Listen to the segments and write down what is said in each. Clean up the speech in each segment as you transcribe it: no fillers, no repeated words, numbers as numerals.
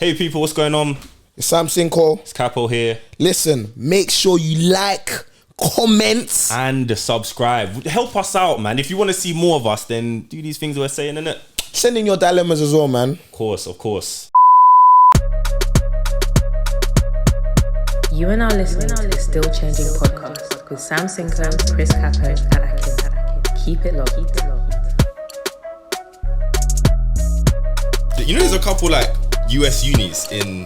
Hey people, what's going on? It's Sam Sinko. It's Capo here. Listen, make sure you like, comment, and subscribe. Help us out, man. If you want to see more of us, then do these things we're saying, innit? Send in your dilemmas as well, man. Of course. You are now listening to the Still Changing podcast with Sam Sinko, Chris Capo, and Akin. Keep it locked. You know, there's a couple like US unis in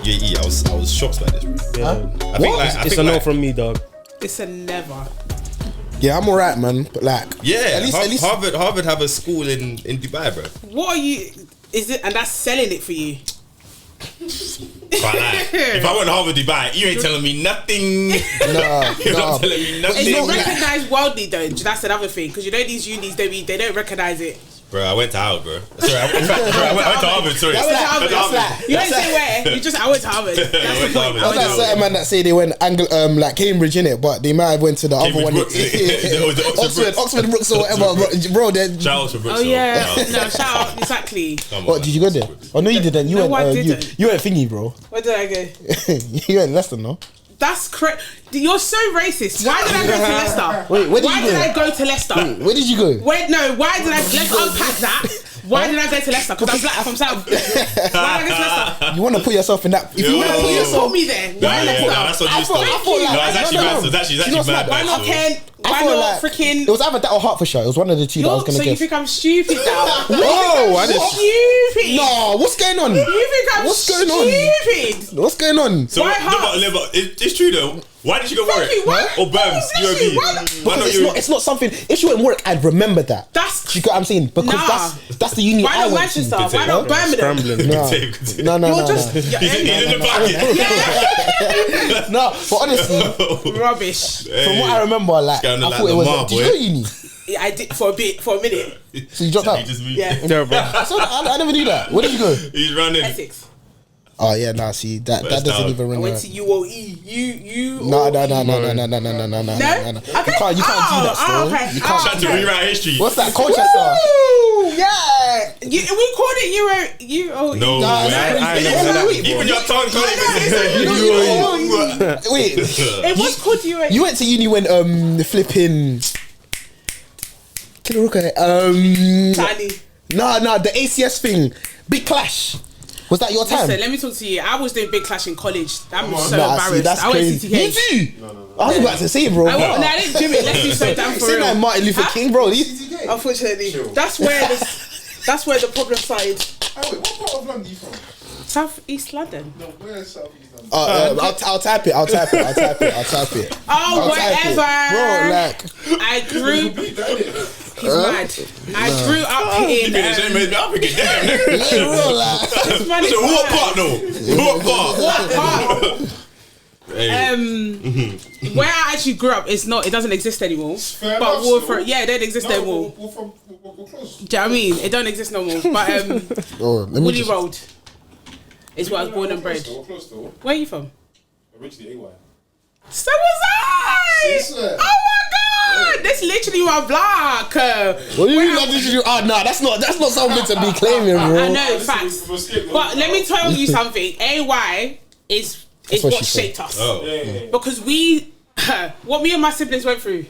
UAE. I was shocked by this, bro. Huh? I think It's a no from me, dog. It's a never. Yeah, I'm alright, man. But like, yeah, at least Harvard have a school in Dubai, bro. What are you? Is it? And that's selling it for you? But like, if I went to Harvard Dubai, you ain't telling me nothing. You're not telling me nothing. It's not recognised worldly though. That's another thing, because you know these unis they don't recognise it. Bro, I went to Harvard, bro. Sorry, I went to Harvard. Sorry, You didn't say where. You just I went to Harvard. That's the point. I was like certain man that say they went like Cambridge in it, but they might have went to the other one. Oxford Brooks or whatever, bro. Shout out to Brooks. Oh yeah, no shout out exactly. What did you go there? Oh no, you didn't. You went. You went thingy, bro. Where did I go? You went Leicester, no? That's correct. You're so racist. Why did I go to Leicester? Wait, where did why you go? did I go to Leicester? Wait, where did you go? Wait, no. Why did I? Let's unpack that. Why did I go to Leicester? Because I'm black from South. Why did I go to Leicester? You want to put yourself in that? If you want to put yourself, put me there. Why Leicester? That's what you start. No, it's actually mad. It's actually mad. Why not Kent? Why not freaking? It was either that or Hertfordshire. It was one of the two that I was gonna guess. So you think I'm stupid now? Whoa, I didn't. Stupid. No, what's going on? You think I'm stupid? What's going on? So it's true though. Why did you go Warwick? Or Birms, UOB? Why not it's not something. If you went Warwick, I'd remember that. That's you get what I'm saying, because that's the uni. Why not Manchester? Why not Birmingham? No. You're just in the pocket. No, but honestly, rubbish. From what I remember, like I thought it was. Did you go uni? Yeah, I did for a minute. So you dropped out? Yeah. I never knew that. Where did you go? He's running. Essex. Oh yeah, nah. See that doesn't even ring. I went to UOE. You. No. Okay. You can't do that. Okay. You can't rewrite history. What's that? Colchester. Yeah. We called it UOE. No. Even your tongue can't even say. Wait. It was called UOE. You went to uni when the flipping. Tiny. No, the ACS thing. Big Clash. Was that your time? Listen, let me talk to you. I was doing Big Clash in college. I'm so embarrassed. That's I went crazy. CTH. You too? No. I was about to say, bro. No, I didn't do it. Let's do so damn for real. Like Martin Luther King, bro. Unfortunately, that's where the problem started. Wait, what part of London are you from? South East London. No, where's South East London? I'll type it. Oh, whatever. Bro, like I grew. He's mad. I grew up in. So what part though? What part? Where I actually grew up, it doesn't exist anymore. But Warford, it don't exist anymore. We're close. Do you know what I mean? It don't exist no more. But Woody Road is where I was born and bred. We're close though. Where are you from? Originally AY. So was I! Oh my god! That's literally my block. What do you mean? That's not something to be claiming, bro. I know, facts. But let me tell you something. AY is what shaped us. Because what me and my siblings went through.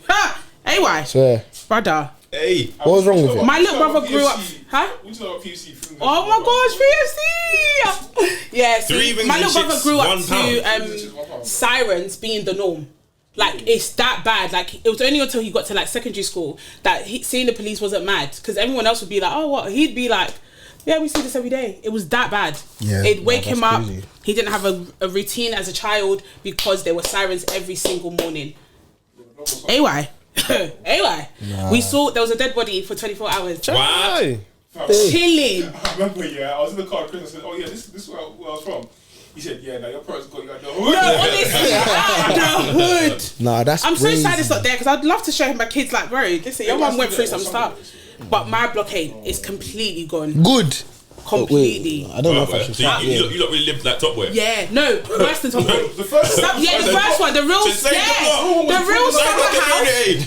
AY. Swear. Brother. Hey. What was wrong with it? My little brother grew up. We know what PFC. Oh my gosh, PFC! Yeah, my little brother grew up to sirens being the norm. Like, it's that bad. Like, it was only until he got to like secondary school that seeing the police wasn't mad, because everyone else would be like, oh what? He'd be like, yeah, we see this every day. It was that bad. Yeah, it'd wake him up. Crazy. He didn't have a routine as a child because there were sirens every single morning. AY. Nah. We saw there was a dead body for 24 hours. Wow. Chilling. I remember, I was in the car with Chris and I said, oh yeah, this is where I was from. He said, yeah, now your parents got you at the hood. No, honestly, the hood. Nah, that's I'm crazy. so sad it's not there, because I'd love to show him my kids, like, bro, listen, your mum went through some stuff. But my blockade is completely gone. Good. Completely. I don't know if I should say you don't really live like Top Boy. Yeah, no, worse than Top Boy. The first one, the real summer house.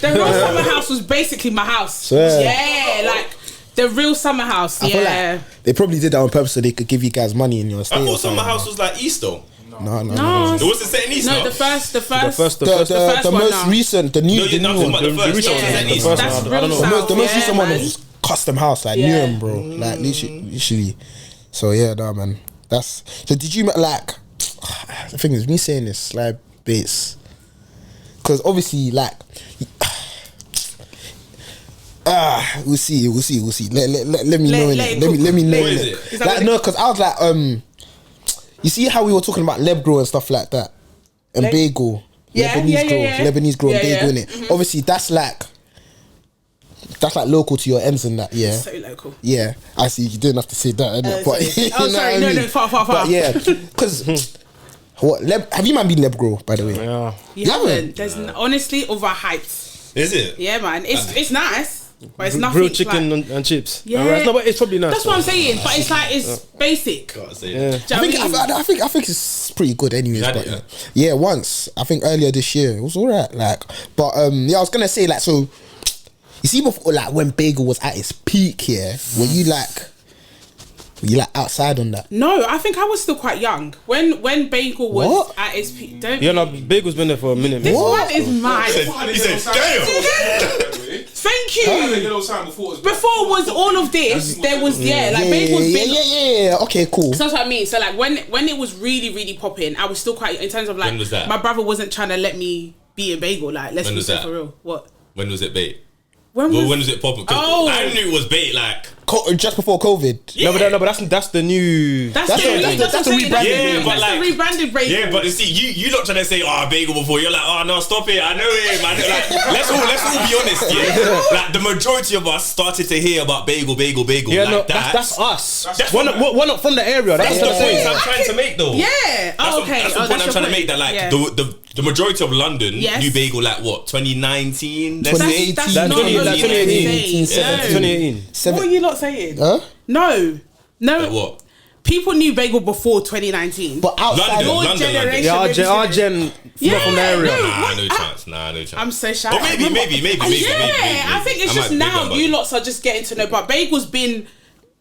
The real summer house was basically my house. Yeah, like The real summer house, I feel like they probably did that on purpose so they could give you guys money in your stay. I thought summer house was like East though. No. It wasn't set in East. No, the first The one most now. recent, the new one. The first one. That's real south, The most recent one man. was custom house, like Newham, bro. Like literally. So yeah, nah, man. So did you like? The thing is, me saying this like bits, because obviously like. We'll see. Let me know it. Let me know it. Like no, because I was like, you see how we were talking about Lebgro and stuff like that, and bagel, Lebanese grow and bagel in it. Mm-hmm. Obviously, that's like local to your ends and that. Yeah, so local. Yeah, I see. You didn't have to say that, but sorry, no, far. But yeah, because. Have you man been Lebgro, by the way? Yeah. You haven't. There's honestly overhyped. Is it? Yeah, man. It's nice. But it's nothing. Grilled chicken and chips. Yeah. No, but it's probably nice. That's what I'm saying. But it's like basic. Yeah. I think it's pretty good anyways. Yeah, once. I think earlier this year. It was alright. Like, but I was gonna say like, so you see before, like when bagel was at its peak, were you like outside on that? No, I think I was still quite young when bagel was at its peak. Bagel's been there for a minute. This one is mine. He said, "Damn." Thank you. Before was all of this. There was bagel's been. Yeah. Okay, cool. So that's what I mean. So like when it was really really popping, I was still quite in terms of like. When was that? My brother wasn't trying to let me be in bagel. Like let's be for real. What? When was it bait? When was it popping? I knew it was bait like just before COVID. Yeah. No, but that's the new. That's the rebranded. But like the rebranded bagel. Yeah, but you see, you not trying to say bagel before. You're like, oh no, stop it. I know him. Like, let's all be honest. Yeah, like the majority of us started to hear about bagel. Yeah, like no, that. that's us. We're not from the area. That's the point I'm trying to make though. Yeah. That's the point I'm trying to make. That like the majority of London knew bagel like what 2019, 2018. 2018. What are you not saying? Huh? No. Like what? People knew bagel before 2019. But outside London, generation. Yeah, our gen from the area. No chance. I'm so shy. Or maybe. I think it's just now you lots are just getting to know. But bagel's been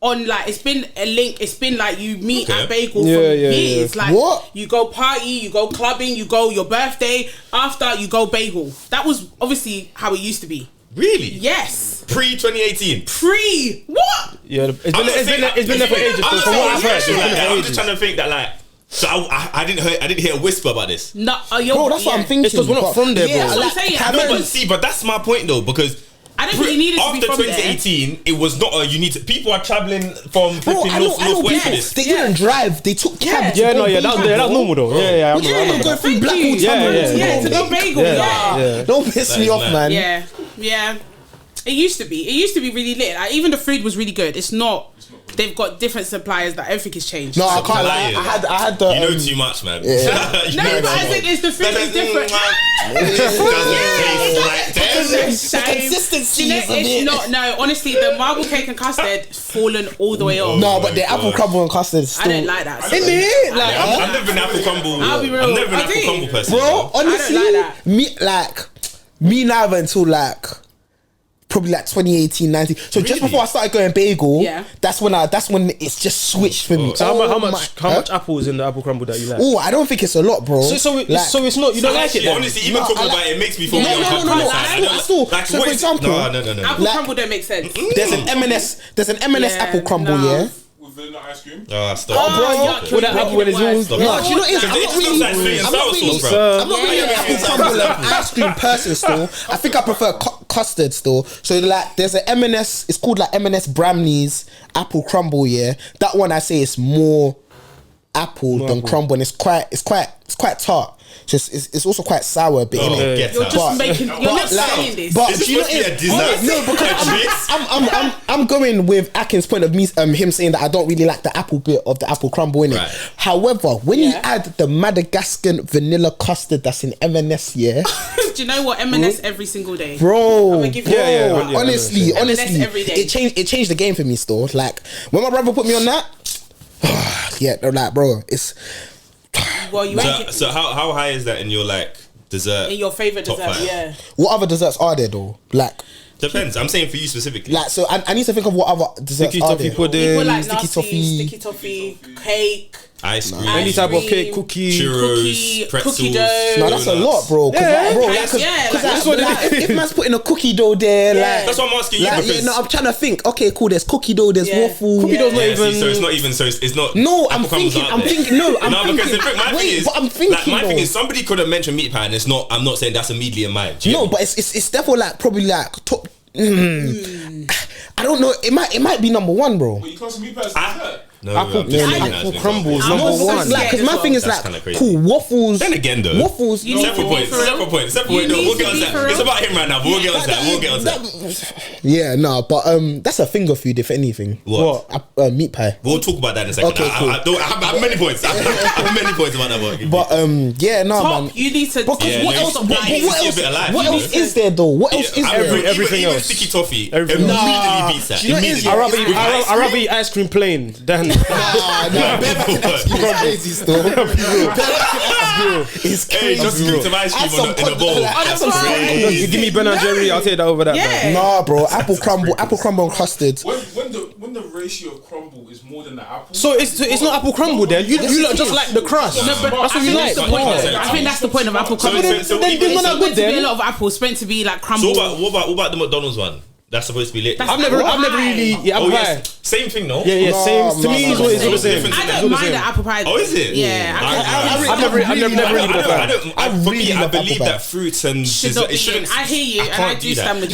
on like it's been a link. It's been like you meet at bagel for years. Like you go party, you go clubbing, you go your birthday. After you go bagel. That was obviously how it used to be. Really? Yes. Pre 2018. What? Yeah, it's been there for ages. I'm just trying to think that like. So I didn't hear a whisper about this. No, bro, that's what I'm thinking. It's because we're not from there, bro. That's what I'm saying. But that's my point though, because I don't really need it to be from after 2018, it was not you need to. People are traveling from northwest for this. They didn't drive. They took cabs. Yeah, that's normal though. Yeah, I'm go through Blackwood. Yeah, to go bagel. Yeah. Don't piss me off, man. Yeah. It used to be really lit. Like, even the food was really good. It's not. They've got different suppliers. That everything has changed. No, I can't lie. I had the. You know too much, man. No, but I think it's the food is different. Consistency. It's not. No, honestly, the marble cake and custard fallen all the way off. No, but the apple crumble and custard. I don't like that. In it, like I've never been apple crumble. I'll be real. I've never been apple crumble person. Bro, honestly, I don't like that. Me neither until like. Probably like 2018, 19. So just before I started going bagel, that's when it's just switched for me. So how much apple is in the apple crumble that you like? Oh, I don't think it's a lot, bro. So it's not. You don't like it. Honestly, even talking about it makes me feel No. So for example, no. Apple crumble don't make sense. There's an M&S apple crumble, yeah. With vanilla ice cream. Oh, bro, with that apple when it's all. No, you know I'm not really an apple crumble ice cream person still. I think I prefer custard still. So like, there's an M&S. It's called like M&S Bramley's apple crumble. Yeah, that one I say is more apple than crumble, and it's quite tart. It's also quite sour a bit, innit? You're just making. You're not saying this. But you know, no, because I'm going with Akin's point of him saying that I don't really like the apple bit of the apple crumble, innit? Right. However, when you add the Madagascar vanilla custard that's in M&S, do you know what M&S every single day, bro? I'm gonna give you honestly, every day. it changed the game for me. Still, like when my brother put me on that, they're like, bro, it's. Well, so how high is that in your like dessert? In your favorite dessert, 5? yeah. What other desserts are there though? Like Depends. I'm saying for you specifically. Like, so I need to think of what other desserts Sticky are toffee there. pudding. People like sticky sticky toffee, cake, Ice cream. Any type of cream, cake, cookie. Churros, pretzels. cookie dough. No, that's a donuts. lot, bro. Cause Yeah. like, bro, Yeah, like, that's what it is. if man's putting a cookie dough there, Yeah. like, That's what I'm asking you like, because. yeah, no, I'm trying to think. Okay, cool. There's cookie dough. There's Yeah. waffle. Cookie dough's not Yeah, even. see, so it's not even. So it's not. No, I'm apple crumbles thinking. out I'm there. thinking. No, I'm No, because thinking. my thing Wait, is, but I'm thinking. like, my thing though. is, somebody could have mentioned meat pie, and it's not. I'm not saying that's immediately in mind. Do you No, get me? but it's definitely like probably like top. I don't know. It might be number one, bro. But you can't see me personally. No, Apple, I'm just saying apple that as crumbles an number also one. scared Because as my well. thing is That's like kinda crazy. cool waffles. Then again, though, waffles. You need Separate to be points. for real. Separate points. Separate You points. need We'll to get on be that. for It's real. about him right now. But we'll get on that. We'll get on that. Yeah, no, but that's a finger food if anything. What? Meat pie. We'll talk about that in a second. Okay, cool. I have many points. I have many points about that one. But yeah, no, Top, man. you need to. Because Yeah, what no, else? you- But you what see a else? bit of life, What you else know? is there though? What else is there? everything even else. sticky toffee. Everything else. Immediately beats that. Do you know what it is? Immediately. I'd rather eat ice cream plain than. Nah, it's crazy still. It's Hey, crazy. just scoop some ice Add cream in a bowl. add some You give me Ben and Jerry, I'll take that over that. Yeah. man. Nah, bro. Apple crumble and custard. When the ratio of crumble is more than the apple. So it's not apple crumble then. You lot just like the crust. No, but That's what you like. that's the point. I think that's the point of apple crumble. So Then even- it's not good It's meant to be a then. lot of apples. It's meant to be like So crumble. what about the McDonald's one? That's supposed to be lit. I've never really. Yeah, Oh apple yes, pie. same thing, no? Yeah, No, same. To me, no, it's what it's all the no. same. Difference. I It's all don't the mind same. the apple pie. Oh, is it? Yeah. I've never really been a fan. For me, I love apple believe pie. that fruits and Should dessert, not it be shouldn't. in. I hear you, and I can't do that. stand with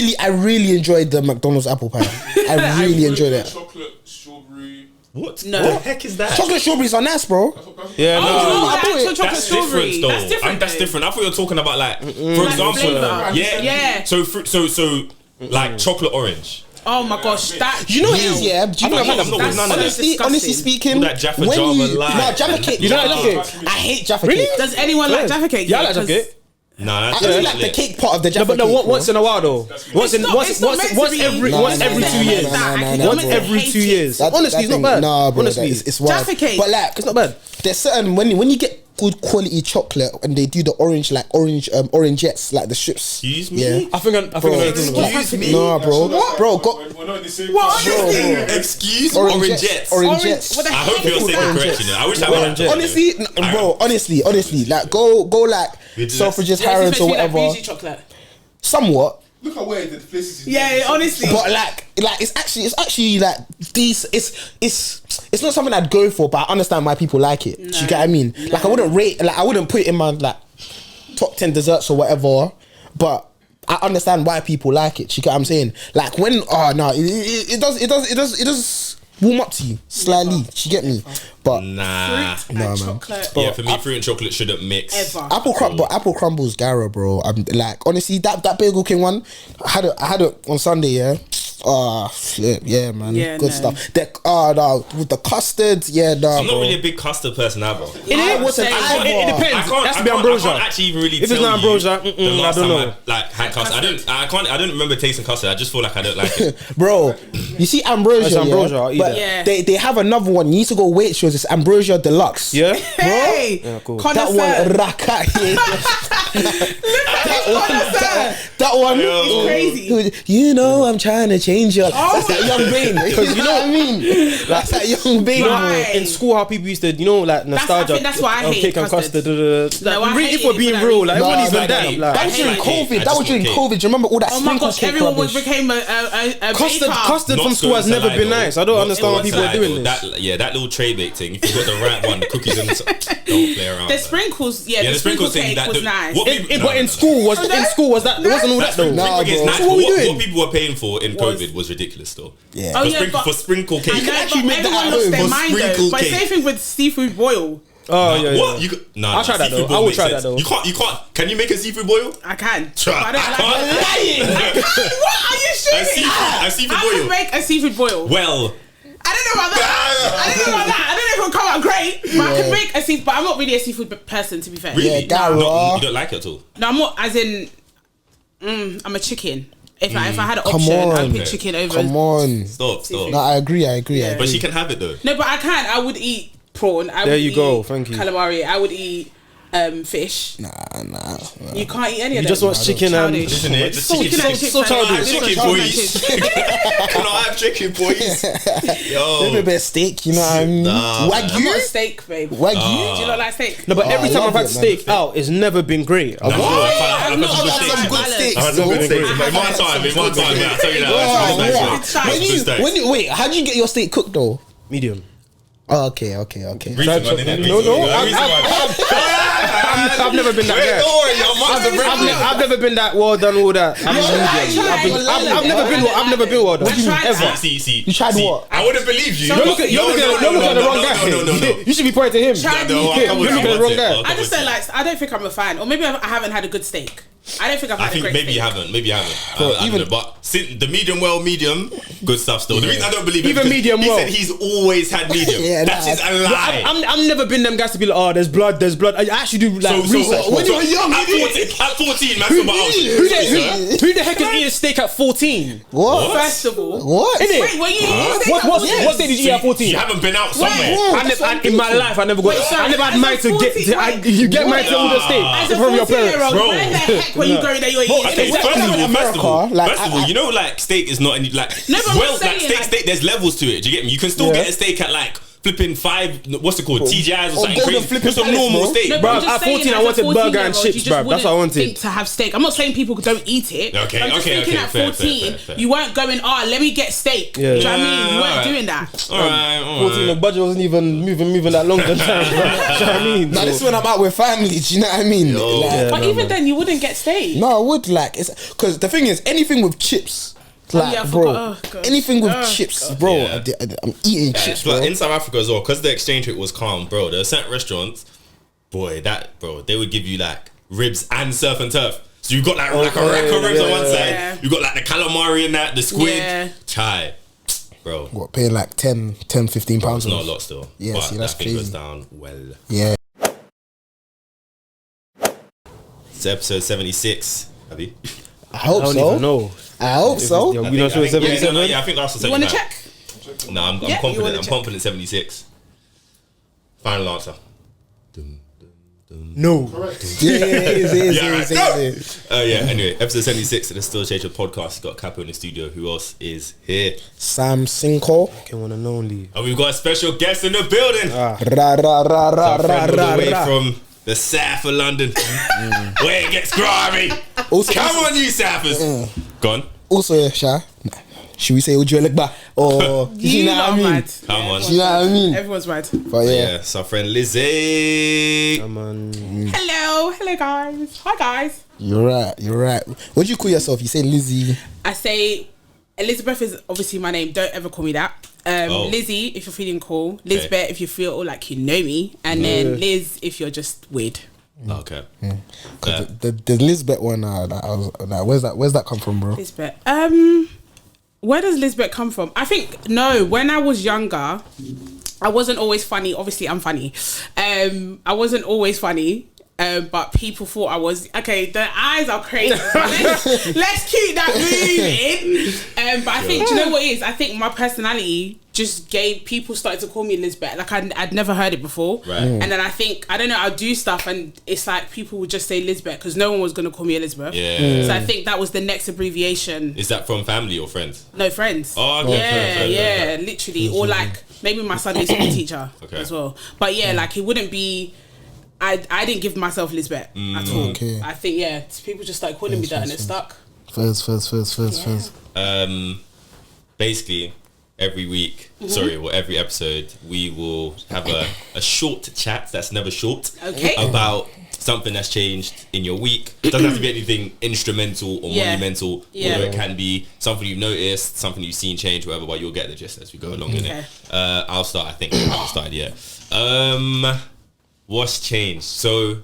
you. I really enjoyed the McDonald's apple pie. I really enjoyed it. Chocolate, strawberry. What? No. What the heck is that? Chocolate strawberries are nice, bro. Yeah, Oh, no. no, I the thought actual it- chocolate That's strawberry. different, though. That's different. That's though. different. I thought you were talking about like, for example, flavour. yeah. So like chocolate orange. Oh my gosh, that. Do you know what it is? Yeah. Do you know I'm not with what? none of that. Honestly speaking, All that Jaffa when Java you lie. Jaffa cake. You don't like Jaffa cake? I hate Jaffa Really? cake. Does anyone like Jaffa cake? Yeah, I like Jaffa cake. Nah, I that's only like the cake part of the No, Jaffa but no, cake. once in a while though. Once It's not meant to be- every No, 2 years. Once every 2 years. Honestly, it's not bad. Nah, bro, Honestly, it's wild. Jaffa cake. But like, it's not bad. there's certain when you get good quality chocolate and they do the orangettes like the strips. Excuse me? Yeah. I think I know what you're talking about. Excuse me? Nah, bro. Bro, We're not in the same. What? Excuse Orangettes. Orangettes. What the I hope you're saying the correction. I wish I would have. Honestly, bro, honestly, like go like Selfridges, Harrods or whatever. Bougie chocolate. Somewhat. Look at where the places. Yeah, honestly. But like it's actually like these it's not something I'd go for, but I understand why people like it. Do you get what I mean? Like I wouldn't put it in my like top 10 desserts or whatever, but I understand why people like it. Do you get what I'm saying? Like when it does warm up to you slightly. Do you get me? But Nah. Fruit and chocolate. Yeah, for me, fruit and chocolate shouldn't mix. Ever. apple crumbles Gara, bro. I'm like honestly that Bagel King one. I had it on Sunday. Yeah. Shit, yeah, man. Yeah, Good no. stuff. With the custard, yeah, I'm bro. not really a big custard person either. I wasn't It either. It depends. I can't, It has to I be can't- ambrosia. I can't actually even really If it's tell not you ambrosia, the last I don't time know. I had custard. I don't remember tasting custard. I just feel like I don't like it. Bro, you see ambrosia, That's ambrosia, yeah? I'll eat But that. Yeah. they have another one. You need to go Waitrose. It's ambrosia deluxe. Yeah. Hey, Yeah, cool. That connoisseur. one, raka. That one. It's crazy. You know I'm trying to change your. That's that young Bane. Because you know what I mean. That's that young Bane. Right. In school, how people used to, like nostalgia. I think that's why I hate cake and custard. custard. No, I Really, hate for it being for that real, reason. like Nah, everyone's nah, been that. nah. Like, That was during I hate COVID. cake. I That just was during want COVID. Do you remember all that Oh my sprinkle gosh, cake everyone rubbish? became a Custard baker. from school has never been nice. I don't understand why people are doing this. That little tray bake thing. If you got the right one, the cookies and don't play around. The sprinkles, Yeah, the sprinkle cake that was nice. But in school was that? It wasn't all that though. Nah, bro. Nice, So what we but doing? what people were paying for in COVID was ridiculous, though. Yeah. Oh, yeah, but- For sprinkle cake. I know, actually but make that everyone at lost home their for mind though. sprinkle But cake. same thing with seafood boil. Oh yeah. What? You could, I'll try that seafood though. boil I will makes try sense. that though. You can't. Can you make a seafood boil? I can. Try. But I don't I like can't. it. What are you shooting? A seafood I boil. can make a seafood boil. Well, I don't know about that. I don't know if it'll come out great. But I can make a seafood. But I'm not really a seafood person, to be fair. really? Yeah, Gara. You don't like it at all? No, I'm not. As in, I'm a chicken. If I had an Come option, I'd on. pick chicken over. Come on. Stop. No, I agree. But she can have it though. No, but I can. I would eat prawn. There you go. Thank you. Calamari. I would eat fish. Nah. You can't eat any of them. You just want chicken and... Isn't it? Just chicken. So childish. Chicken, boys. Can I have chicken, boys? Yo. Maybe a bit of steak, you know what I mean? Wagyu? I'm not a steak, babe. Wagyu? Do you not like steak? No, but every I time love I've had it, steak out, it's never been great. I've I've had some good steaks. I've had some good steaks. In my time, yeah, I'll tell you that. Wait, how do you get your steak cooked though? Medium. Oh, okay. No, I've never been that guy. I've never been that well done. All that. I've never been well done. Ever. See. You tried what? I wouldn't believe you. You're looking at the wrong guy. No. You should be pointing to him. You're looking at the wrong guy. I just don't like. I don't think I'm a fan, or maybe I haven't had a good steak. I don't think I've had a great maybe steak. you haven't. I don't know, but the medium, good stuff still. The reason I don't believe it, Even medium he well. said he's always had medium. That's just a lie. I've never been them guys to be like, oh, there's blood. I actually do like research. When you were young, at 14, man, Who the heck is eating steak at 14? What? First of all, What? Innit? wait, were you eating steak at 14? What stage did you eat at 14? You haven't been out somewhere. In my life, I never had money to get. You get money to order steak As a from your 14-year-old, parents. where the heck were you going that you're eating? Okay, When first I'm in of America, all, like, you know, like steak is not any like. No, but I'm well, saying, like steak. There's levels to it. Do you get me? You can still Yeah. get a steak at like flipping 5. What's it called? TGIs or something Golden crazy. Flipping Just a Palace, normal bro. steak. No, Bro, but I'm just at saying, 14, I as a wanted burger and 14-year-old, chips, you just bruv. That's what I wouldn't wanted. think to have steak. I'm not saying people don't eat it. Okay, I'm just okay, thinking okay, at fair, 14, fair. you weren't going, let me get steak. Do you know what I mean? You weren't alright. doing that. All right. 14, the budget wasn't even moving that long. That time, bro. Do you know what I mean? Now this is when I'm out with family. Do you know what I mean? Like, But even then, you wouldn't get steak. no, I would like it's because the thing is anything with chips. Like, yeah, I bro, forgot. Oh, God. anything with chips, bro. Yeah. I'm eating chips, bro. But in South Africa as well, because the exchange rate was calm, bro. There are certain restaurants, they would give you like ribs and surf and turf. So you got like a rack of ribs on one side. You got like the calamari and that, the squid, chai, bro. What, paying like 10, 15 pounds? It's not a lot still. Yeah, but see, that's that thing goes crazy. down well. Yeah. It's episode 76. Have you? I hope I don't so. even know. I hope so. We not sure it's 77. I think last was You want to 79. check? No, I'm Yeah, you confident. wanna I'm check? confident 76. Final answer. No. Yeah, it is. Anyway, episode 76 of the Still Changer podcast. Got Capo in the studio. Who else is here? Sam Cinco. Can one and only. And we've got a special guest in the building. Ra ra ra ra Our friend ra all the way ra. from the south of London, where it gets grimy. Also, Come on, you Southers. Gone. Also, Sha, should we say Ujuelegba or you know what I mean? Mad. Come on. You know what I mean? Everyone's mad. But yeah, Yeah, it's our friend Lizzie. Hello guys. Hi guys. you're right. What do you call yourself? You say Lizzie. I say Elizabeth is obviously my name. Don't ever call me that. Lizzie, if you're feeling cool. Lizbeth, if you feel like you know me. And then Liz, if you're just weird. Okay. The Lisbeth one. Where's that come from, bro? Lizbeth. Where does Lizbeth come from? I think when I was younger, I wasn't always funny. Obviously, I'm funny. I wasn't always funny. But people thought I was okay. The eyes are crazy. Let's keep that moving. But I think, do you know what it is? I think my personality just people started to call me Elizabeth. Like I'd never heard it before. Right. And then I think I'll do stuff and it's like people would just say Elizabeth because no one was gonna call me Elizabeth. Yeah. So I think that was the next abbreviation. Is that from family or friends? No, friends. Oh, okay. Yeah, literally. Or like maybe my Sunday school teacher as well. But yeah, like it wouldn't be. I didn't give myself Lisbeth at all. Okay. I think people just started calling me that and it stuck. First. Basically, every week, every episode, we will have a short chat that's never short. Okay. About something that's changed in your week. It doesn't have to be anything instrumental or monumental. Yeah. Although it can be something you've noticed, something you've seen change, whatever, but you'll get the gist as we go along in it. I'll start, I think. I haven't started yet. What's changed? So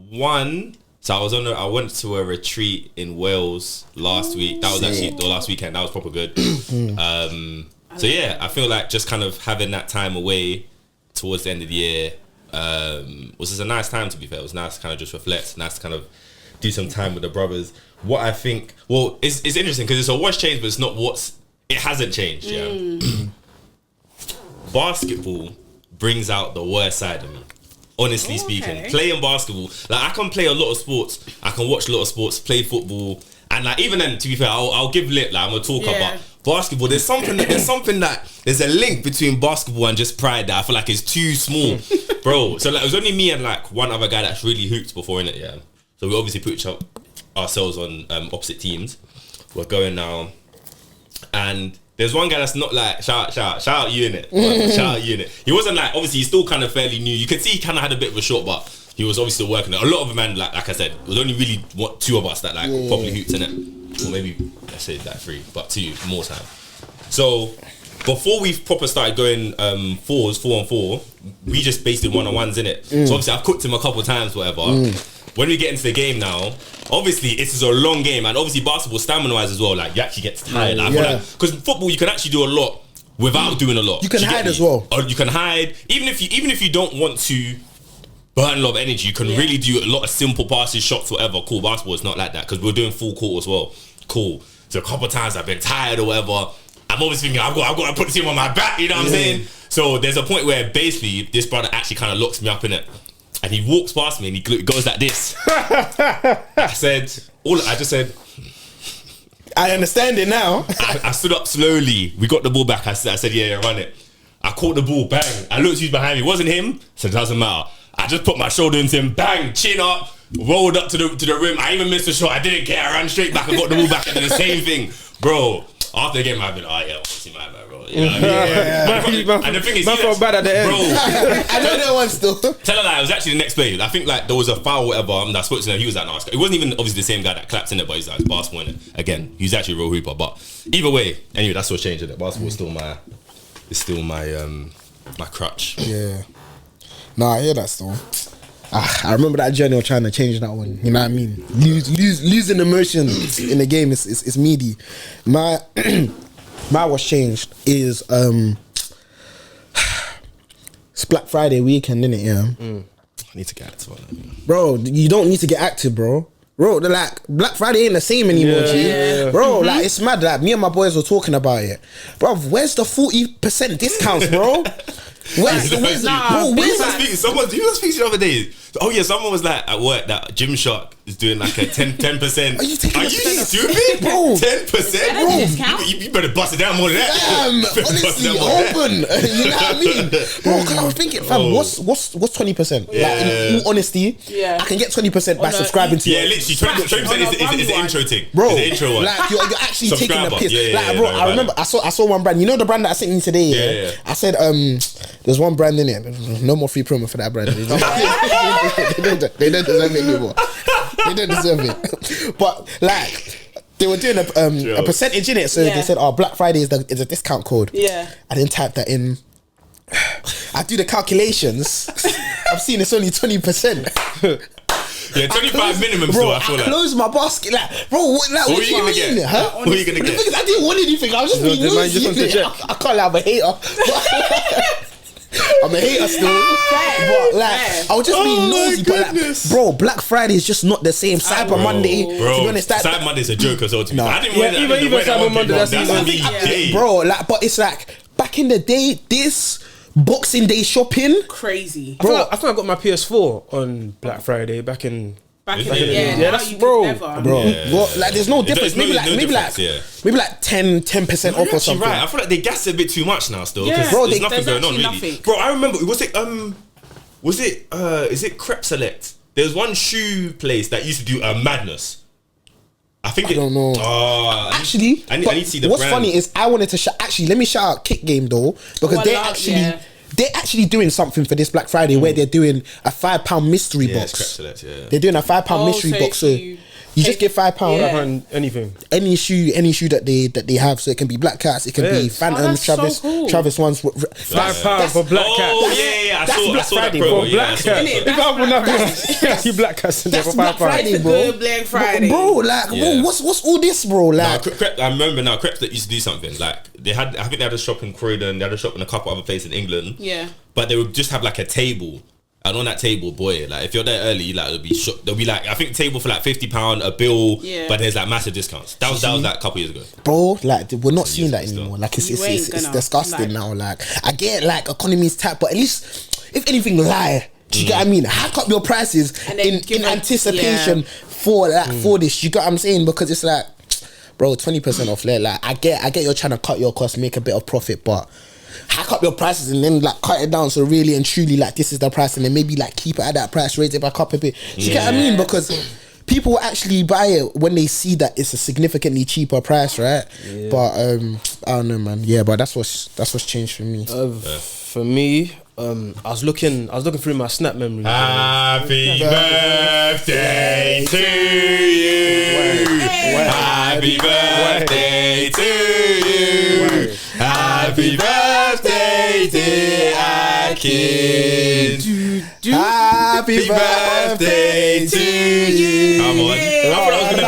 I went to a retreat in Wales last week. That was actually the last weekend. That was proper good. So yeah, I feel like just kind of having that time away towards the end of the year was just a nice time, to be fair. It was nice to kind of just reflect, nice to kind of do some time with the brothers. What I think, it's interesting because it's a what's changed, but it's not it hasn't changed. Yeah. Basketball brings out the worst side of me. Honestly speaking, playing basketball, like I can play a lot of sports, I can watch a lot of sports, play football, and like even then, to be fair, I'll give lip, like I'm a talker, but basketball, there's a link between basketball and just pride that I feel like is too small, bro. So like it was only me and like one other guy that's really hooped before, innit? Yeah. So we obviously put ourselves on opposite teams. We're going now, and there's one guy that's not like shout out you innit. Shout out you innit. He wasn't like, obviously he's still kind of fairly new. You can see he kind of had a bit of a short, but he was obviously still working it. A lot of them, man, like I said, it was only really two of us that like properly hooped in it, or maybe let's say like three, but two more time. So before we proper started going 4-on-4, we just based in 1-on-1s in it. So obviously I've cooked him a couple of times, whatever. When we get into the game now, obviously this is a long game, and obviously basketball stamina-wise as well. Like you actually get tired. Because football you can actually do a lot without doing a lot. You can hide as well. Or you can hide even if you don't want to burn a lot of energy. You can really do a lot of simple passes, shots, whatever. Cool. Basketball is not like that because we're doing full court as well. Cool. So a couple of times I've been tired or whatever. I'm always thinking I've got to put the team on my back. You know what I'm saying? So there's a point where basically this brother actually kind of locks me up in it. And he walks past me and he goes like this. I just said, I understand it now. I stood up slowly. We got the ball back. I said, yeah, run it. I caught the ball, bang. I looked who's behind me. It wasn't him. So it doesn't matter. I just put my shoulder into him, bang, chin up, rolled up to the rim. I even missed a shot. I didn't care. I ran straight back. I got the ball back and did the same thing. Bro, after the game, I've been, obviously my bad, bro. You know what I mean? And the thing is, I felt bad at the end. Bro, I know that one still. Tell her that it was actually the next play. I think like there was a foul, whatever. And I spoke to him. He was like, no, it wasn't even obviously the same guy that clapped in it, but he's like basketball in it. Again, he's actually a real hooper. But either way, anyway, that's what's changing it. Basketball is still my crutch. Yeah. No, I hear that still. I remember that journey of trying to change that one. You know what I mean? Losing emotion in the game is meaty. My what's changed is it's Black Friday weekend, innit? Yeah. I need to get active on that. Bro, you don't need to get active, bro. Bro, they're like, Black Friday ain't the same anymore, G. Bro, like, it's mad. Like, me and my boys were talking about it. Bro, where's the 40% discounts, bro? Where's you was speaking the other day. Oh yeah, someone was like at work that Gymshark is doing like a 10%. Are you stupid, bro? 10%, bro. You better bust it down more than that. Damn, honestly, open. You know what I mean, bro? Because I was thinking, fam, what's 20%? Like, in all honesty, I can get 20% by subscribing to. Yeah, literally 20% is the intro thing, bro. The intro one. Like you're actually taking the piss. Yeah, like, bro, I remember I saw one brand. You know the brand that I sent you today. Yeah. I said there's one brand in it. No more free promo for that brand. They don't deserve it anymore. They don't deserve it. But like they were doing a percentage in it, so they said, Black Friday is a discount code. Yeah. I didn't type that in. I do the calculations. I've seen it's only 20%. Yeah, 25 minminimum. Bro, I feel like. Close my basket, like, bro. What are you gonna get? Huh? What are you gonna get? I didn't want anything. I was just being nosy. I can't lie, I'm a hater. I'm a hater still, but like I was just being nosy. But like, bro, Black Friday is just not the same. Cyber Monday, bro. To be honest, Cyber Monday is a joke as well. To me, I didn't even Cyber Monday. That's even bro. Like, but it's like back in the day, this Boxing Day shopping, crazy. Bro, I thought I got my PS4 on Black Friday back in. Back in the day, that's bro. Like there's no difference. Maybe like 10% off or something. Right, I feel like they gas it a bit too much now. Still, bro, there's nothing going on really. Nothing. Bro, I remember. Was it Crep Select? There was one shoe place that used to do a madness. I don't know. Actually, I need to see the what's brand. funny is I wanted to actually let me shout out Kick Game though, because they're actually doing something for this Black Friday where they're doing a £5 mystery box. Select, They're doing a £5 mystery box. So you just give £5. Anything. Any shoe that they have. So it can be Black Cats, it can be Phantom, Travis, so cool. Travis ones. £5 for Black Cats. Oh yeah, I saw that Friday, promo. bro. Black Cats. If I would not see Black Cats in there for Black £5. Friday, bro. Good Black Friday, bro. Like, bro, what's all this, bro? Like, I remember now. Crepes that used to do something like I think they had a shop in Croydon. They had a shop in a couple other places in England. Yeah. But they would just have like a table, and on that table, boy, like if you're there early, like there'll be like I think table for like £50 a bill, but there's like massive discounts. That was like a couple years ago, bro. Like we're not seeing that anymore. Like it's disgusting now. Like I get like economy's tight, but at least if anything, lie. Do you get what I mean? Hack up your prices in anticipation for this. You get what I'm saying? Because it's like, bro, 20% off there. Like I get you're trying to cut your costs, make a bit of profit, but hack up your prices and then like cut it down. So really and truly, like this is the price, and then maybe like keep it at that price, raise it back up a bit. Do you get what I mean? Because people will actually buy it when they see that it's a significantly cheaper price, right? Yeah. But I don't know, man. Yeah, but that's what's changed for me. For me, I was looking through my Snap memories. Happy birthday to you. Happy birthday to you. Happy birthday, dear Akin. Happy birthday to you. Come on. I thought I was gonna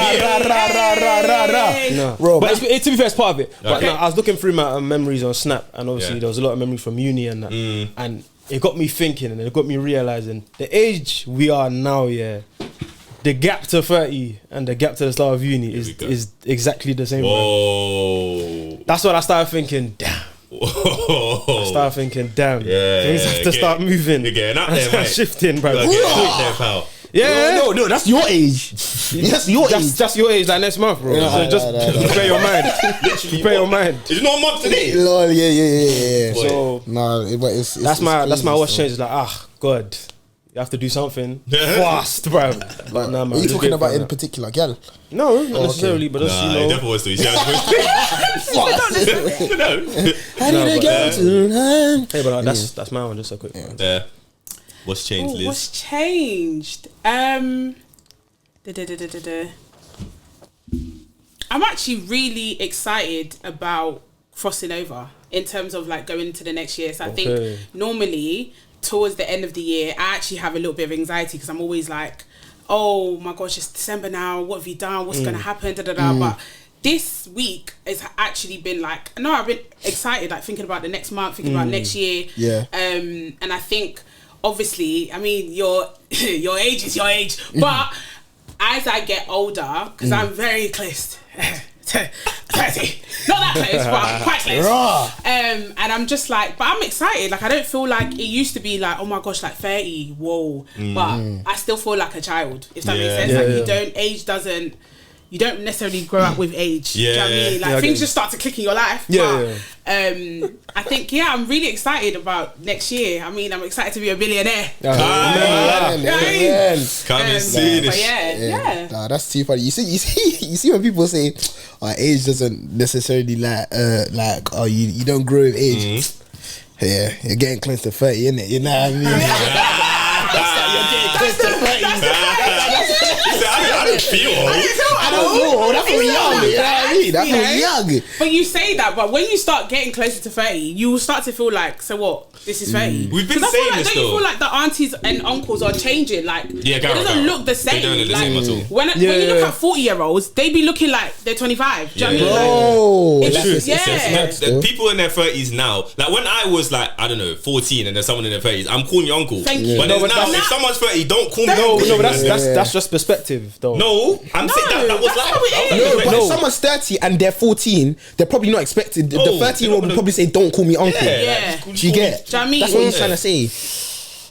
be No. Bro, but to be fair, it's part of it. But no, I was looking through my memories on Snap, and obviously there was a lot of memories from uni and that. And it got me thinking, and it got me realizing the age we are now, the gap to 30 and the gap to the start of uni is exactly the same. Whoa. Bro. That's what I started thinking, damn. Whoa. I started thinking, damn. Yeah, things have to start moving. You're getting out there, mate. Shifting, bro. You're getting out there, pal. Yeah. No, that's your age. That's your age. That's your age, like next month, bro. So just prepare your mind. Prepare your mind. It's not a month today. Lol, yeah. So but it's that's my what's changed. It's like, God, you have to do something fast, bro. But nah, man. What are you talking about in particular, girl? No, not necessarily, but just, Nah, it definitely was to. You see how How did I go to? Hey, but that's my one. Just a quick one. Yeah. What's changed, Liz? What's changed? I'm actually really excited about crossing over in terms of like going into the next year. So I think normally towards the end of the year, I actually have a little bit of anxiety because I'm always like, oh my gosh, it's December now. What have you done? What's going to happen? But this week has actually been like, no, I've been excited, like thinking about the next month, thinking about next year. Yeah. And I think, obviously, I mean, your age is your age, but as I get older, because I'm very close, 30, not that close, but I'm quite close. And I'm just like, but I'm excited. Like I don't feel like it used to be like, oh my gosh, like 30, whoa. But I still feel like a child, if that makes sense. You don't necessarily grow up with age. Do you know what I mean? Like things just start to click in your life. I think I'm really excited about next year. I mean, I'm excited to be a billionaire. Coming soon. Nah, that's too funny. You see when people say, age doesn't necessarily like you don't grow with age. Yeah, you're getting close to 30, innit? You know what I mean? You're getting close to 30. I don't feel old. That's young. You know what I mean? That's young. But you say that, but when you start getting closer to 30, you will start to feel like, so what? This is 30. We've been saying this though. Don't you feel like the aunties and uncles are changing? Like, it doesn't look the same. They don't look the same at all. When you look at 40-year-olds, they be looking like they're 25. Do you know what I mean? It's true. People in their 30s now, like when I was like, I don't know, 14 and there's someone in their 30s, I'm calling you uncle. Thank you. But now, if someone's 30, don't call me uncle. No, but that's just perspective, though. No, I'm saying that was that's how it is. But if someone's 30 and they're 14, they're probably not expected. The 30-year-old would probably say, don't call me uncle. Yeah. Do you get? Do you know what I mean? That's what he's trying to say.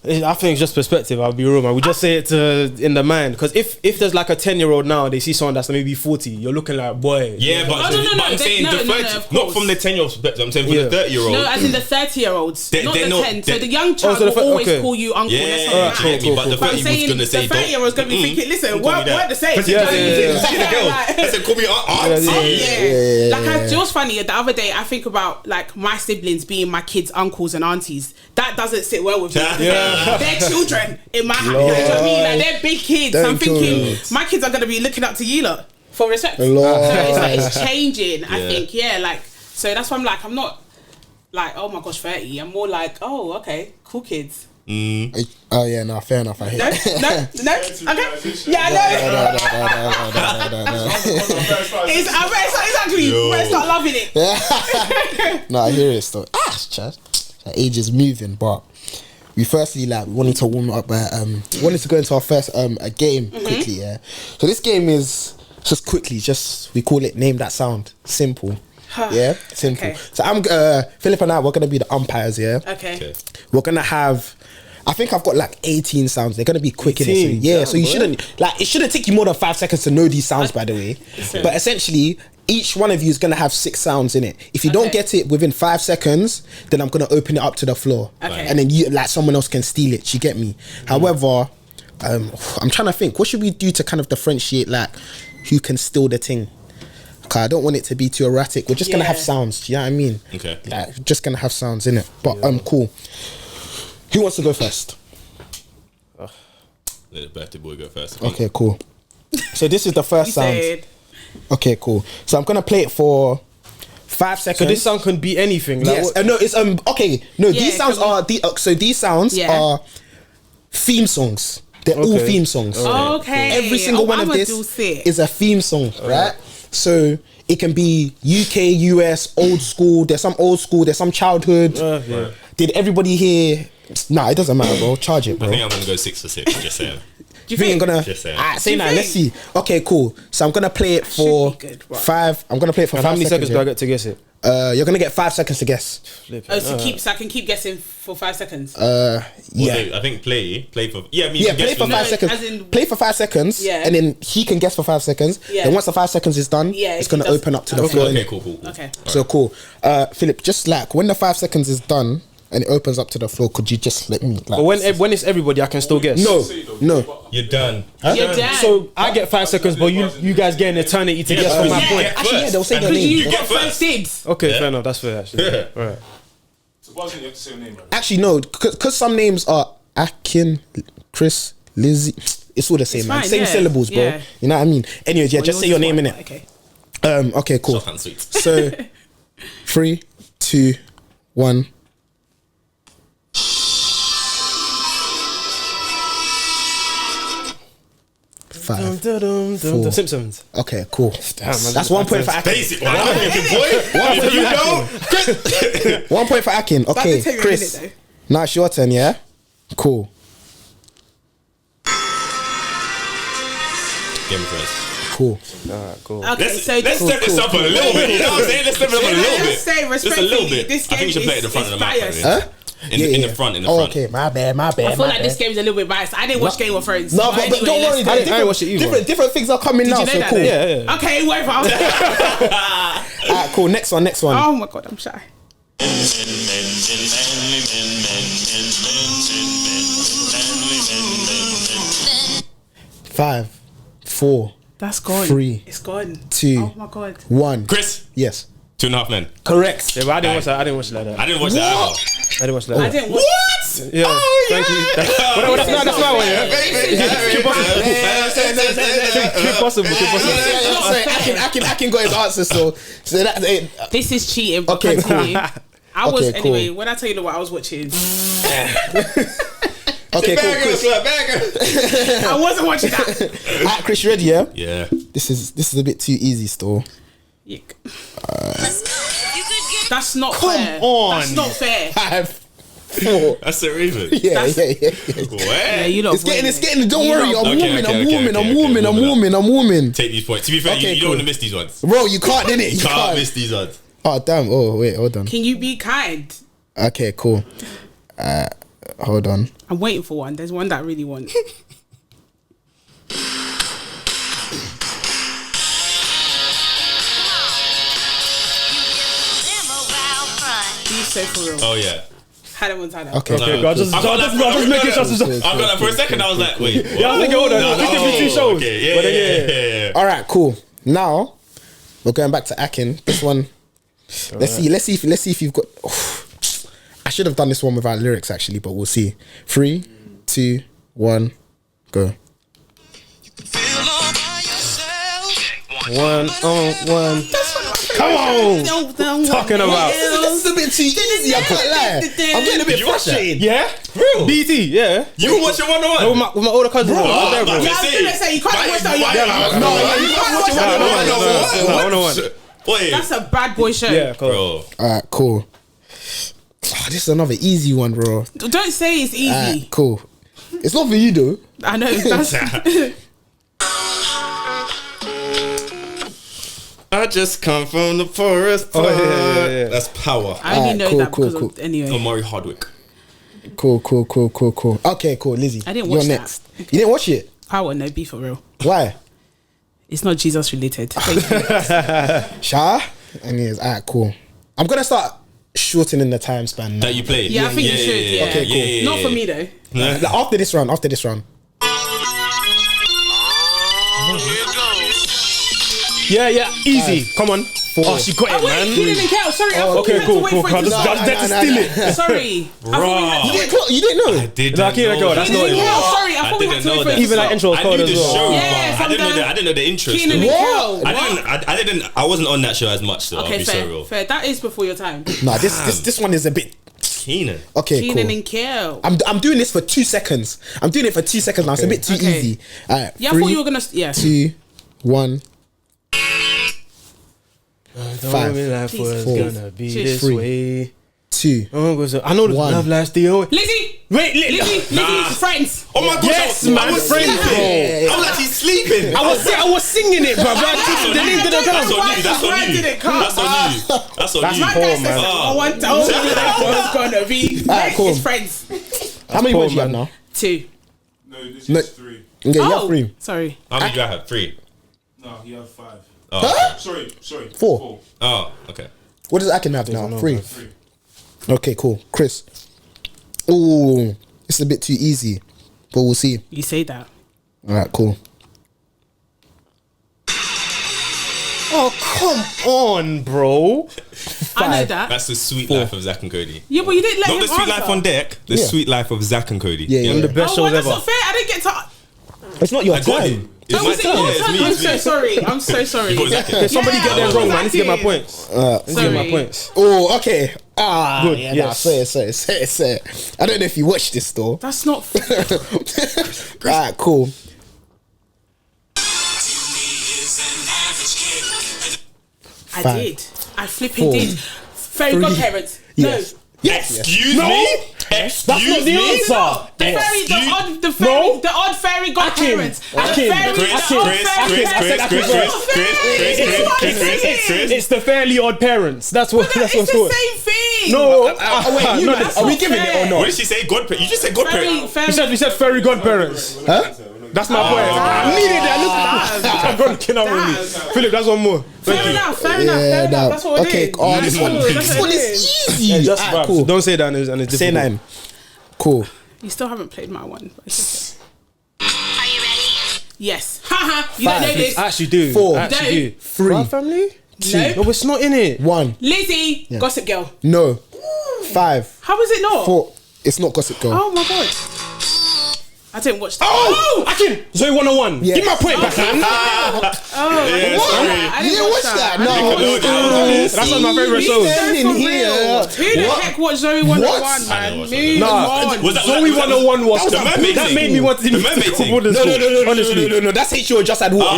I think it's just perspective. I'll be real, man. We just say it in the mind, because if there's like a 10-year-old now, they see someone that's maybe 40, you're looking like, boy. Yeah, but I'm saying the 30, not from the 10-year-old perspective. I'm saying from the 30-year-old. No, as in the 30-year-olds, not the 10. So the young child so will always call you uncle. Yeah, but the 30 was gonna say, the 30-year-old's gonna be thinking, listen, we're the same. I said, call me auntie. Like, do you know what's funny? The other day, I think about like my siblings being my kids' uncles and aunties. That doesn't sit well with me. They're children in my house. You know what I mean? Like, they're big kids. I'm thinking my kids are gonna be looking up to you lot for respect. So it's changing. I think, so that's why I'm like, I'm not like, oh my gosh, 30. I'm more like, oh, okay, cool kids. Oh yeah, no, fair enough. I hear no, okay, yeah, no. It's actually, I start loving it. No, I hear it still. Chad, age is moving, but we firstly we wanted to warm up. Wanted to go into our first a game quickly. Yeah, so this game is just quickly. We call it Name That Sound. Simple. Yeah, simple. Okay. So I'm Philip and I. We're gonna be the umpires. Yeah. Okay. We're gonna have I think I've got like 18 sounds. They're gonna be quick in it. So, yeah, so you shouldn't it shouldn't take you more than 5 seconds to know these sounds, by the way. But essentially, each one of you is gonna have 6 sounds in it. If you don't get it within 5 seconds, then I'm gonna open it up to the floor. And then you like someone else can steal it. You get me? However, I'm trying to think, what should we do to kind of differentiate like who can steal the thing? Cause I don't want it to be too erratic. We're just gonna have sounds. Do you know what I mean? Okay. Like just gonna have sounds in it. But cool. Who wants to go first? Let the birthday boy go first. Okay, cool. So this is the first sound. Okay, cool. So I'm gonna play it for 5 seconds. So this sound can be anything. Like yes. No, it's okay. No, these sounds are these sounds are theme songs. They're all theme songs. Okay. Every single one of this is a theme song, right? So it can be UK, US, old school. There's some old school. There's some childhood. Did everybody hear? Nah, it doesn't matter, bro. Charge it, bro. I think I'm gonna go 6 for 6. Just saying. Do you think I'm gonna? Just saying. Say now. Let's see. Okay, cool. So I'm gonna play it for 5. I'm gonna play it for 5 how many seconds. seconds do I get to guess it? You're gonna get 5 seconds to guess. So I can keep guessing for 5 seconds. Yeah. I think play for play for 5 seconds. Play for 5 seconds. Yeah. And then he can guess for 5 seconds. Yeah. Then once the 5 seconds is done, it's gonna open up to the floor. Okay, cool. Okay. So cool. Philip, just like when the 5 seconds is done and it opens up to the floor, could you just let me? Like, but when it's everybody, I can still guess. No. You're done. You're done. So I get 5 seconds, but you guys get an eternity to guess for my point. Actually, yeah, they'll say their Because name. you got first dibs. Okay, fair enough. That's fair. Actually. Right. So why don't you have to say your name, right? Actually, no, because some names are Akin, Chris, Lizzie. It's all the same, man. fine, Same syllables, bro. Yeah. You know what I mean? Anyways, just say your name in it. Okay. Okay, cool. Short and sweet. So 3, 2, 1. Five. The Simpsons. Okay, cool. That's 1 point for Akin. Basic one. If you don't, 1 point for Akin. Okay, take a Chris. minute, Now it's your turn, yeah? Cool. Game first. Cool. Alright, cool. Okay, Let's so step this up a little bit. You know what I'm saying? Let's step it up a little Let's say bit. Just a respectfully, little bit. this I think you game should play it in the front is of the mic. biased. Huh? In the front. Oh, okay, my bad. I feel like this game is a little bit biased. I didn't watch Game of Thrones. No, but anyway, don't worry. let's- I ain't watch it either. Different things are coming now, you know so that cool. then? Yeah. Okay, whatever. Alright, cool. Next one. Oh my god, I'm shy. 5, 4, That's gone. 3, It's gone. 2, Oh my god. 1. Chris, Yes. 2.5 Men. Correct. Yeah, but I didn't watch that. I didn't watch it like that. I didn't watch that either. I didn't watch it like I that. didn't watch. What? Yeah. Thank you. That's my one. Yeah. Keep possible. Sorry, Akin got his answer, so that. This is cheating. Okay, cool. I was Okay, cool. anyway. When I tell you what I was watching, Okay, cool. Chris. I wasn't watching that. Alright, Chris, you ready? Yeah. Yeah. This is a bit too easy, still. Yuck. That's not Come fair. on. That's not fair. 5, 4. That's the reason. Yeah. Yeah, you lot. It's getting. Don't worry, I'm Okay, warming. Take these points. To be fair, Okay, you don't want to miss these ones. Bro, you can't, innit? You can't miss these ones. Oh damn! Oh wait, hold on. Can you be kind? Okay, cool. Hold on. I'm waiting for one. There's one that I really want. You so for real. Oh yeah. Had it one time. Okay. I'll just make it just. I got that for a second. I was like, wait. Yeah, I was thinking, hold on. This could be 2 shows. Okay, But then, All right, cool. Now we're going back to Akin. This one. Let's see if you've got. I should have done this one without lyrics actually, but we'll see. 3, 2, 1, go. 1 on 1. Come on. Talking about. This is a bit too easy. I can't lie. I'm getting a bit frustrated. Yeah? Real? BT, yeah. You were watching 1-on-1? With my older cousin. Yeah, I was gonna say you can't watch that. No, you can't watch it. Wait. That's a bad boy show. Yeah, cool. Bro. Alright, cool. Oh, this is another easy one, bro. Don't say it's easy. Alright, cool. It's not for you though. I know. That's I just come from the forest. Oh, yeah. That's power. I only know cool, that cool, because cool. of anyway. For Murray Hardwick. Cool. Okay, cool. Lizzie, I didn't watch you're that. next. You didn't watch it? Power, no, be for real. Why? It's not Jesus related. Thank you. Sure. Anyways, alright, cool. I'm gonna start shortening the time span now. That you play. Yeah, I think you should. Yeah. Okay, cool. Not for me though. Like, after this round. Yeah, easy. Come on. 4. Oh, she got it, man. Keenan and Kel. Sorry, I thought Okay, we had cool. to wait for it to start. Just steal it. Sorry. Raw. You didn't know? I didn't Nah, Keenan and Kel, know. that's Keenan not and it. Kel. Sorry, I thought we had to wait for it to Even like intro was I cold knew as the well. show, Yeah, but I didn't know the intro. Keenan and still. Kel. I wasn't on that show as much, so I'll Okay, be so real. fair. That is before your time. Nah, this one is a bit. Keenan. Okay, Keenan cool. and Kel. I'm doing this for 2 seconds. I'm doing it for 2 seconds now. It's a bit too Okay. easy. Alright. Yeah, I thought you were gonna. Yeah. 2, 1. 5, Life was 4, gonna be this 3, way. 2. I know the 1. love lasts the whole. Lizzie. Wait, Lizzie's friends. Oh my god! Yes, I man, was friends, sleeping. I was actually sleeping. I was singing it, bro. That's on you. That's on you. That's on Why you. did it come? That's on you. That's on you. My guy says, man. I want to hold you like was gonna be. Alright, cool. His friends. How many poor, points you have man. now? 2. No, this No. is 3. Okay, you have 3. Sorry. How many do I have? 3. No, you have 5. Oh, Sorry. 4. oh, okay. What does Akin have now? 3. 3. Okay, cool. Chris. Ooh, it's a bit too easy, but we'll see. You say that. Alright, cool. Oh, come on, bro. I know that. That's the sweet life of Zach and Cody. Yeah, but you didn't let Not him the sweet life answer. on deck. The Yeah. sweet life of Zach and Cody. Yeah. One of the best Oh, shows well, that's ever. not fair. I didn't get to. It's not your I got time. it. It's Oh, my was it turn. your Yeah, it's turn? me. I'm It's so me. sorry. I'm so sorry. You got Zach. If somebody get that wrong, man, I need to get my Exactly. points. I need to get my Sorry. points. Oh, okay. Ah, Good, yeah, yes. Say it. I don't know if you watched this though. That's not. Alright, cool. I 5. did. I flipping 4. did. Fairy 3. godparents. Yes. No. Excuse No. me? That's not Excuse the me? answer. The odd fairy godparents. And the Akin. fairy, Chris, the odd fairy Chris. It's the Fairly Odd Parents. That's what. That's It's what's the called. same thing. No, Wait, that's are we not giving it or fair. not? What did she say? Godparent? You just said godparent. we said Fairy Godparents. Huh? That's my point. I needed that. I'm going to kill Damn. Philip, that's one more. Fair enough. Fair enough. nah. That's what we're Okay, doing. oh, this one is easy. Yeah, just Alright, vibes. cool. Don't say that and it's Say difficult. 9. Cool. You still haven't played my one. But it's okay. Are you ready? Yes. Haha. You don't know 5. this. I actually do. 4. I actually do. 3. Proud Family? 2. Nope. No, it's not in it. 1. Lizzie. Gossip Girl. No. 5. How is it not? 4. It's not Gossip Girl. Oh my god. I didn't watch that. Oh! Akin! Zoe 101. Yeah. Give my point back, man. Yeah, sorry. I You didn't watch that? No. Nickelodeon. That's one of my favourite We shows. stand in here. Who the What? heck watched Zoe 101, What? I man? know what's Move Nah, on. Was that Zoe 101 was the mermaid that thing? made me want to The mermaid thing. Honestly. No. That's HO just had water.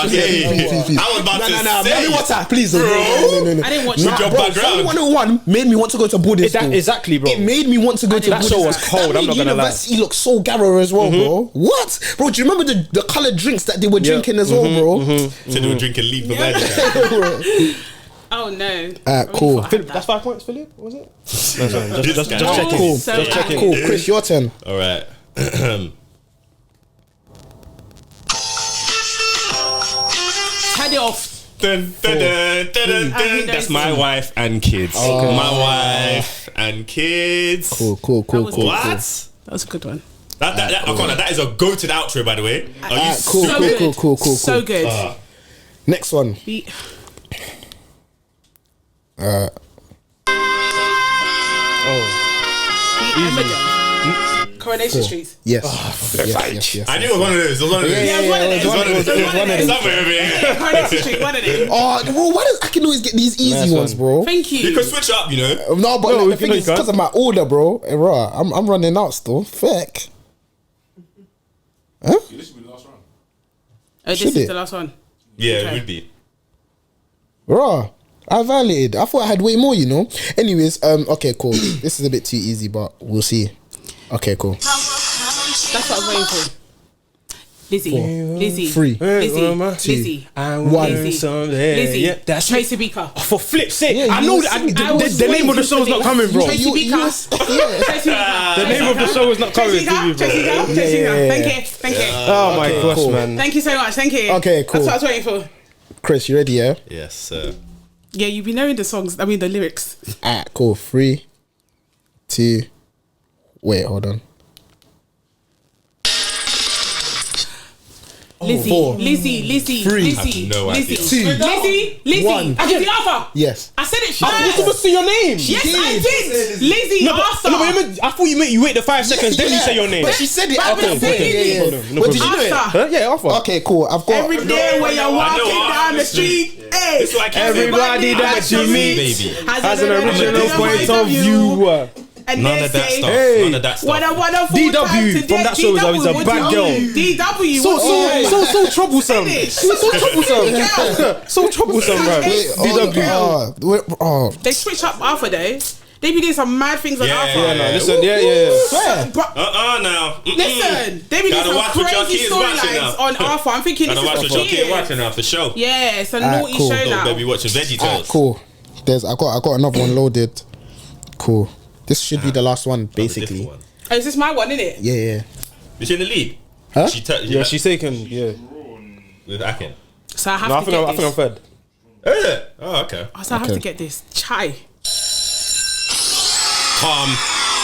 Okay. Please. I was about to No. say. Mommy water, please. No. I didn't watch With that. your Bro, background. 101 made me want to go to boarding school. Exactly, bro. It made me want to go to That boarding show school. was cold, That I'm made not gonna lie. university look so garrow as well, bro. What? Bro, do you remember the coloured drinks that they were drinking as well, bro? So they were drinking leave the magic. Oh no. Cool. Philip, that's 5 points, Philip? What was it? No, sorry, just guy. checking. Cool. So Just checking. Cool. Chris, your turn. All right. Had it off. Dun, dun, dun, dun, dun, dun. That's my wife and kids. My wife and kids. Cool. What? That was a good one. That is a go-to outro, by the way. Are you Cool. So good. Cool. So good. Next one. Be- Coronation Street. Yes. Yes. I knew it was one of those. It was one of those. Yeah, it was one of them. It was one of them. Somewhere over here. Coronation Street. One of them. Oh, bro, why does I can always get these easy Nice ones, one. bro? Thank you. You can switch up, you know. No, but No, like, we the thing can- is, we can. because of my order, bro. Bro, I'm running out still. Feck. This should be the last round. Oh, this Should is it? the last one. Yeah, Okay. it would be. Bro, I violated. I thought I had way more, you know. Anyways, okay, cool. This is a bit too easy, but we'll see. Okay, cool. That's what I was waiting for. Lizzie. 3, Lizzie. I 1. want someday. Lizzie. Yeah, that's Tracy Beaker. for flip's sake. Yeah, I you know was that singing. the name of the show's not coming, bro. Tracy Beaker. Yeah. Tracy Beaker. The name of the show is not coming Tracy to you, Beaker. bro. Tracy Beaker. Yeah. Thank you. Oh my Okay, gosh, cool. man. Thank you so much. Thank you. Okay, cool. That's what I was waiting for. Chris, you ready? Yeah. Yes, sir. Yeah, you be knowing the songs. I mean, the lyrics. Alright, cool. 3, 2. Wait, hold on. Lizzie, 4. Lizzie, 3. Lizzie, I have no idea. Lizzie, 2. Lizzie. 1. I did the Arthur. Yes. I said it What's first. supposed to say your name? Yes, I did. Lizzie, No, Arthur. but I thought you wait the 5 seconds, then you say your name. But she said it. But Okay, I'm saying yeah. it. No But did you problem. do it? Arthur. Huh? Yeah, offer. Okay, cool. I've got. Every day when you're walking down the street, hey, It's like Everybody that you meet baby. has an original point of view. And None they of that say, stuff. Hey. None of that stuff. What a wonderful DW time today. from that show is a DW, bad what girl. you mean? DW, So troublesome. Finish. So troublesome. So troublesome, bro. Wait, DW. They switch up Arthur though. They be doing some mad things on Yeah, Arthur. yeah, No, listen, yeah. Swear. Now. Listen, they be doing Gotta some watch what your crazy kids watching now. storylines on Arthur. I'm thinking Gotta this watch is what for your kid kids. watching now for sure. Yeah, it's a Alright, naughty cool. show Little now. baby watching Veggie Alright, Tales. cool. I got another one loaded. Cool. This should be the last one, basically. One. Oh, is this my one, isn't it? Yeah. Is she in the lead? Huh? Yeah, she's taken. Yeah. with Akin. So I have No, to get I think I'm this. third. Oh, okay. So I have to get this chai.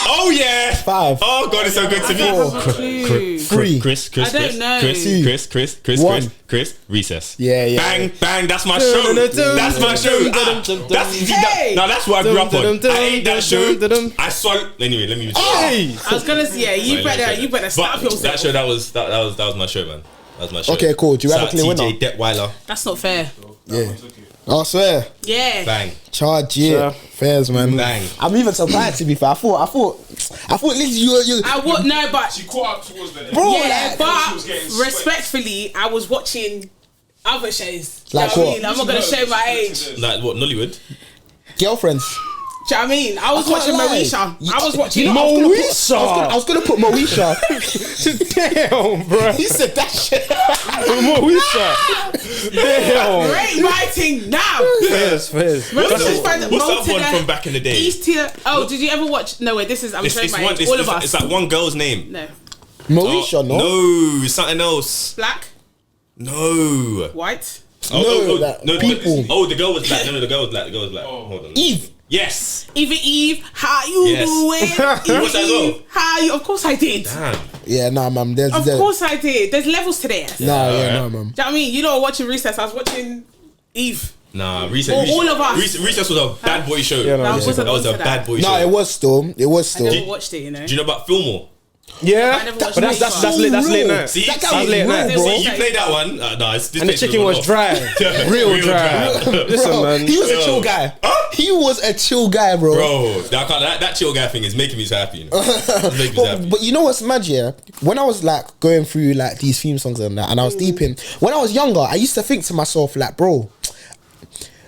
Oh yeah. 5. Oh god, it's so good to me. 4. 3. Chris. I don't know. Chris. Recess. Yeah. Bang. That's my show. That's my show. Hey! That's what I grew up on. I ate that show. I saw. Anyway, let me. I was gonna say, yeah, you better stop But yourself. that show, that was my show, man. That was my show. Okay, cool. Do you have a clear winner? TJ Detweiler. That's not fair. Yeah. I swear. Yeah. Bang. Charge it. Sure. Fairs, man. Bang. I'm even surprised to be fair. I thought Lizzie, you. I would no, but She caught up towards the Bro, yeah, like, but she was getting swept. respectfully, I was watching other shows. Like Do you know what? I mean? I'm not gonna show my age. Like what? Nollywood. Girlfriends. Do you know what I mean? I was watching can't lie. Moesha. I was watching Moesha. I was gonna put Moesha. Damn, bro. He said that shit. Moesha. Damn. Great writing now. Fairs. What's the other one from back in the day? East tier. Oh, did you ever watch? No, wait. This is. I'm showing my age. All of us. It's like one girl's name. No. Moesha, no. No, something else. Black, No. white. People. The girl was black. No, the girl was black. Hold on. Eve. Yes. Eve, how you Yes. doing? You watched that as well? How you? Of course I did. Damn. Yeah, nah, man. There's. Of course I did. There's levels to this. Do you Nah, Alright. nah, man. know what I mean? You know, watching Recess. I was watching Eve. Nah, Recess. All of us. Recess was a bad boy show. Yeah, no, That yeah. wasn't That was a onto bad that. boy Nah, show. it was still. I never watched it. You know. Do you know about Fillmore? Yeah, I never watched but that's Moesha. late. That's late Real. night. See, That guy see, was late real, night, bro. you played that one. This And the bitch chicken was off. dry, real dry. Listen, Bro, man. he was a chill guy. He was a chill guy, bro. Bro, that chill guy thing is making me so happy. You know? It's making me so happy. But you know what's mad, yeah? When I was like going through like these theme songs and that, and I was deep in. When I was younger, I used to think to myself, like, bro,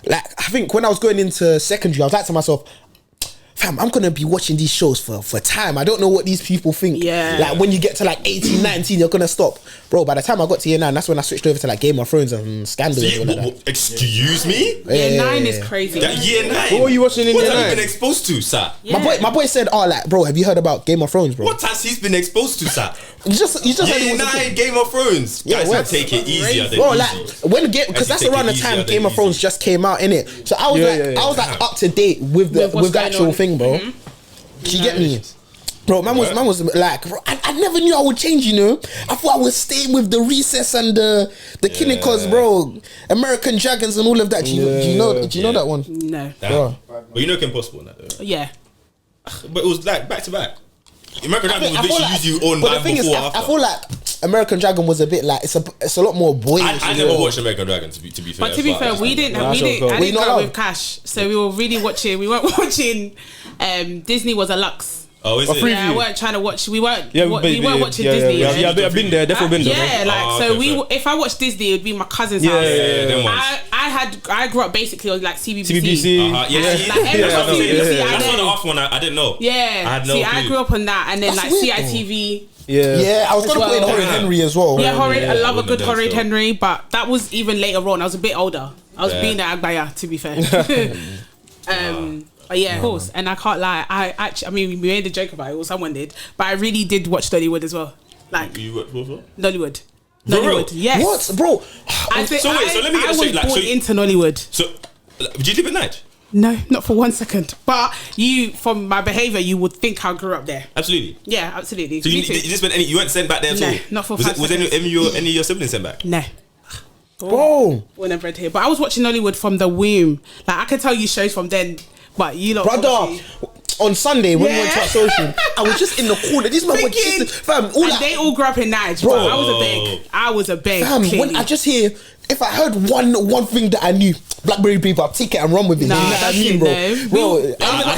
like I think when I was going into secondary, I was like to myself, fam, I'm gonna be watching these shows for time. I don't know what these people think. Yeah. Like when you get to like 18, 19, you're gonna stop. Bro, by the time I got to year 9, that's when I switched over to like Game of Thrones and Scandal and all of that. Excuse me? Year 9 is crazy. That year 9. What were you watching in What year have you 9? been exposed to, sir? Yeah. My boy said, oh, like, bro, have you heard about Game of Thrones, bro? What has he been exposed to, sir? You just said it Year was a 9 thing. Game of Thrones. Yeah, Guys, what? will take it easier than Bro, easy. like when game, because that's take around it the time easier than Game of Thrones easy. just came out, innit? So I was Yeah. I was like up to date with the With what's with the going actual on. thing, bro. Do you get me? Bro, man was like, bro, I never knew I would change, you know. I thought I would stay with the Recess and the Kinnicos, bro. American Dragons and all of that. Do you know that one? No. Damn. Bro. But you know Impossible in that though. Yeah. But it was like back to back. American Dragon was I feel literally like- used you on but the live thing is, before I after. feel like American Dragon was a bit like it's a lot more boyish. I as never well. watched American Dragon to be fair. But to be fair, we didn't. Nah, I sure, didn't Were you grow not up allowed? with cash, so we were really watching. We weren't watching. Disney was a Lux. Oh, is A it? preview. Yeah, I weren't trying to watch. We weren't Yeah, watching Disney. Yeah, right? I've been there. Definitely been there. Yeah, like Oh, so okay, if I watched Disney, it would be my cousin's Yeah, house. them ones. I grew up basically on like CBBC. CBBC. Yeah, Like, yeah, every that's what I'm CBBC, saying. I That's know. one of the off one I didn't know. Yeah, I had no see, clue. I grew up on that, and then That's like weird, CITV. Yeah. Yeah, I was gonna Well, put in Horrid yeah. Henry as well. Yeah, Horrid. I love a one good of them Horrid still. Henry, but that was even later on. I was a bit older. I was Yeah. being at Agbaya, to be fair. But yeah, of course. And I can't lie. I mean, we made a joke about it, or someone did, but I really did watch Nollywood as well. Like You worked for? Nollywood. For real? Nollywood. Yes. What, bro? I think So wait, so let me get I this was straight, like, born so- into Nollywood. So, did you live at night? No, not for 1 second. But you, from my behaviour, you would think I grew up there. Absolutely. Yeah, absolutely. So Me you too. just went you weren't sent back there at No, all? not for was 5 Was any seconds. of your siblings sent back? No. Bro, When I bred here. But I was watching Nollywood from the womb. Like, I can tell you shows from then, but you lot brother. obviously- On Sunday when we went to Yeah. our social, I was just in the corner. These men were Thinking- just fam. All and that, they all grew up in Nige, Bro. bro. I was a beg. fam. When clearly. I just hear, if I heard one thing that I knew, Blackberry people, I'll take it and run with it. Nah, you know what I that's mean, it, bro? no. Bro,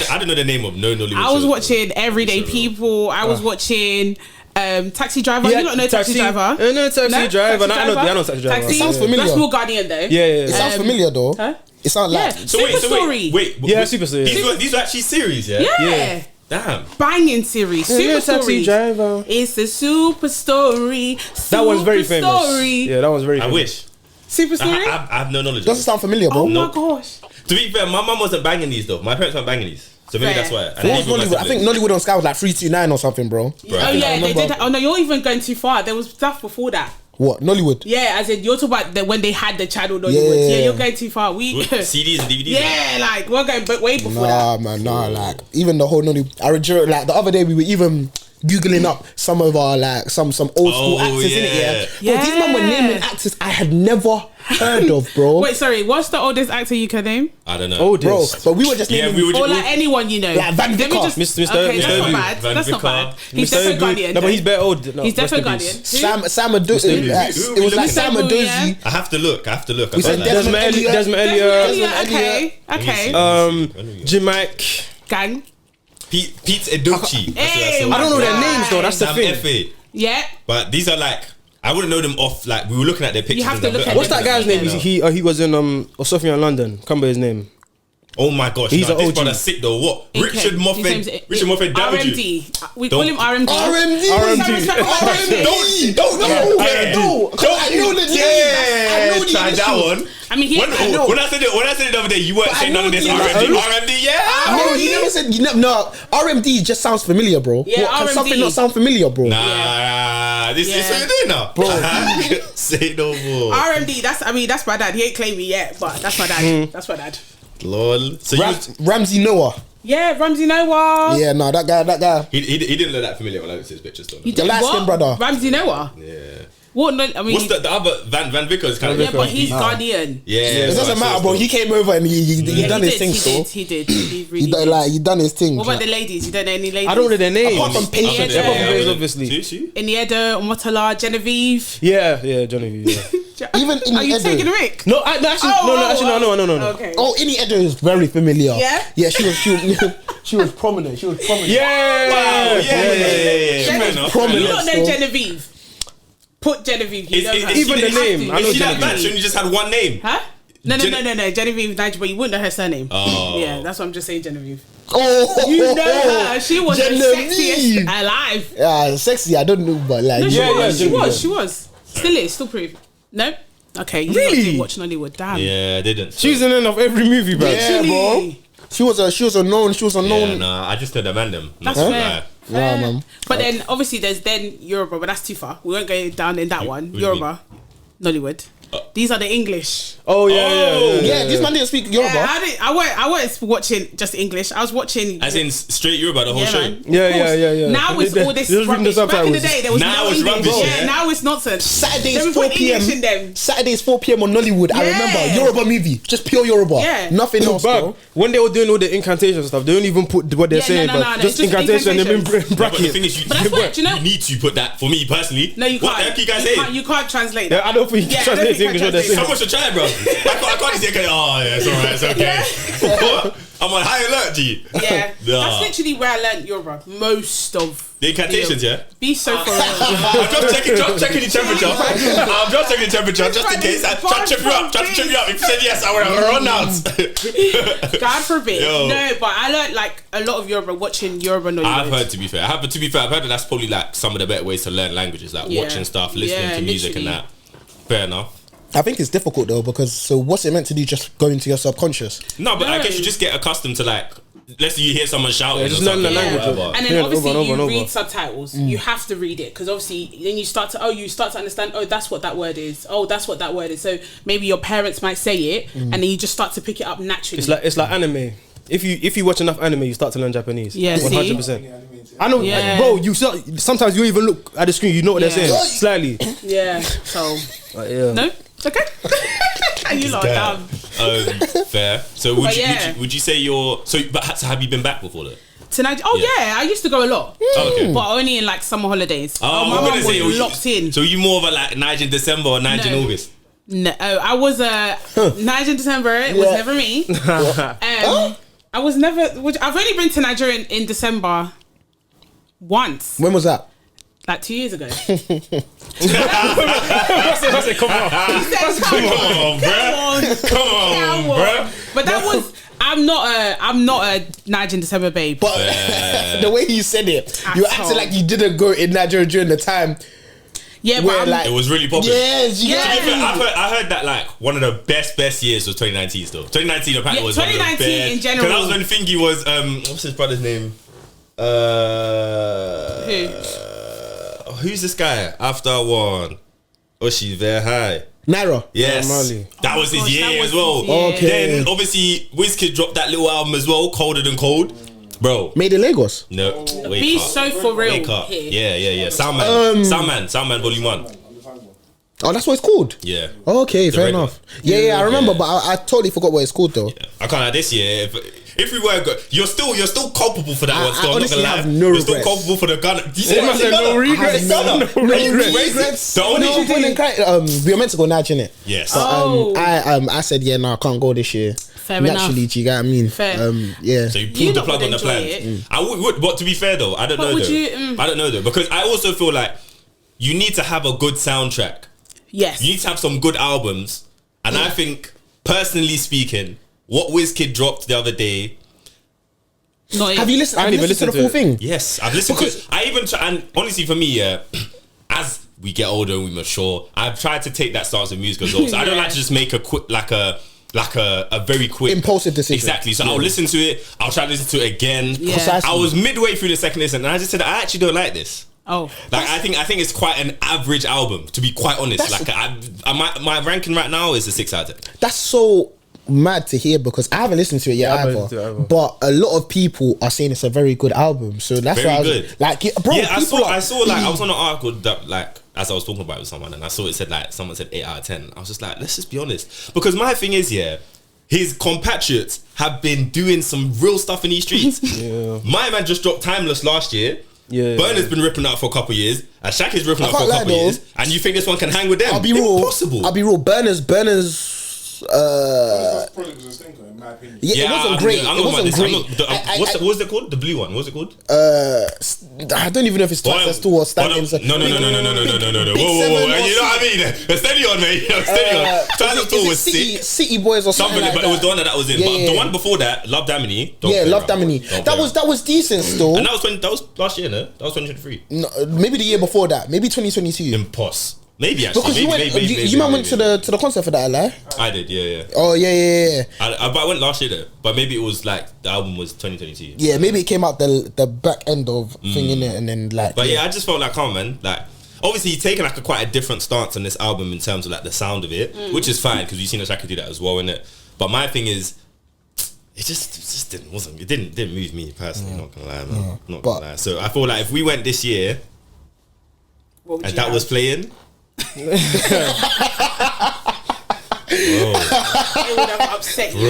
I didn't know the name of no Nollywood I was shows. watching Everyday People. I was watching Taxi Driver. Yeah, you don't know Taxi Driver? No, Taxi Driver. No, I know Taxi Driver. It sounds familiar. That's more Guardian though. Yeah. it sounds familiar though. Huh? It sounds like Yeah. So Superstory. wait. Yeah, Superstory. These were actually series, yeah? Yeah. Damn. Banging series. Super Taxi Story. Driver. It's a super story. That one's very famous. Story. Yeah, that one's very I famous. wish. Super Story. I have no knowledge. doesn't of it. sound familiar, bro. Oh No. my gosh. To be fair, my mum wasn't banging these though. My parents weren't banging these, so maybe Fair. that's why. And What was neither were my Nollywood? I think siblings. Nollywood on Sky was like 329 or something, bro. Oh yeah, they remember. did. Oh no, you're even going too far. There was stuff before that. What Nollywood? Yeah, as in you're talking about when they had the channel Nollywood. Yeah. Yeah, you're going too far. We CDs and DVDs. yeah, like we're going way before that. Nah, man, nah. Like even the whole Nollywood. I remember, like the other day we were even googling up some of our like some old school Oh, actors in it. Yeah, Bro, these men were Yeah. naming actors I had never heard of, bro. Wait, sorry. What's the oldest actor you can name? I don't know. Bro, but we were just Yeah, naming. we were Or just. like anyone you know? Like Van Let me Vicker. just- Mr. Okay, Mr. that's not Obi. bad. Van That's not Vicker. bad. He's Mr. definitely Obi. Guardian. No, but he's better old. No, He's rest in definitely peace. Guardian. Sam Obi. Adozi. Who are we It was like looking Sam at? Adozi. I have to look. I We can't said lie. Desmond Desmond Elliott. Elliott. Okay, okay. Jim Mike. Gang. Pete Edochie. Hey, I don't know their Right. names though. That's the Sam thing. F.A. Yeah. But these are like I wouldn't know them off. Like we were looking at their pictures. have and to I'm look at What's them. that guy's name? He was in Sophia in London. Can't remember his name. Oh my gosh, He's no, an this OG. brother's sick though. What? Richard His name's- Moffat. Richard Moffat damaged you. RMD. We call Don't- him RMD. RMD. Don't Don't know. I know the name. I know the try that initials. one. I mean, When I said it the other day, you weren't saying none of this. know the RMD, initials. RMD, yeah. No, you never said. No, RMD just sounds familiar, bro. Yeah, What, can RMD. something not sound familiar, bro? Nah, this is Yeah. what you're doing now, Bro. Say no more, RMD. That's my dad. He ain't claimed me yet, but that's my dad. That's my dad. lol. So you Ramsey Noah. Yeah, Ramsey Noah. Yeah, no, that guy. he didn't look that familiar when I looked at his pictures though. You The did light-skinned what? brother. Ramsey Noah. Yeah. What? No, I mean, What's the other Van Vicker is kind of yeah, but he's Guardian. Yeah, It doesn't matter, bro. He came over and he done his thing, so He did. He really he done, did. like he done his thing. What about the ladies? You don't know any ladies? I don't know their names. Apart from Paige. Yeah, Apart from yeah. Paige, obviously. See? Inieda, Omotola, Genevieve. Yeah, Johnny. Yeah. Even in Are you Edo. taking a mic? No, actually, no. Okay. Oh, Inni Edo is very familiar. Yeah? Yeah, she was prominent. She was prominent. Yeah. Wow, yeah. Fair Fair You enough. Prominent. don't know so- Genevieve. Put Genevieve. You know her. Even the name, I know Is she that Genevieve. match? You just had one name. Huh? No. Genevieve Nigel, but you wouldn't know her surname. Oh. Yeah, that's what I'm just saying, Genevieve. Oh, You know her. She was the Genevieve. sexiest alive. Yeah, sexy. I don't know, but like, No, she Yeah, was. Genevieve. She was. Still is. Still prove. No? Okay. You Really? didn't watch Nollywood. Damn. Yeah, I didn't. She's in of every movie, bro. Yeah, bro. She was a known. Yeah, nah, I just heard the random. That's Not fair. lie. Yeah, man. But then obviously there's then Yoruba, but that's too far. We won't go down in that one. what do you Yoruba, Nollywood. These are the English. Oh yeah. Yeah, this man didn't speak Yoruba. Yeah, I weren't watching just English. I was watching. As in straight Yoruba the whole Yeah, show. man. Yeah, Of course. yeah. Now it's all this Just reading the rubbish. Back in the subtitles. day, there was Now no it's English. rubbish, Yeah, yeah. now it's nonsense. Saturdays Then we 4 put p.m. English in them. Saturdays 4 p.m. on Nollywood. I Yeah. remember Yoruba movie, just pure Yoruba. Yeah. Nothing else, But bro. when they were doing all the incantation stuff, they don't even put what they're Yeah, saying, no, but no, just it's just incantation and incantations. in No, but the brackets. thing is, But that's what, do you know- you need to put that for me personally. No, you can't. What the heck you guys saying? You can't translate Yeah, that. I don't think you Yeah, can I don't translate think English I what they're translate saying. Someone should try it, bro. I can't just say, oh yeah, it's alright, it's okay. What? I'm on high alert, G. Yeah, Nah. that's literally where I learned Yoruba. Most of The incantations, yeah? Be so for real. I'm just checking the temperature. I'm just checking the temperature just in case. Try to trip you up. If you said yes, I would have run out. God forbid. Yo. No, but I learned like a lot of Yoruba watching Yoruba Nollywood. I've heard, to be fair, I've heard that that's probably like some of the better ways to learn languages, like watching stuff, listening to music and that. Fair enough. I think it's difficult though, because so what's it meant to do? Just go into your subconscious? No, but I guess you just get accustomed to like, let's say you hear someone shouting, just learn the language. And then obviously you read subtitles. You have to read it, because obviously then you start to understand. Oh, that's what that word is. Oh, that's what that word is. So maybe your parents might say it, and then you just start to pick it up naturally. It's like anime. If you watch enough anime, you start to learn Japanese. Yeah, 100%. I know, bro. Sometimes you even look at the screen, you know what they're saying slightly. Yeah. So yeah. no, it's okay. You lot dumb. Fair. So would you say you're so? But have you been back before that? To Nigeria? Oh yeah, I used to go a lot. Okay. But only in like summer holidays. Oh, my mum was locked in. So you more of a like Niger in December or Niger in August? No, I was Niger in December. It was never me. I was never. I've only been to Nigeria in December once. When was that? Like 2 years ago. I said, come on, bro. But that was. I'm not a Niger in December babe. But the way you said it, you acted like you didn't go in Nigeria during the time. Yeah, where, but like, it was really popular. Yes, I heard that like one of the best years was 2019 still. 2019 apparently was 2019 one of the best. in general. Because that was when Thingy was what's his brother's name? Who's this guy? After one. Oh, she's very high. Naira. Yes. That was his year as well. Okay. Then obviously Wizkid dropped that little album as well, Colder Than Cold. Bro. Made in Lagos. No. Be so for real. Wake up. Yeah. Soundman Volume 1. Oh, that's what it's called? Yeah. Okay, fair enough. Yeah, I remember, but I totally forgot what it's called though. Yeah. I can't like this year. If we were good, you're still culpable for that one. So I I'm not gonna lie. have no you're regrets. still culpable for the gun. Do you see what I said? No regrets. No regrets. The only We were meant to go Nige, innit? yes. I said, yeah, no, I can't go this year. Fair Naturally, enough. do you get what I mean? Fair. Yeah. So you pulled the lot plug would on the enjoy plans. I would, but to be fair though, I don't know would though. you, I don't know though, because I also feel like you need to have a good soundtrack. Yes. You need to have some good albums, and I think, personally speaking, what Wizkid dropped the other day. Have you listened? Have you listened to the full thing? Yes, I've listened to it. I even and honestly for me, as we get older and we mature, I've tried to take that stance of music as well. So I don't like to just make a quick like a very quick impulsive decision. Exactly. So I'll listen to it. I'll try to listen to it again. Yeah. I was midway through the second listen, and I just said I actually don't like this. Oh, like I think it's quite an average album, to be quite honest. Like my ranking right now is a 6 out of 10. That's so mad to hear, because I haven't listened to it yet either. But a lot of people are saying it's a very good album. So that's very why I was good. like, bro. Yeah, I saw like I was on an article that like as I was talking about it with someone, and I saw it said like someone said 8 out of 10. I was just like, let's just be honest, because my thing is his compatriots have been doing some real stuff in these streets. My man just dropped Timeless last year. Burner's been ripping out for a couple of years, and Shaki's ripping out for a couple of years, and you think this one can hang with them? I'll be real. Impossible. I'll be real. Burner's project was a stinker, in my opinion. yeah, it wasn't great. It wasn't great. What was it called? The blue one. What was it called? I don't even know if it's twice as two or standing. No. Whoa. You know what I mean? Steady on, mate. Steady on. Twice as tall was sick. City Boys or something like but that. it was the one that was in. But the one before that, Love Damini. Love Damini. That was decent still. And that was last year, no? That was 2023. No, maybe the year before that. Maybe 2022. Imposs. Maybe actually. Because you went to the concert for that, like? I did, yeah. Oh yeah. But I went last year though. But maybe it was like the album was 2022. Yeah, maybe it came out the back end of thing in it, and then like. But I just felt like, come on, man, like. Obviously, he's taken like quite a different stance on this album in terms of like the sound of it, which is fine because we've seen Shaka do that as well, innit? But my thing is, it just didn't move me personally. Not gonna lie, man. Not gonna lie. So I feel like if we went this year, and that was playing. It would have upset you.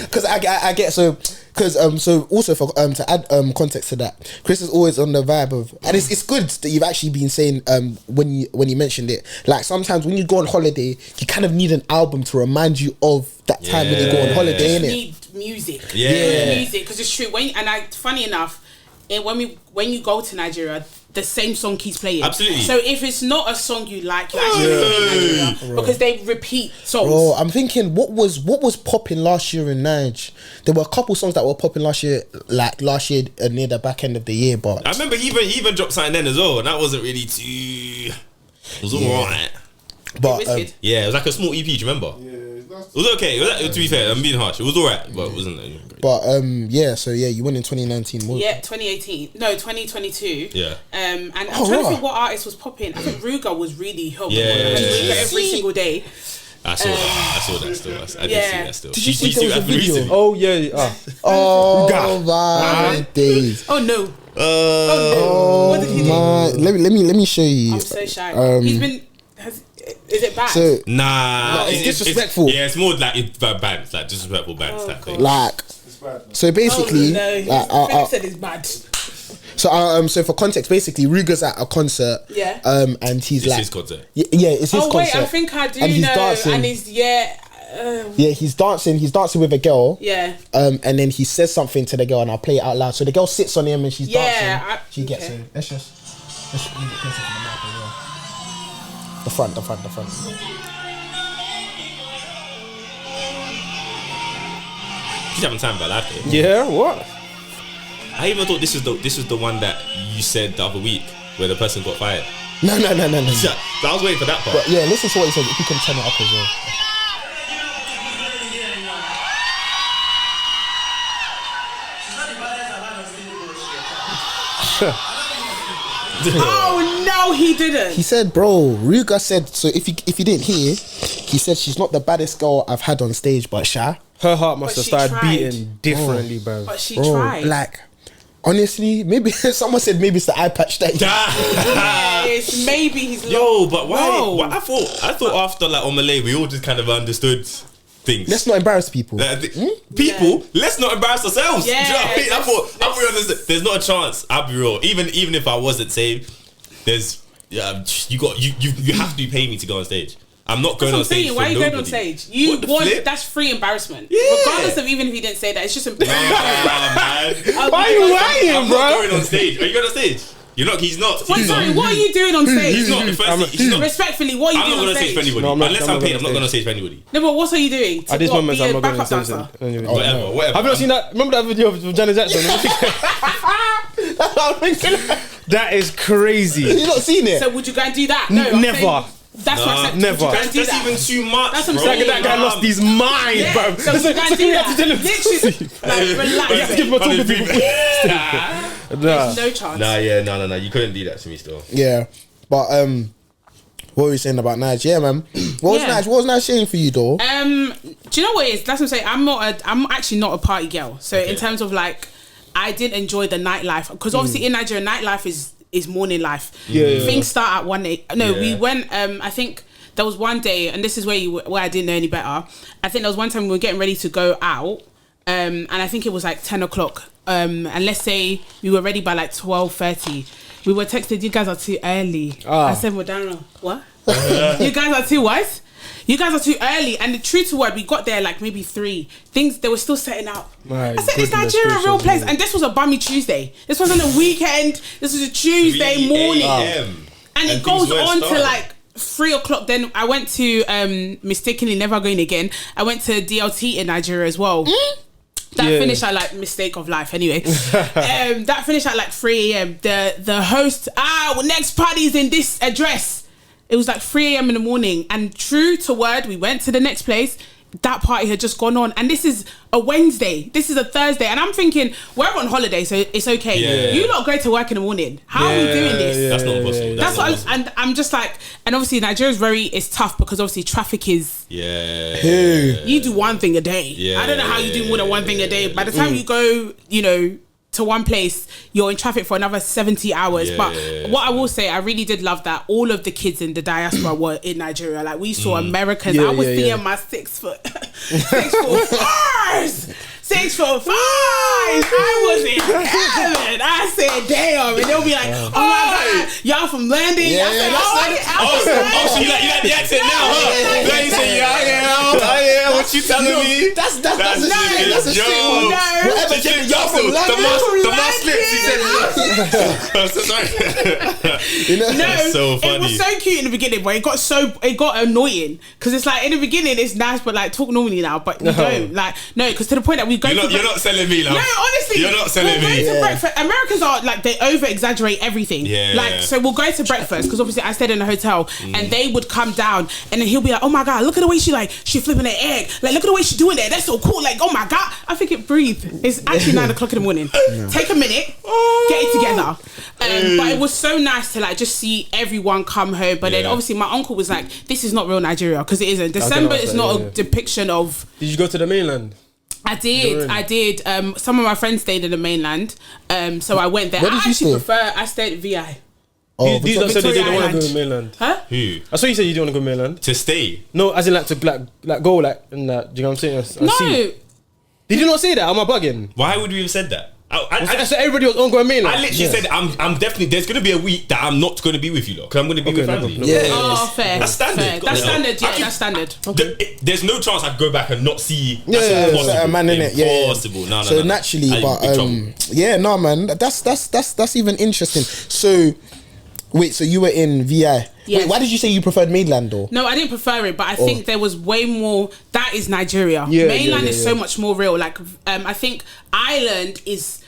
Because I get so. Because so also for to add context to that, Chris is always on the vibe of, and it's good that you've actually been saying when you mentioned it, like sometimes when you go on holiday you kind of need an album to remind you of that time when you go on holiday, innit? You need music, music, because it's true. Funny enough, when you go to Nigeria, the same song keeps playing. Absolutely. So if it's not a song you like, you actually in Nigeria, because they repeat songs. Bro, I'm thinking what was popping last year in Nigeria? There were a couple songs that were popping last year near the back end of the year. But I remember he even dropped something then as well, and that wasn't really too. It was alright. But it was like a small EP. Do you remember? Yeah, It was okay. To be fair, I'm being harsh. It was alright, but it wasn't. But so you went in 2019. 2018. No, 2022. Yeah. And I'm trying to think what artist was popping. I think Ruga was really helping. Every single day. I saw that still. I did see that still. Did you see there was a video? Recently. Oh yeah. Oh my days. Oh no. What did he do? Let me show you. I'm so shy. He's been. Is it bad? So, nah, it's disrespectful. It's more like it's bands, like disrespectful bands type thing. Like, so basically, said it's bad. So for context, basically, Ruger's at a concert. Yeah. And he's It's like, his concert. Yeah, it's his concert. Oh wait, I think I do and he's know. dancing. And he's he's dancing. He's dancing with a girl. Yeah. And then he says something to the girl, and I'll play it out loud. So the girl sits on him, and she's dancing. She gets it. Let's just move it closer to the mic as well. The front. He's having time by life though. Yeah, what? I even thought this was the one that you said the other week where the person got fired. No. Yeah, so I was waiting for that part. But yeah, listen to what he said. If you can turn it up as well. Oh no, he didn't. He said, bro, Ruger said, so if you didn't hear, he said she's not the baddest girl I've had on stage, but Sha. Her heart must have started tried. beating differently, bro. But she tried. Like, honestly, maybe someone said maybe it's the eye patch that Yes, maybe he's but why? I thought after like on Malay, we all just kind of understood things. Let's not embarrass people. Let's not embarrass ourselves. Yeah, do you know what I mean? I thought there's not a chance. I'll be real. Even if I wasn't saved, there's you have to pay me to go on stage. I'm not going on stage. Why are you nobody. going on stage? You want that's free embarrassment. Yeah. Regardless of even if he didn't say that, it's just embarrassing. Man. Why are you lying, bro? I'm not going on stage. Are you going on stage? You're not. He's not. Wait, sorry. What are you doing on stage? He's not. He's not. Respectfully, what are you I'm not doing going on on stage for stage? anybody. No, unless I'm paid, I'm not going on stage for anybody. No, but what are you doing? At this moment, I'm not going backup to say dancer? anything. Whatever. Have you not seen that? Remember that video of Janet Jackson? That is crazy. You not seen it? So would you go and do that? No, I'm Never. saying- That's what I said. Never. Would you go and do That's that? even too much. That's what I'm bro. saying. That guy lost his mind, bro. So would you go and do that? Literally, like, relax. Give him a talking people. There's no chance. No. You couldn't do that to me still. Yeah. But what were you saying about Nige? Yeah, man. What was Nige saying for you, though? Do you know what it is? That's what I'm saying. I'm actually not a party girl. So in terms of like, I did enjoy the nightlife because obviously in Nigeria, nightlife is morning life. Things start at 1 a.m. No, we went. I think there was one day, and this is where I didn't know any better. I think there was one time we were getting ready to go out, and I think it was like 10 o'clock. And let's say we were ready by like 12:30. We were texted, "You guys are too early." I said, "Well, Daniel, what? You guys are too what? You guys are too early." And the true to word, we got there like maybe 3. Things they were still setting up. I said, "Is Nigeria a real place?" And this was a bummy Tuesday. This wasn't a weekend. This was a Tuesday morning. And it goes on to like 3 o'clock. Then I went to mistakenly never going again. I went to DLT in Nigeria as well. That finished at like mistake of life anyway. That finished at like 3 a.m. The host, next party's in this address. It was like 3 a.m. in the morning, and true to word, we went to the next place. That party had just gone on, and this is a Wednesday. This is a Thursday, and I'm thinking we're on holiday, so it's okay. Yeah. You lot go to work in the morning. How are we doing this? That's not possible. That's what I'm just like, and obviously Nigeria's it's tough because obviously traffic is. You do one thing a day. I don't know how you do more than one thing a day. By the time you go, to to one place, you're in traffic for another 70 hours. But what I will say, I really did love that all of the kids in the diaspora were in Nigeria. Like we saw Americans. I was seeing my 6 foot 4s. 6 foot 5. I was in heaven. I said, damn. And they'll be like, oh my God, y'all from London? Yeah, so you like the accent now, huh? Like you say, yeah, what you telling me? That's a shit one. Whatever, y'all from London? The mouse slips, he said. No, so funny. it was so cute in the beginning, but it got annoying. Because it's like, in the beginning, it's nice, but like, talk normally now, but you don't. Like, no, because to the point that we you're not selling me, love. No, honestly, you're not selling me. To breakfast. Americans are like, they over exaggerate everything. So we'll go to breakfast because obviously I stayed in a hotel and they would come down and then he'll be like, oh my God, look at the way she flipping her egg. Like, look at the way she's doing that. That's so cool. Like, oh my God. I think it breathe. It's actually 9 o'clock in the morning. Take a minute, get it together. But it was so nice to like just see everyone come home. But then obviously my uncle was like, this is not real Nigeria because it isn't. December is not a depiction of. Did you go to the mainland? I did. Some of my friends stayed in the mainland, so I went there. Where did you stay? I stayed at VI. Oh, these don't say they Victoria didn't want to go Island. to mainland. Huh? Who? I saw you said you didn't want to go mainland. To stay? No, as in like to go like in that. Do you know what I'm saying? No. Did you not say that? Am I bugging? Why would we have said that? I said everybody was on going mainland. I literally said I'm definitely. There's gonna be a week that I'm not gonna be with you, because I'm gonna be with family. Oh, fair. That's standard. Fair. That's standard. Yeah, that's standard. There's no chance I'd go back and not see. A man in it. Impossible. No. So naturally, but no, man. That's even interesting. So. Wait, so you were in VI? Yes. Wait, why did you say you preferred mainland though? No, I didn't prefer it, but I think there was way more. That is Nigeria. Mainland is so much more real. Like, I think Ireland is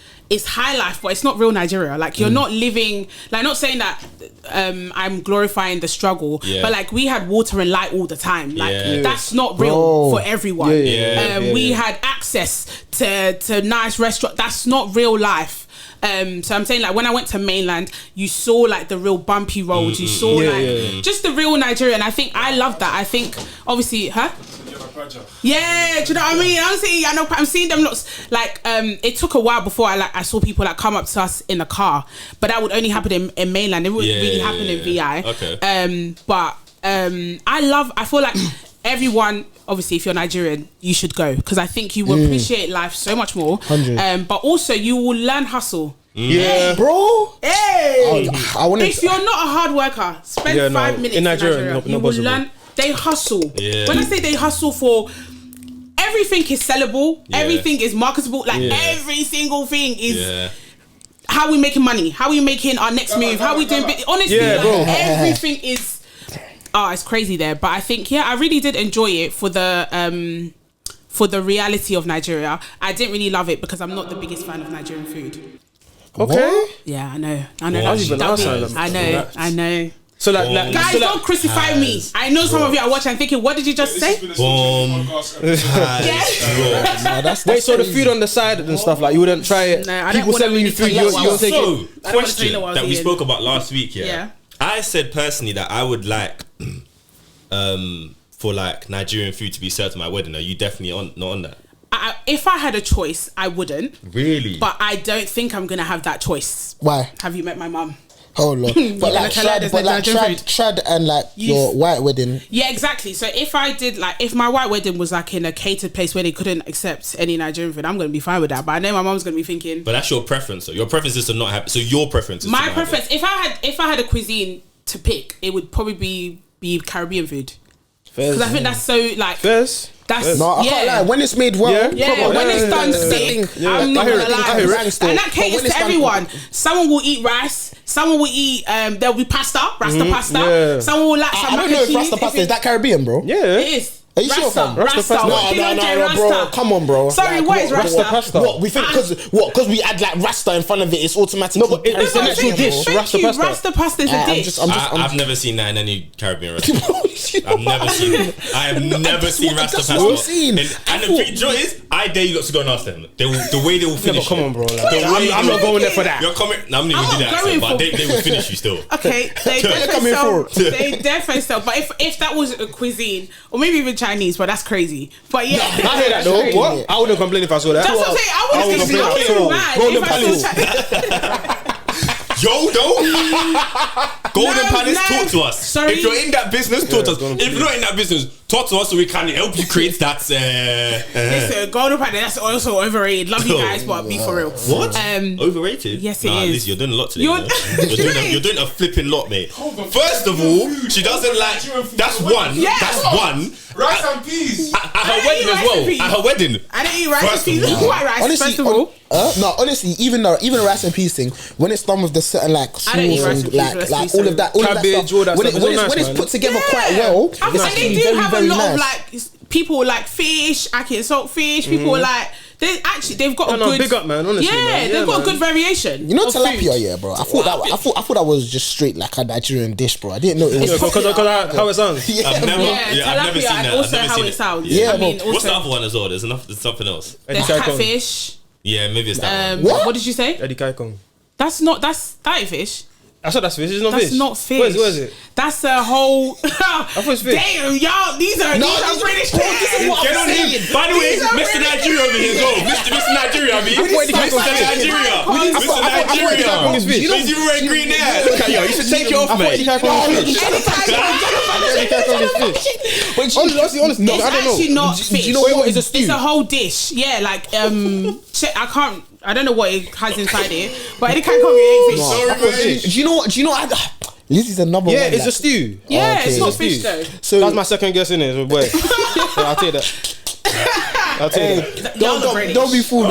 high life, but it's not real Nigeria. Like, you're not living. Like, not saying that I'm glorifying the struggle, but like we had water and light all the time. Like that's not real for everyone. We had access to nice restaurant. That's not real life. So I'm saying, like, when I went to mainland, you saw like the real bumpy roads. You saw just the real Nigeria, and I think I love that. I think obviously, yeah, do you know what I mean? I'm seeing them lots. Like, it took a while before I saw people like come up to us in the car, but that would only happen in mainland. It wouldn't really happen in VI. Okay. But I feel like everyone, obviously, if you're Nigerian, you should go, because I think you will appreciate life so much more. 100. But also you will learn hustle. Yeah, bro. Hey, if you're not a hard worker, spend 5 minutes in Nigeria. You will learn. They hustle. When I say they hustle for, everything is sellable. Everything is marketable. Like every single thing is. How we making money? How we making our next move? How we doing? Honestly, everything is. Oh, it's crazy there. But I think, I really did enjoy it for the reality of Nigeria. I didn't really love it because I'm not the biggest fan of Nigerian food. Okay. What? Yeah, I know. I know. So like guys, don't crucify me. I know some of you are watching and thinking, what did you just say? Boom. Wait, so the food on the side and stuff, like, you wouldn't try it? No, I people selling you food, you don't take it? So, question that we spoke about last week, I said personally that I would like for like Nigerian food to be served at my wedding. Are you definitely not on that? If I had a choice, I wouldn't. Really? But I don't think I'm gonna have that choice. Why? Have you met my mum? Oh Lord. But like trad and like your white wedding. Yeah, exactly. So if my white wedding was like in a catered place where they couldn't accept any Nigerian food, I'm gonna be fine with that. But I know my mum's gonna be thinking. But that's your preference. So your preference is to not have. So your preference is my preference. If I had a cuisine to pick, it would probably be Caribbean food. Because I think that's so like. That's no, I can't lie. When it's made well, when it's done sick, I'm not gonna lie. And that caters to everyone. Someone will eat rice. Someone will eat. There'll be pasta, Rasta pasta. Yeah. Someone will like some. I don't know if Rasta pasta is that Caribbean, bro. Yeah, it is. Are you sure, fam? Rasta. No, bro. Come on, bro. Sorry, what is Rasta? What we think because we add like Rasta in front of it, it's automatically. No, but it's an actual dish. Rasta pasta. Rasta pasta is a dish. I've never seen that in any Caribbean restaurant. I've never seen it. I have never seen Rasta pasta. And the joy is, I dare you lot to go and ask them. The way they will finish. Come on, bro. I'm not going there for that. You're coming. I'm not even doing that. But they will finish you still. Okay, they definitely sell. But if that was a cuisine, or maybe even Chinese, but that's crazy. But yeah, I hear that though. What? I wouldn't complain if I saw that. That's what I'm saying. I wouldn't be mad Golden if I saw Chinese. Yo, Golden Palace, talk to us. Sorry. If you're in that business, talk to us. If you're not in that business, talk to us so we can help you create that. Listen, Golden Palace, that's also overrated. Love you guys, but be for real. What? Overrated? Yes, it is. Lizzie, you're doing a lot today. You're doing a flipping lot, mate. First of all, she doesn't like. That's one. Yeah. That's one. Rice and peas. At her wedding as well. At her wedding. I didn't eat rice First and of peas. all. White rice, Honestly, first of all. no, honestly, even the rice and peas thing, when it's done with the certain like sauce I don't eat rice and and peas, like all of that, all Cabbage, of that all stuff, that stuff, when it's it's nice, put together Yeah. quite well, And it's they actually do very, have a very lot nice. of like people like fish, salt fish. People like they've got a good. Big up, man. Honestly, man. They've got a good variation. You know of food. tilapia, yeah, bro. I thought that was just straight like a Nigerian dish, bro. I didn't know it was. Because how it sounds. Yeah, I've never Tilapia seen and that. also I've never how seen it it. sounds. Yeah, I mean, bro. also, What's the other one as well? There's something else. there's catfish. Yeah, maybe it's that one. What? What did you say? Eddie Kaikong. That's ain't fish. I said that's fish. It's not That's fish. not fish. Where's it? That's a whole. I thought it's fish. Damn, y'all, these are British. This is what Get I'm on him. saying. By the way, These are Mr. really Nigeria over here as well. Mr. Nigeria, I mean. Mr. Nigeria. Mr. Nigeria. is fish. He's even wearing green hair. Look at you. You should take it off, mate. Eddie Kaikong is fish. Eddie Kaikong is fish. Honestly, no, It's I don't know. actually not Do fish. you know what is a stew? It's a whole dish. Yeah, like I don't know what it has inside it, but Eddie Kaikong ain't fish. Sorry, mate. Do you know what? Lizzie's a number one. Yeah, it's like- a stew. Yeah, Okay. it's not It's fish stew. though. So That's my second guess in it. So boy, yeah, I'll take that. I'll take that. don't be fooled.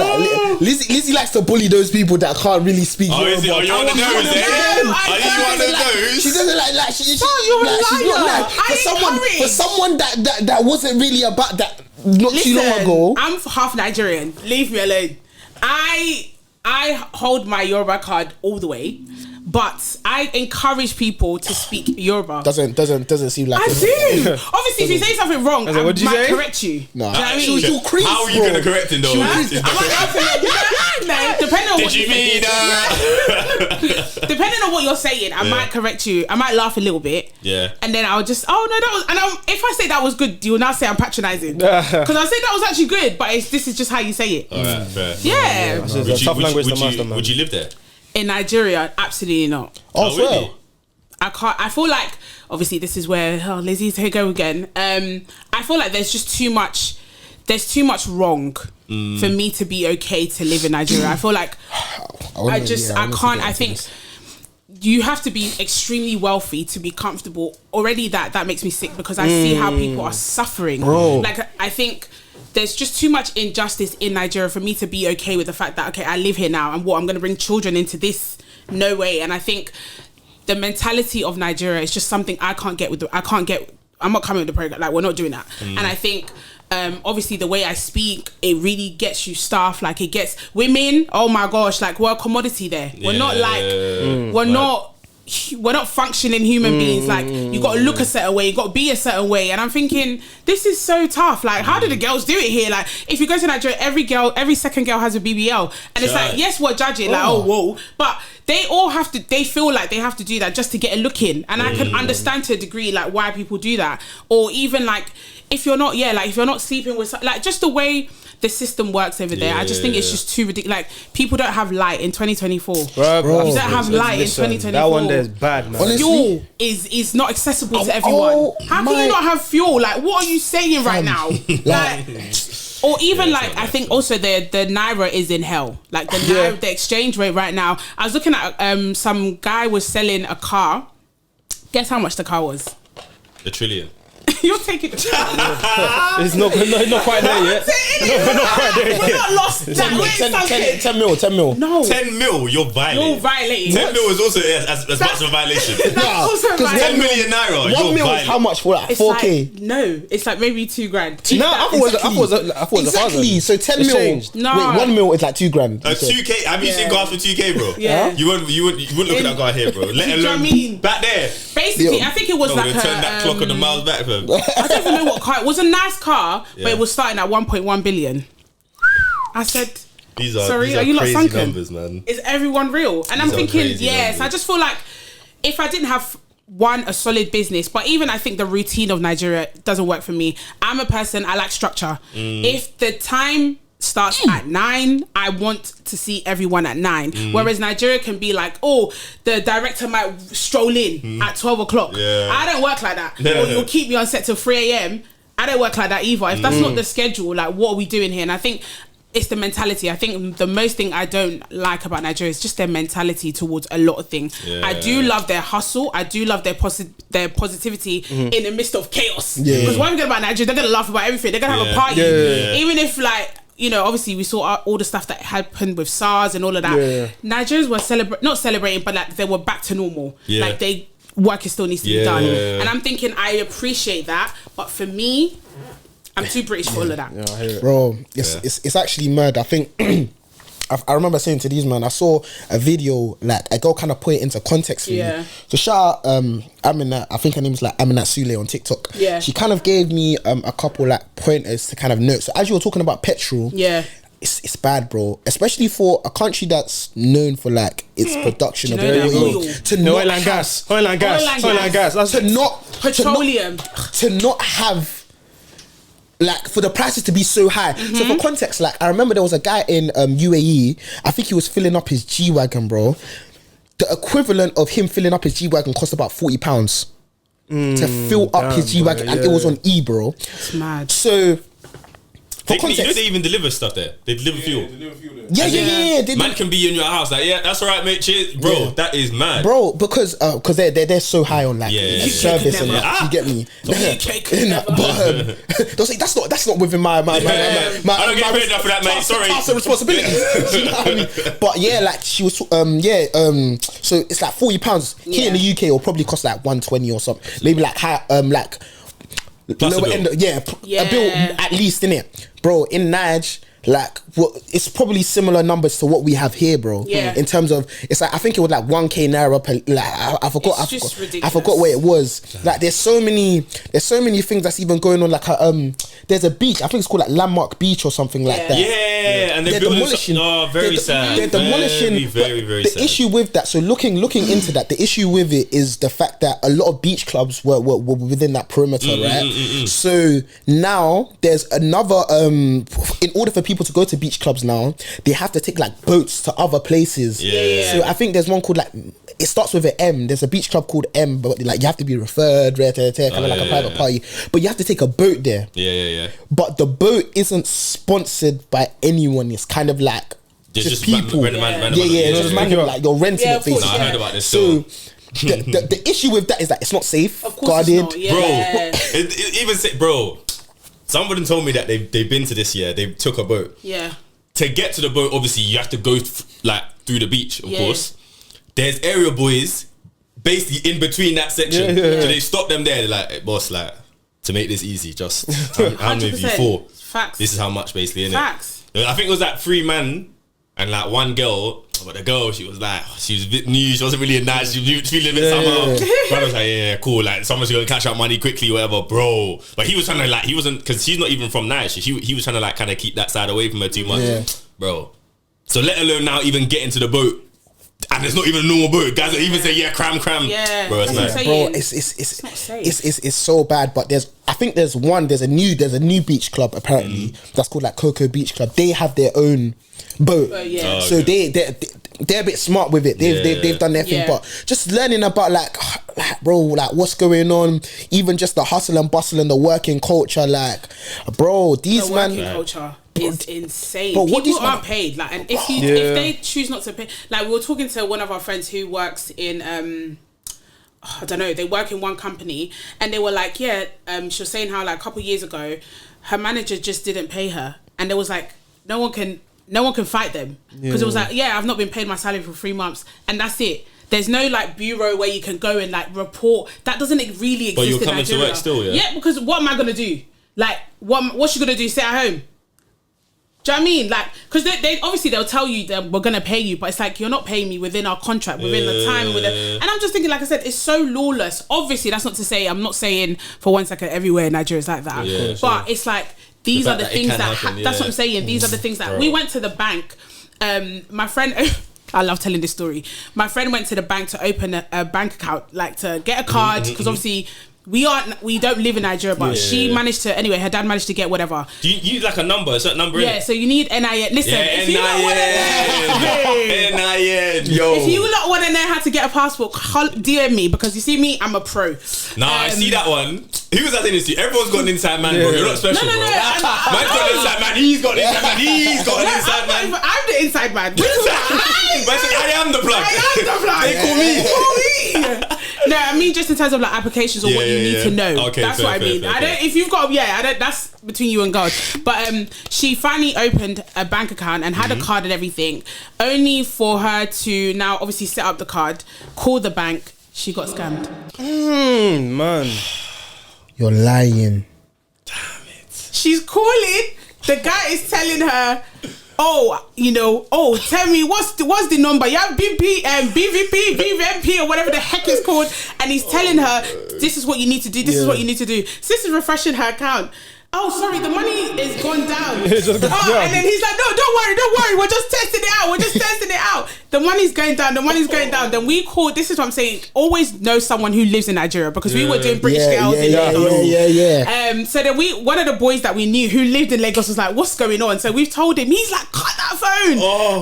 Lizzie likes to bully those people that can't really speak. Oh, is it? Yoruba. Are you on the nose, eh? Are you on the nose? She doesn't like she's you're a she's not liar. like I for someone that wasn't really about that not too long ago. I'm half Nigerian. Leave me alone. I hold my Yoruba card all the way, but I encourage people to speak Yoruba. Doesn't seem like I do. Obviously, if you say something wrong, I what did you might say? correct you. No. Do you know what I mean? She'll crease, How are you bro. going to correct him though? Depending on Did what you mean depending on what you're saying, I might correct you. I might laugh a little bit. Yeah. And then I'll just, oh no, that was, and if I say that was good, you'll now say I'm patronizing. Because I say that was actually good, but this is just how you say it. Alright, fair. Yeah. It's a tough language to master, man. Would you live there? In Nigeria, absolutely not. Oh, really? I can't. I feel like obviously this is where Lizzie's here go again. I feel like there's just too much. There's too much wrong for me to be okay to live in Nigeria. I feel like I can't. I think you have to be extremely wealthy to be comfortable. Already that makes me sick because I see how people are suffering. Bro. Like I think there's just too much injustice in Nigeria for me to be okay with the fact that okay, I live here now and I'm going to bring children into this. No way. And I think the mentality of Nigeria is just something I can't get with. I'm not coming with the program. Like we're not doing that. And I think obviously the way I speak, it really gets you stuff. Like it gets women. Oh my gosh! Like we're a commodity there. We're not like we're not functioning human beings. Like you got to look a certain way, you got to be a certain way. And I'm thinking this is so tough. Like how do the girls do it here? Like if you go to Nigeria, every second girl has a BBL, and it's like yes, we're judging like oh whoa, but they all have to. They feel like they have to do that just to get a look in. And I can understand to a degree like why people do that, or even like if you're not if you're not sleeping with like just the way the system works over there. I just think it's just too ridiculous. Like people don't have light in 2024. Bro, you don't have light in 2024. That one there is bad, man. Honestly, fuel is not accessible to everyone. How can you not have fuel? Like what are you saying right now? Like or even like I think also the naira is in hell. Like the naira, the exchange rate right now. I was looking at some guy was selling a car. Guess how much the car was? $1 trillion. You're taking It's not quite there yet. We're not lost. 10 mil. No. 10 mil, you're violating. You're violating. 10 mil is also as much of a violation. That's also 10 million naira, 1 you're mil is violating. how much for that? It's 4K. like, no, it's like maybe $2,000. No, I thought it was Exactly. So 10 It's mil. changed. No. Wait, 1 mil is like $2,000. 2K. Have you seen cars for 2K, bro? Yeah. You wouldn't look at that guy here, bro. Let Do you know what I alone mean? back there. Basically, I think it was No, like we're gonna turn that clock on the miles back, fam. I don't even know what car. It was a nice car, but Yeah. it was starting at 1.1 billion. I said, These are sorry, are you not crazy sunken? numbers, man. Is everyone real? And I'm These are thinking, crazy yes. numbers. I just feel like if I didn't have a solid business, but even I think the routine of Nigeria doesn't work for me. I'm a person, I like structure. If the time starts at 9, I want to see everyone at 9. Whereas Nigeria can be like, oh, the director might stroll in at 12 o'clock. I don't work like that. Or you'll keep me on set till 3 a.m. I don't work like that either. If that's not the schedule, like, what are we doing here? And I think it's the mentality. I think the most thing I don't like about Nigeria is just their mentality towards a lot of things. I do love their hustle. I do love their positivity in the midst of chaos. Because what I'm going about Nigeria, they're going to laugh about everything. They're going to have a party. Even if, like, you know, obviously we saw all the stuff that happened with SARS and all of that. Nigerians were not celebrating, but like they were back to normal. Like work still needs to be done. And I'm thinking, I appreciate that, but for me, I'm too British for all of that. I hear it. Bro, it's actually mad. I think I remember saying to these man, I saw a video, like a girl kind of put it into context for me. So shout out Aminat, I think her name's like Aminat Sule on TikTok. She kind of gave me a couple like pointers to kind of note. So as you were talking about petrol, it's bad, bro. Especially for a country that's known for like its production of oil. Oil and gas. Petroleum. To not have, like, for the prices to be so high. So for context, like, I remember there was a guy in UAE, I think he was filling up his G-Wagon, bro. The equivalent of him filling up his G-Wagon cost about £40 to fill up his G-Wagon, and it was on E, bro. It's mad. So, for You context, know they even deliver stuff there. They deliver fuel. yeah. Man can be in your house like, that's all right, mate. Cheers, bro. That is mad, bro. Because they're so high on like service and that. You get me? But don't say that's not within my I don't get paid enough for that, mate. Sorry, task and responsibilities. You know what I mean? But yeah, like she was, so it's like £40 here in the UK. It'll probably cost like 120 or something. Maybe like high, like plus lower end. A bill at least, innit, bro. In Nige, like, it's probably similar numbers to what we have here, bro. In terms of, it's like, I think it was like 1k naira per, like, I forgot what it was. Like, there's so many things that's even going on. Like, there's a beach, I think it's called like Landmark Beach or something like that. And they're demolishing. Very sad. They're demolishing. Very sad. The issue with that, so looking into that, the issue with it is the fact that a lot of beach clubs were within that perimeter, right? So now there's another, in order for people to go to beach clubs now, they have to take like boats to other places. So I think there's one called, like, it starts with an M. There's a beach club called M, but like you have to be referred, kind of like a private party. But you have to take a boat there. But the boat isn't sponsored by anyone. It's kind of like just people. It's just like you're renting it basically. I heard about this. So the issue with that is that it's not safe, guarded, it's not, bro. Even say, bro. Somebody told me that they've been to this year. They took a boat. To get to the boat, obviously you have to go like through the beach, of course. There's area boys basically in between that section. So they stop them there. They're like, hey, boss, like, to make this easy, just how many of you? 4. Facts. This is how much, basically, innit? Facts. I think it was like 3 men and like 1 girl. But the girl, she was like, she was a bit new. She wasn't really nice. She was feeling a bit somehow. Brother was like, cool. Like, someone's gonna cash out money quickly, whatever, bro. But he was trying to, like, he wasn't, because she's not even from Nice. He was trying to, like, kind of keep that side away from her too much, bro. So let alone now even get into the boat, and it's not even a normal boat. Guys will even say, cram. Bro, it's like, bro, it's so bad. But I think there's a new beach club apparently that's called like Coco Beach Club. They have their own boat, so they're a bit smart with it. They've done their thing, but just learning about like bro, like what's going on, even just the hustle and bustle and the working culture, like, bro, these the man working culture is insane. But people aren't paid, like, and if they choose not to pay, like, we were talking to one of our friends who works in I don't know, they work in one company, and they were like, she was saying how like a couple years ago her manager just didn't pay her, and there was like no one can fight them, because it was like, I've not been paid my salary for 3 months, and that's it. There's no like bureau where you can go and like report. That doesn't really exist. But you're in coming Nigeria. to work still, Yeah, because what am I gonna do? Like, what's she gonna do? Sit at home? Do you know what I mean? Like, because they obviously they'll tell you that we're gonna pay you, but it's like, you're not paying me within our contract, within the time, and I'm just thinking, like I said, it's so lawless. Obviously, that's not to say, I'm not saying for 1 second everywhere in Nigeria is like that, but it's like, these are the things that that's what I'm saying. These are the things that we went to the bank. My friend I love telling this story. My friend went to the bank to open a bank account, like to get a card, because obviously we don't live in Nigeria, but she managed to, anyway, her dad managed to get whatever. Do you need like a number, a certain number? Yeah, so you need NIN. Listen, if you don't want to know, NIN, yo. If you not want to know how to get a passport, DM me, because you see me, I'm a pro. Nah, I see that one. Who was that in this? Everyone's got an inside man, bro. You're not special, No. bro. Man's got an inside man. He's got an inside man. He's got an inside man. I'm the inside man. I am the plug. They call me. No, I mean just in terms of like applications or what you need to know. Okay, that's fair, what I mean. fair. I don't. If you've got, I don't. That's between you and God. But she finally opened a bank account and had a card and everything, only for her to now obviously set up the card, call the bank. She got scammed. Man. You're lying. Damn it. She's calling. The guy is telling her, tell me what's the number? You have BVP, BVMP, or whatever the heck it's called. And he's telling her, this is what you need to do. This is what you need to do. Sis is refreshing her account. Oh, sorry, the money is gone down. And then he's like, no, don't worry. We're just testing it out. The money's going down. Then we called, this is what I'm saying, always know someone who lives in Nigeria, because we were doing British girls in Lagos. So then one of the boys that we knew who lived in Lagos was like, what's going on? So we've told him, he's like, cut that phone.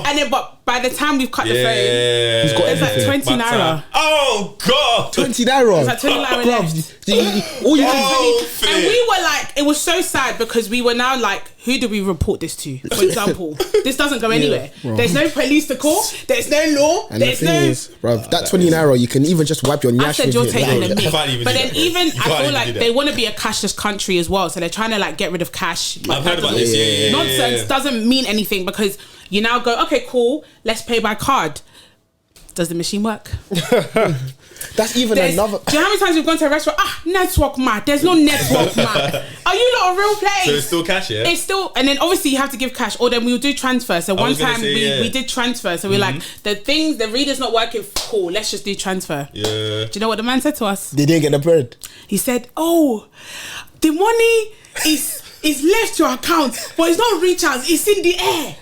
And then, but by the time we've cut the phone, he's got it's like 20 naira. Oh, God. 20 naira. It's like 20 naira left. And we were like, it was so sad, because we were now like, who do we report this to? For example, this doesn't go anywhere. There's no police to call. There's no law. And the thing is, bro, that 20 naira, you can even just wipe your nyash. I said with you're it. taking the mic. But then I feel like they want to be a cashless country as well, so they're trying to like get rid of cash. Like, I've heard about this. Nonsense doesn't mean anything, because you now go, okay, cool, let's pay by card. Does the machine work? That's even another. Do you know how many times we've gone to a restaurant? Network man. There's no network man. Are you not a real place? So it's still cash, yeah? It's still, and then obviously you have to give cash, or then we'll do transfer. So one time we did transfer. So we're like, the reader's not working. Cool, let's just do transfer. Yeah. Do you know what the man said to us? They didn't get the bread. He said, the money is left your account, but it's not recharged. It's in the air.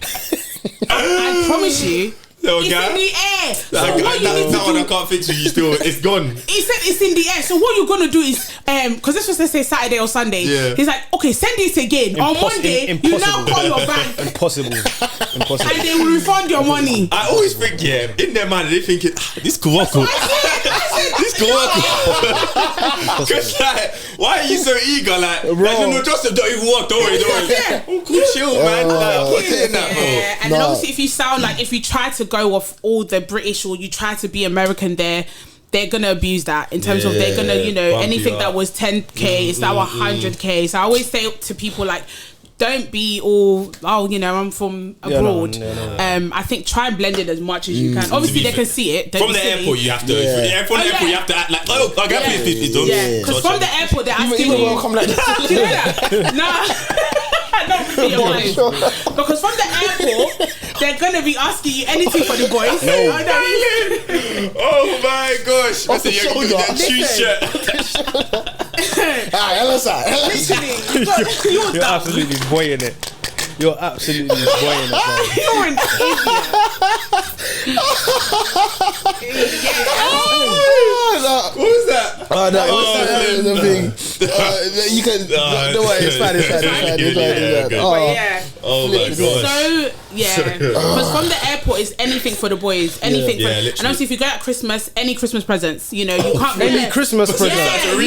I promise you. It's in the air. So what you need to do, I can't fix you still. It's gone. He said it's in the air. So what you're gonna do is, because this was, let's say, Saturday or Sunday. Yeah. He's like, okay, send this again. On Monday, you now call your bank. Impossible. And they will refund your money. I always think, in their mind, they think this could work. This could work. Because like, why are you so eager? Like, no, Joseph, don't even work. Don't worry. Oh, cool, chill, man. And then obviously, if you sound like, if you try to go off all the British, or you try to be American, they're gonna abuse that in terms of they're gonna, anything that was 10k is now 100k. So I always say to people, like, don't be all, I'm from abroad. I think try and blend it as much as you can. Obviously, they can see it. From the airport, you have to. From the airport, you have to act like, please don't. Yeah, because from the airport, they're asking you. Welcome like that. Do you know that? Nah. Because from the airport, they're gonna be asking you anything for the boys. Oh my gosh! Listen, you're that shoe shirt. You're absolutely boying it. You're absolutely boying it. You're an What was that? Oh no, the thing. You can. Don't worry, it's fine. Oh my god. So because from the airport is anything for the boys, anything. And obviously, if you go at Christmas, any Christmas presents, you can't bring any Christmas presents. You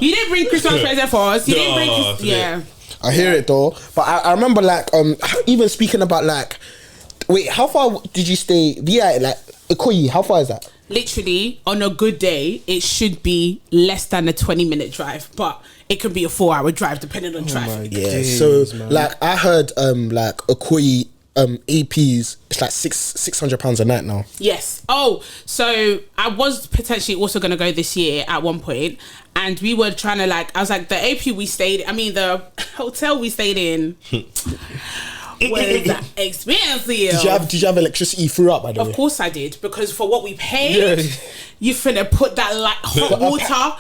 didn't bring Christmas present for us. You didn't bring. I hear it though, but I remember like even speaking about like, wait, how far did you stay? Yeah, like Ikoyi, how far is that? Literally, on a good day, it should be less than a 20-minute drive, but it could be a 4-hour drive depending on traffic. So like I heard like Ikoyi APs, it's like £600 a night now. Yes. Oh, so I was potentially also going to go this year at one point, and we were trying to like, I was like, the AP we stayed, the hotel we stayed in was expensive. Did you have electricity throughout, by the way? Of course I did, because for what we paid, you finna put that like hot water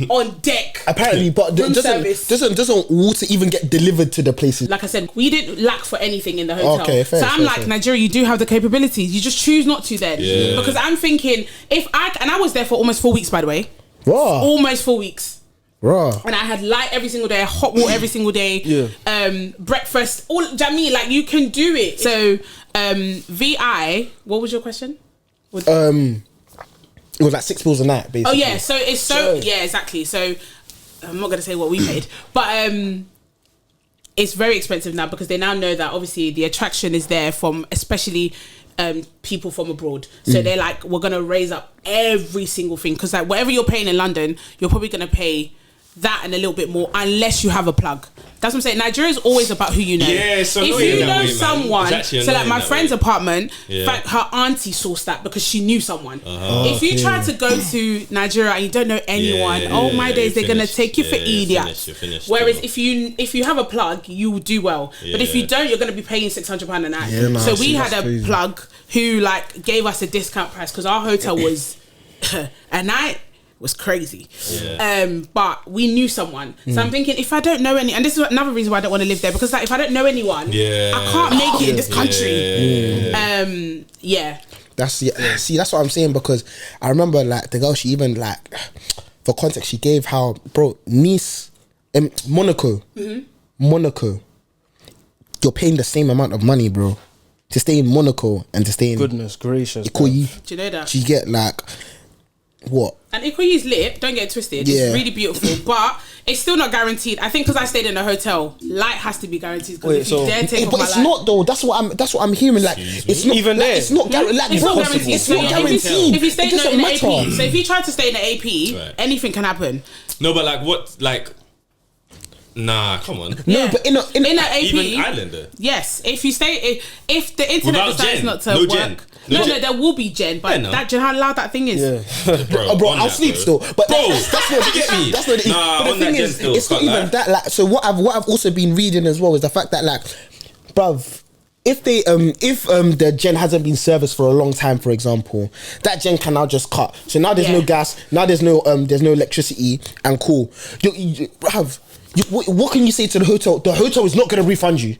on deck. Apparently, but doesn't water even get delivered to the places? Like I said, we didn't lack for anything in the hotel. Okay, fair, so I'm like, Nigeria, you do have the capabilities. You just choose not to then. Yeah. Because I'm thinking, and I was there for almost 4 weeks, by the way. Raw. Almost 4 weeks. Raw. And I had light every single day, hot water every single day, breakfast, all. Do you know what I mean? Like, you can do it. So, VI, what was your question? It was like £6 a night, basically. Oh yeah, so it's yeah, exactly. So I'm not gonna say what we paid, but it's very expensive now because they now know that obviously the attraction is there from especially people from abroad. So they're like, we're gonna raise up every single thing, because like whatever you're paying in London, you're probably gonna pay that and a little bit more unless you have a plug. That's what I'm saying. Nigeria is always about who you know. Yeah, so if you know someone, so like my friend's way. apartment, in fact, her auntie sourced that because she knew someone. If you try to go to Nigeria and you don't know anyone, my days, they're gonna take you for idiots. Whereas if you have a plug, you will do well. But if you don't, you're gonna be paying £600 a night. So we had a plug who like gave us a discount price because our hotel was a night was crazy. But we knew someone. So I'm thinking, if I don't know any, and this is another reason why I don't want to live there, because like if I don't know anyone, I can't make it in this country. That's what I'm saying, because I remember like the girl, she even like, for context, she gave how, bro, Nice, Monaco, you're paying the same amount of money, bro, to stay in Monaco and to stay in goodness gracious. Ikoyi. Do you know that? You get like what? And Ikoyi's lit, don't get it twisted. It's really beautiful, but it's still not guaranteed. I think because I stayed in a hotel, light has to be guaranteed. Because if you dare take off my light, not though. That's what I'm hearing. Like it's not even there. It's not guaranteed. It's not guaranteed. It's not guaranteed. If you stay in an AP, so if you try to stay in an AP, Right. anything can happen. No, but like what? Like, nah, come on. No, but in an AP, even Islander. Yes, if you stay, if the internet Without decides gen. not to No work. gen. No, there will be gen, but that gen, how loud that thing is. Bro, I'll sleep still. But that's not you get me. That's not the Nah, but the thing is, it's not even that. Like, so what I've also been reading as well is the fact that like, bruv, if the gen hasn't been serviced for a long time, for example, that gen can now just cut. So now there's no gas, now there's no electricity, and cool. What can you say to the hotel? The hotel is not going to refund you.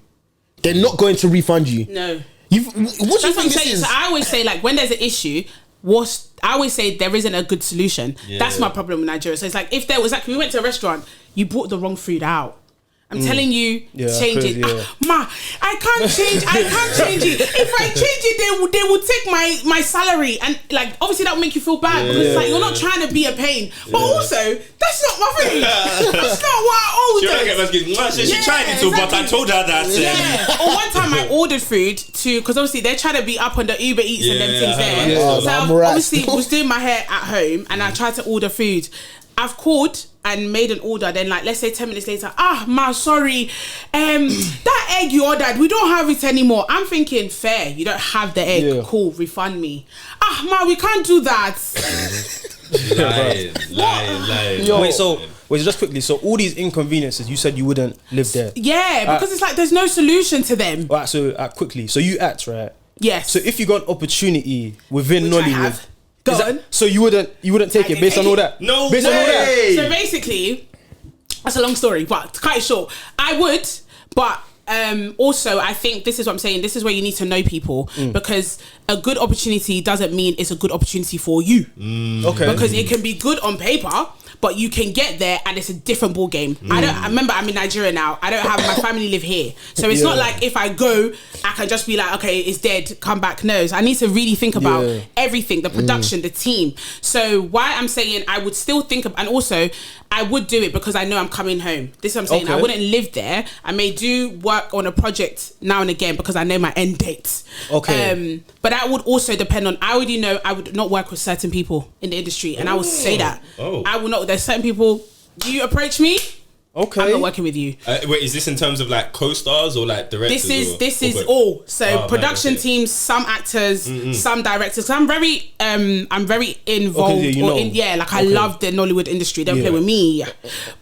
They're not going to refund you. No. What do you think this is? So I always say, like, when there's an issue, I always say there isn't a good solution. That's my problem with Nigeria. So it's like, if there was like, we went to a restaurant, you brought the wrong food out. I'm telling you, change it. Ma, I can't change it. If I change it, they will take my salary, and like obviously that will make you feel bad because like you're not trying to be a pain, but also that's not my thing. That's not what I ordered. She tried it too, but I told her that. Or one time I ordered food too, because obviously they're trying to be up on the Uber Eats and them things there. So I obviously was doing my hair at home, and I tried to order food. I've called and made an order, then like let's say 10 minutes later, ma, sorry, that egg you ordered, we don't have it anymore. I'm thinking, fair, you don't have the egg, cool, refund me. Ma, we can't do that. lying. Wait, just quickly, so all these inconveniences, you said you wouldn't live there. Yeah, because it's like there's no solution to them. Alright, so quickly, so you act, right? Yes. So if you got an opportunity within Nollywood, so you wouldn't take it based on all that? No, based on all that. So basically, that's a long story, but to cut it short, I would, but also I think this is what I'm saying, this is where you need to know people, because a good opportunity doesn't mean it's a good opportunity for you. Okay. Because it can be good on paper, but you can get there and it's a different ball game. I remember I'm in Nigeria now. I don't have my family live here, so it's not like if I go, I can just be like, okay, it's dead, come back. No, so I need to really think about everything, the production, the team. So why I'm saying I would still think of, and also I would do it because I know I'm coming home. This is what I'm saying. I wouldn't live there. I may do work on a project now and again because I know my end dates. Okay. But that would also depend on, I already know I would not work with certain people in the industry, and I will say that. I will not. There's certain people, you approach me, okay, I'm not working with you. Wait, is this in terms of like co-stars or like directors? This is all. So production teams, some actors, some directors. So I'm very involved. I love the Nollywood industry. Don't play with me.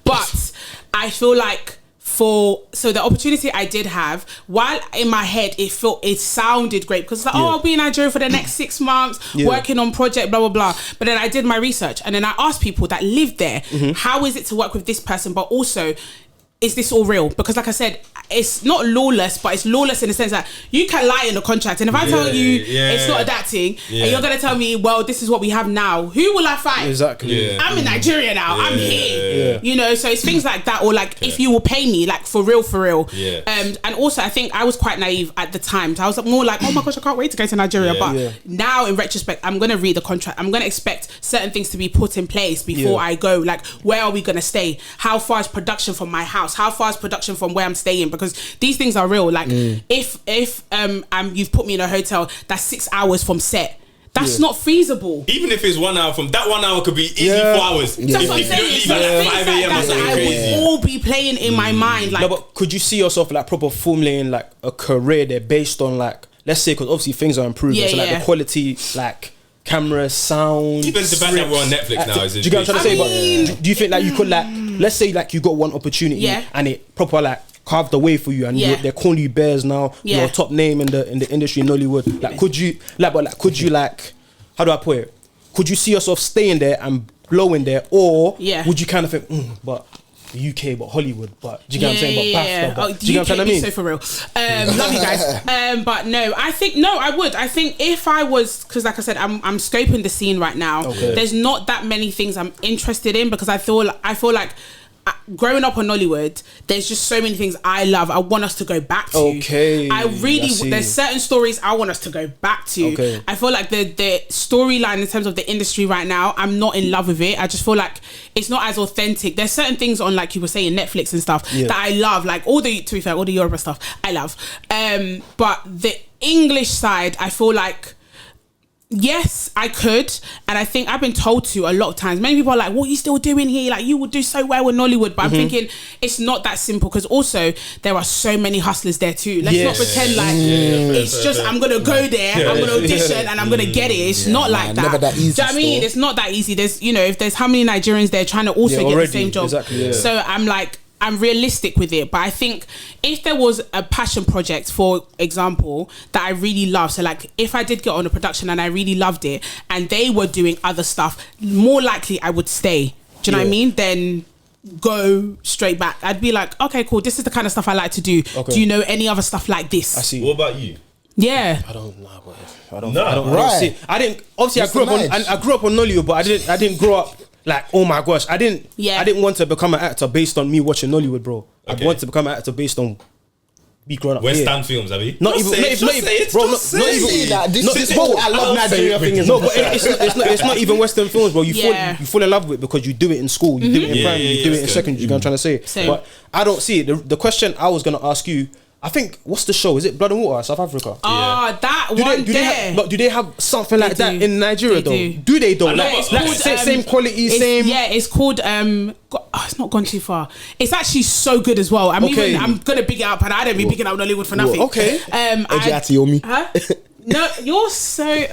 But I feel like so the opportunity I did have, while in my head it sounded great because it's like, I'll be in Nigeria for the next 6 months, working on project, blah blah blah. But then I did my research and then I asked people that live there, how is it to work with this person, but also, is this all real? Because like I said, it's not lawless, but it's lawless in the sense that you can lie in the contract. And if I tell you it's not adapting, and you're going to tell me, well, this is what we have now, who will I fight? Exactly. Yeah. I'm in Nigeria now. I'm here. You know, so it's things like that. Or like, if you will pay me, like for real. Yeah. And also, I think I was quite naive at the time. So I was more like, oh my gosh, I can't wait to go to Nigeria. But now in retrospect, I'm going to read the contract. I'm going to expect certain things to be put in place before I go. Like, where are we going to stay? How far is production from my house? How far is production from where I'm staying? Because these things are real. Like if you've put me in a hotel that's 6 hours from set, that's not feasible. Even if it's 1 hour from that, 1 hour could be easy 4 hours. That's what I'm saying. So things like that I would all be playing in my mind. Like, no, but could you see yourself like proper formulating like a career there based on like, let's say, because obviously things are improving, so like the quality, like camera, sound, even the fact that we're on Netflix now, do you get what I'm trying to say? But do you think like you could like, let's say like you got one opportunity and it proper like carved the way for you, and they're calling you Bears now, you're a top name in the industry in Nollywood. Like, could you like, how do I put it? Could you see yourself staying there and blowing there, or would you kind of think, but the UK, but Hollywood, but do you get what I'm saying? But BAFTA, but do you get what I mean? So for real, love you guys. But no, I think I would. I think if I was, because like I said, I'm scoping the scene right now. Okay. There's not that many things I'm interested in because I feel like. Growing up on Nollywood, there's just so many things I love. I want us to go back to. Okay, there's certain stories I want us to go back to. Okay. I feel like the storyline in terms of the industry right now, I'm not in love with it. I just feel like it's not as authentic. There's certain things on, like you were saying, Netflix and stuff that I love. Like all the Yoruba stuff I love. But the English side, I feel like, yes, I could, and I think I've been told to a lot of times. Many people are like, what are you still doing here? Like, you would do so well with Nollywood. But I'm thinking it's not that simple, because also there are so many hustlers there too. Let's not pretend like it's just I'm gonna go there, I'm gonna audition and I'm gonna get it. It's not like that. Never that easy. Do you know what I mean? It's not that easy. There's, if there's how many Nigerians there trying to also get the same job. Exactly, so I'm like, I'm realistic with it, but I think if there was a passion project, for example, that I really love, so like if I did get on a production and I really loved it and they were doing other stuff, more likely I would stay. Do you know what I mean? Then go straight back. I'd be like, okay, cool, this is the kind of stuff I like to do. Okay. Do you know any other stuff like this? I see. What about you? Yeah. I don't see. I didn't, obviously I grew up on Nollywood, but I didn't grow up like, oh my gosh, I didn't want to become an actor based on me watching Nollywood, bro. Okay. I wanted to become an actor based on me growing up. West Ham films, have you? Not even, I love Nigeria things. No, but it's not even Western films, bro. You fall in love with it because you do it in school, you do it in primary, you do it in secondary. You know what I'm trying to say? But I don't see it. The question I was gonna ask you, I think, what's the show? Is it Blood and Water, South Africa? That do they have something like that in Nigeria though? Do they though? Like same quality, same. Yeah, it's called. It's not gone too far. It's actually so good as well. I'm gonna big it up, and I don't be bigging up Nollywood for nothing. Okay. Huh? No, you're so.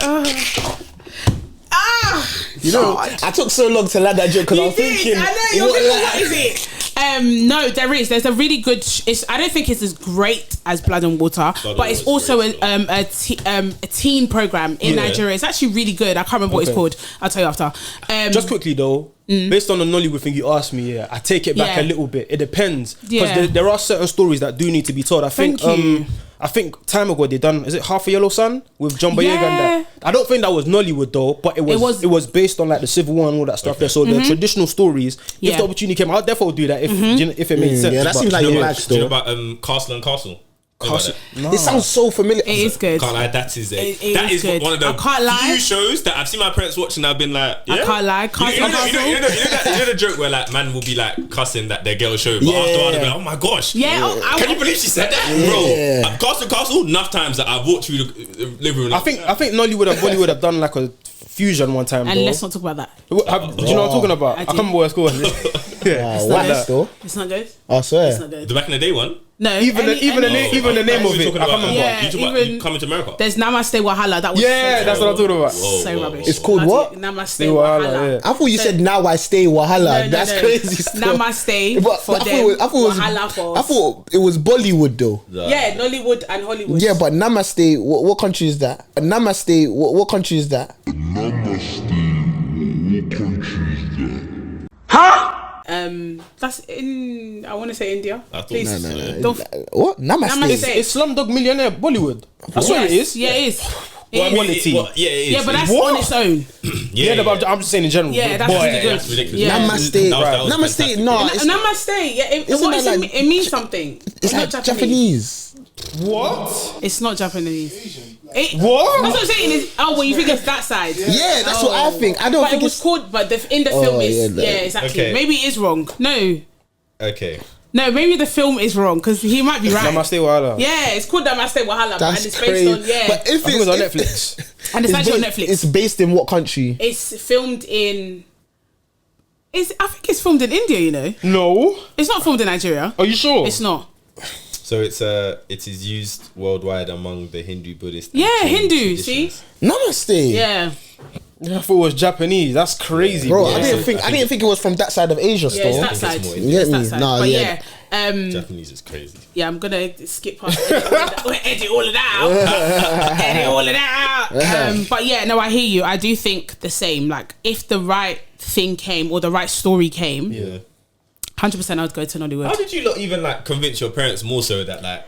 I took so long to land that joke because I was thinking. I know, you're thinking, what is it? No, there's a really good. I don't think it's as great as Blood and Water, but it's also a teen program in Nigeria. It's actually really good. I can't remember what it's called. I'll tell you after. Just quickly though, based on the Nollywood thing you asked me, I take it back a little bit. It depends, because there are certain stories that do need to be told. I think time ago they done, is it Half a Yellow Sun with John Boyega and that? I don't think that was Nollywood though, but it was based on like the Civil War and all that stuff there. So the traditional stories, if the opportunity came, I'd definitely do that if it made sense. Yeah, that seems like your match though. Do you know about Castle and Castle? It sounds so familiar. It is good. Can't lie, that is one of the few shows that I've seen my parents watching. I've been like, I can't lie. You know the joke where like man will be like cussing that their girl show, but after they'll be like, oh my gosh, can you believe she said that, bro? Castle. Enough times that I've walked through the living room. I think Nollywood and Bollywood have done like a fusion one time. And let's not talk about that. Do you know what I'm talking about? I can't remember what it's called. Wow, what still? It's not good. I swear. It's not good. The back in the day one. No, Even the name of it. I can't remember. Yeah, You talk about even- Coming to America. There's Namaste Wahala. That was That's what I'm talking about. so rubbish. It's called what? Namaste Wahala, Wahala. I thought you said now I stay Wahala. That's crazy stuff. Namaste But for I thought them. it was- Wahala for I us. thought it was Bollywood though. Yeah, Nollywood and Hollywood. Yeah, but Namaste, what country is that? Namaste, what country is that? That's in. I want to say India. I thought Please. no. Don't. What? Namaste. It's Slumdog Millionaire Bollywood. That's what it is. Yeah, it is. Well, I mean, Quality. yeah, it is. Yeah, but that's What? on its own. Yeah, but I'm just saying in general. Yeah, that's Boy, really good. that's ridiculous. Yeah. Namaste. That was Namaste. fantastic. No, it's, Namaste. Yeah, Isn't what that is like- it means something. it's like not Japanese. What? It's not Japanese. What? That's what I'm saying. Is well, you think it's that side. Yeah, that's what I think. I don't But it think was it's. called. But in the film is yeah, no. exactly. Okay. Maybe it is wrong. No, Okay. maybe the film is wrong because he might be right. Namaste Wahala. Yeah, it's called Namaste Wahala, That's and it's crazy. based on But if I think it was on it's Netflix. and it's actually on Netflix. It's based in what country? It's filmed in. I think it's filmed in India. You know, No. it's not filmed in Nigeria. Are you sure? It's not. So it is used worldwide among the Hindu, Buddhist. and Yeah, Jain Hindu. See. traditions. Namaste. Yeah. I thought it was Japanese. That's crazy, Bro, bro. I didn't think it was from that side of Asia. Yeah, it's Still, that side. it's more You get It's that me? side. Nah, But yeah. Japanese is crazy. Yeah, I'm gonna skip past edit all of that out. Edit all of that out. But yeah, no, I hear you. I do think the same. Like, if the right thing came or the right story came, Yeah. 100% I'd go to Nollywood. How did you not even like convince your parents more so that like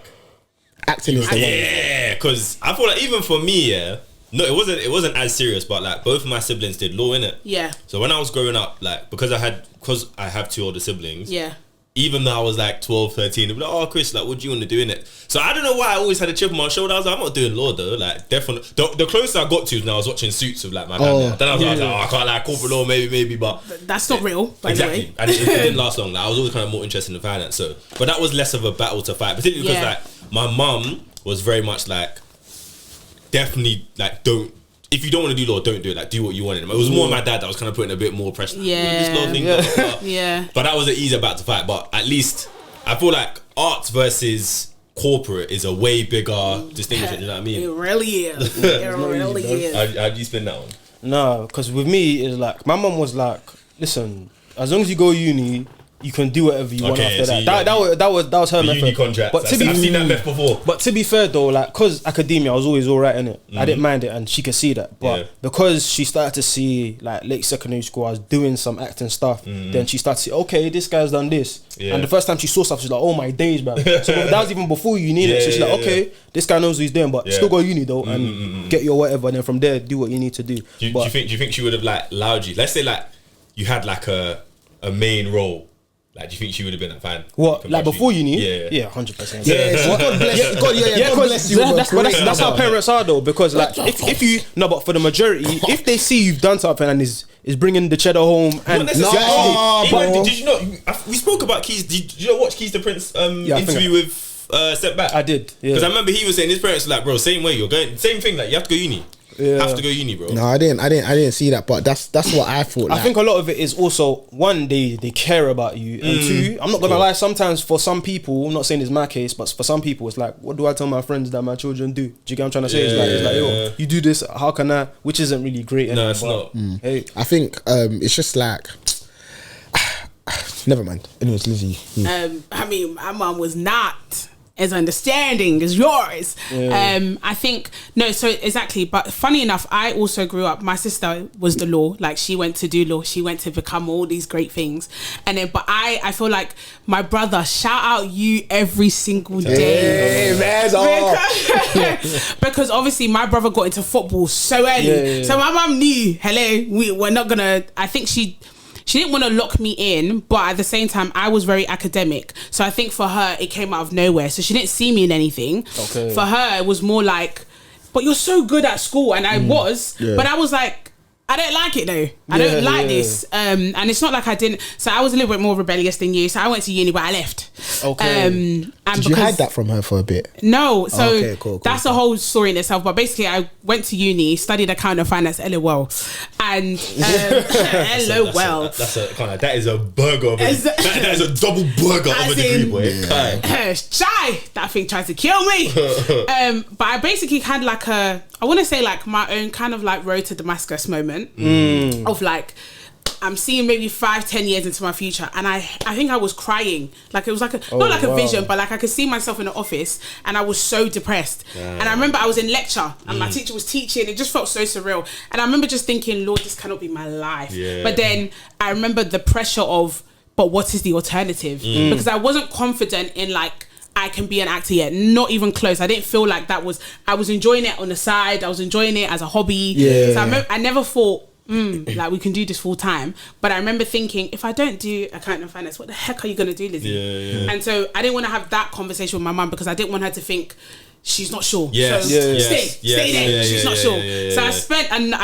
Acting is the way. yeah? Because I feel like even for me, yeah, no, it wasn't as serious, but like both of my siblings did law in it. Yeah, So when I was growing up, like because I have two older siblings. yeah. Even though I was like 12, 13, they'd be like, oh, Chris, like, what do you want to do in it? So I don't know why I always had a chip on my shoulder. I was like, I'm not doing law though. Like, definitely. The closest I got to is when I was watching Suits with like my dad. Then I was like, oh, I can't like corporate law, maybe, but. That's not real, by Exactly. the way. And it didn't last long. Like, I was always kind of more interested in finance. So, but that was less of a battle to fight, particularly because Yeah. like my mum was very much like, definitely like, if you don't want to do law, don't do it. Like, do what you want. It was more my dad that was kind of putting a bit more pressure. Like, Yeah. this law thing, blah, blah, blah. Yeah. But that was an easier battle to fight. But at least I feel like arts versus corporate is a way bigger distinction. You know what I It mean? really is. It really is. How do you spin that one? No, because with me, it's like my mum was like, "Listen, as long as you go uni, you can do whatever you want Okay, after so that." you That was her The method. uni contracts. But to be I've seen that myth before. But to be fair though, like, cause academia, I was always alright in it. I didn't mind it, and she could see that. But Yeah. because she started to see like late secondary school, I was doing some acting stuff. Then she started to see, okay, this guy's done this. Yeah. And the first time she saw stuff, she's like, oh my days, bro. So that was even before you need it. So she's like, okay, this guy knows what he's doing, but still go uni though, and get your whatever. And then from there, do what you need to do. Do you think she would have like allowed you? Let's say like you had like a main role. Like, do you think she would have been a fan? What, like before uni? Yeah. 100%. Yeah, God bless. God bless you. That's how parents are though, because like if you but for the majority, if they see you've done something and is bringing the cheddar home and Did you not? We spoke about Keys. Did you not watch Keys the Prince I think interview with Step Back? I did, Because I remember he was saying his parents were like, bro, same way you're going, same thing. Like you have to go uni. Have to go uni, bro. No, I didn't see that, but that's what I thought. I think a lot of it is also one, they care about you, and two, I'm not gonna lie, sometimes for some people, I'm not saying it's my case, but for some people it's like, what do I tell my friends that my children do? Do you get what I'm trying to say? It's like, yo, you do this, how can I? Which isn't really great. No, it's not. Hey, I think it's just like never mind. Anyways, Lizzie. I mean, my mum was not as understanding as yours. I think so exactly. But funny enough, I also grew up. My sister was the law. Like she went to do law. She went to become all these great things. And then, but I feel like my brother. Shout out you every single day. Because obviously my brother got into football so early. So my mum knew. Hello, we're not gonna. I think she didn't want to lock me in, but at the same time, I was very academic. So I think for her, it came out of nowhere. So she didn't see me in anything. Okay. For her, it was more like, but you're so good at school. And I was. Yeah. But I was like, I don't like it though. I don't like this. And it's not like I didn't. So I was a little bit more rebellious than you. So I went to uni, but I left. Okay. And Did you hide that from her for a bit? No, so Okay, cool, that's a whole story in itself. But basically, I went to uni, studied accounting and finance, LOL, and LOL. That is a burger. That is a double burger of a degree, boy. Shy, that thing tried to kill me. But I basically had like I want to say like my own kind of like road to Damascus moment of like, I'm seeing maybe 5-10 years into my future, and I think I was crying. Like it was like not like a vision, but like I could see myself in the office, and I was so depressed. And I remember I was in lecture, and my teacher was teaching. It just felt so surreal, and I remember just thinking, Lord, this cannot be my life. But then I remember the pressure of, but what is the alternative? Because I wasn't confident in like, I can be an actor yet, not even close. I didn't feel like that was, I was enjoying it on the side. I was enjoying it as a hobby. So I never thought, like we can do this full time. But I remember thinking, if I don't do accounting and finance, what the heck are you going to do, Lizzie? And so I didn't want to have that conversation with my mum because I didn't want her to think she's not sure. So stay there. She's not sure. So I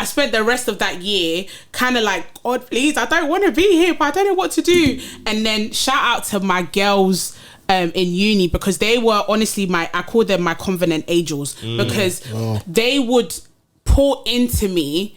spent the rest of that year kind of like, God, please, I don't want to be here, but I don't know what to do. And then shout out to my girls in uni, because they were honestly I call them my covenant angels, because they would pour into me.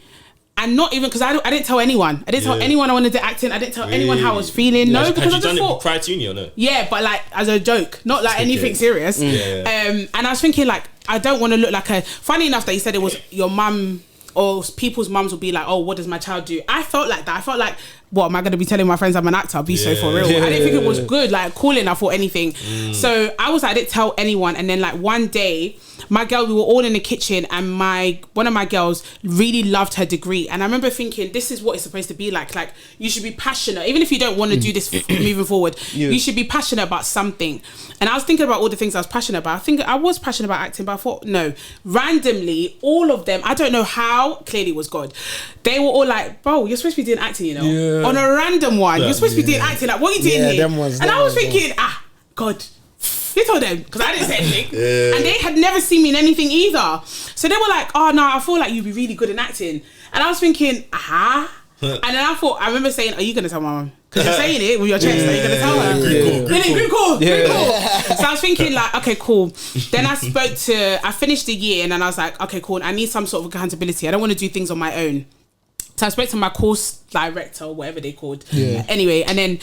And not even because I didn't tell anyone. I didn't tell anyone I wanted to act in. I didn't tell anyone how I was feeling. No, because I just thought, prior to uni or no? Yeah, but like as a joke, not like anything serious. And I was thinking like, I don't want to look like a. Funny enough that you said it was your mum or people's mums will be like, oh, what does my child do? I felt like that. I felt like, what am I going to be telling my friends I'm an actor? I'll be so for real. I didn't think it was good, like cool enough or anything. So I was like, I didn't tell anyone. And then like one day, my girl, we were all in the kitchen, and one of my girls really loved her degree. And I remember thinking, this is what it's supposed to be like. Like, you should be passionate. Even if you don't want to do this moving forward, you should be passionate about something. And I was thinking about all the things I was passionate about. I think I was passionate about acting, but I thought, no. Randomly, all of them, I don't know how, clearly it was God. They were all like, bro, you're supposed to be doing acting, you know? On a random one. You're supposed to be doing acting. Like, what are you doing here? And I was thinking, God, you told them, because I didn't say anything. And they had never seen me in anything either. So they were like, oh no, I feel like you'd be really good in acting. And I was thinking, And then I remember saying, are you going to tell my mum? Because you're saying it with your chest, are you going to tell her? Group call. So I was thinking like, okay, cool. Then I finished the year, and then I was like, okay, cool. I need some sort of accountability. I don't want to do things on my own. So I spoke to my course director or whatever they called. Anyway, and then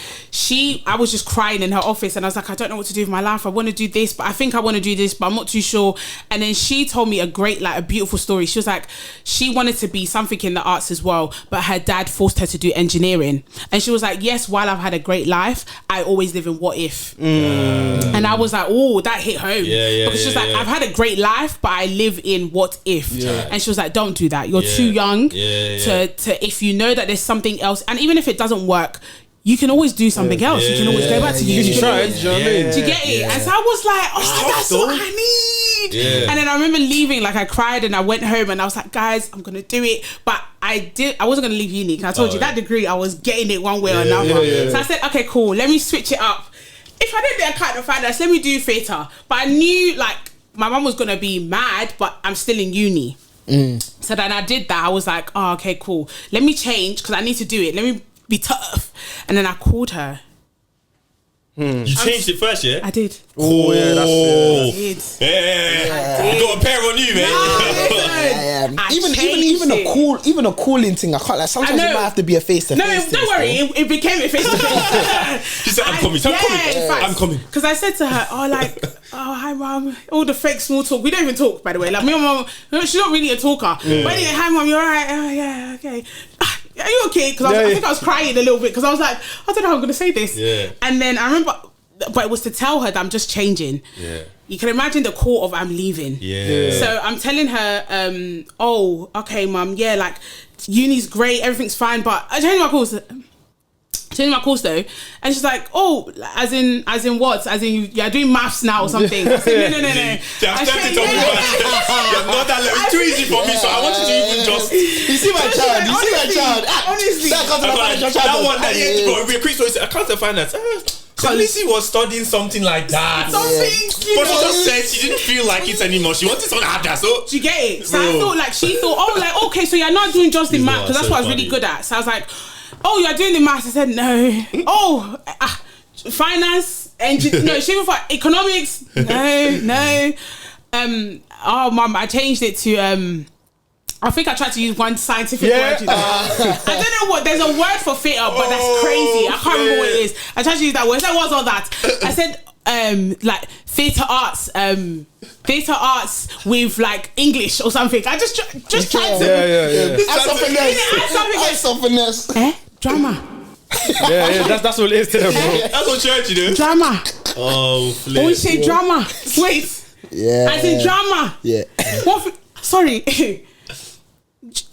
I was just crying in her office, and I was like, I don't know what to do with my life. I want to do this, but I think I want to do this, but I'm not too sure. And then she told me a beautiful story. She was like, she wanted to be something in the arts as well, but her dad forced her to do engineering. And she was like, yes, while I've had a great life, I always live in what if. And I was like, oh, that hit home. Because she was like, I've had a great life, but I live in what if. And she was like, don't do that. You're too young to if you know that there's something else, and even if it doesn't work, you can always do something else. You can always go back to you. You try. Do you know what I mean? Do you get it? And so I was like, oh, that's what I need. And then I remember leaving, like I cried, and I went home, and I was like, guys, I'm gonna do it. But I wasn't gonna leave uni, because I told you that degree, I was getting it one way or another. So I said, okay, cool, let me switch it up. If I did the accounting and finance, let me do theatre. But I knew like my mum was gonna be mad, but I'm still in uni. So then I did that. I was like, oh, okay, cool. Let me change, because I need to do it. Let me be tough. And then I called her. You changed it first, yeah? I did. Oh, yeah, that's it. I did. Yeah. You got a pair on you, man. Even a calling thing. I can't, like, sometimes it might have to be a face to face. No, don't worry. It became a face to face. She said, I'm coming. Because I said to her, hi mum, all the fake small talk. We don't even talk, by the way. Like, me and mum, she's not really a talker. But anyway, hi mum, you alright? Oh yeah, okay. Are you okay? Because I think I was crying a little bit, because I was like, I don't know how I'm going to say this. And then I remember, but it was to tell her that I'm just changing. You can imagine the call of I'm leaving. So I'm telling her, oh, okay, mum, like uni's great, everything's fine, but I changed my course. Though, and she's like, oh, as in what? As in you're doing maths now or something? I said, no. Not that level. It's too easy for me, so I wanted to even just. You see my child. Honestly, that one that you had to go. We're quick, so it's accounting finance. So Lizzie was studying something like that. But she just said she didn't feel like it anymore. She wanted something harder. So do you get it? So I thought, like, she thought, oh, like, okay, so you're not doing just the math, because that's what I was really good at. So I was like, oh, you're doing the maths. I said, no. Oh, finance, No, she went for economics. No. Oh, mum, I changed it to I think I tried to use one scientific word. You know? I don't know what. There's a word for theatre, but that's crazy. I can't remember what it is. I tried to use that word. That was all that. I said like theatre arts with like English or something. I just tried to. Yeah. Add something else. Drama. Yeah. That's what it is to them, bro. That's what church you do. Drama. Oh, flip. Oh, we say drama. Wait. Yeah. I said drama. Yeah. Sorry.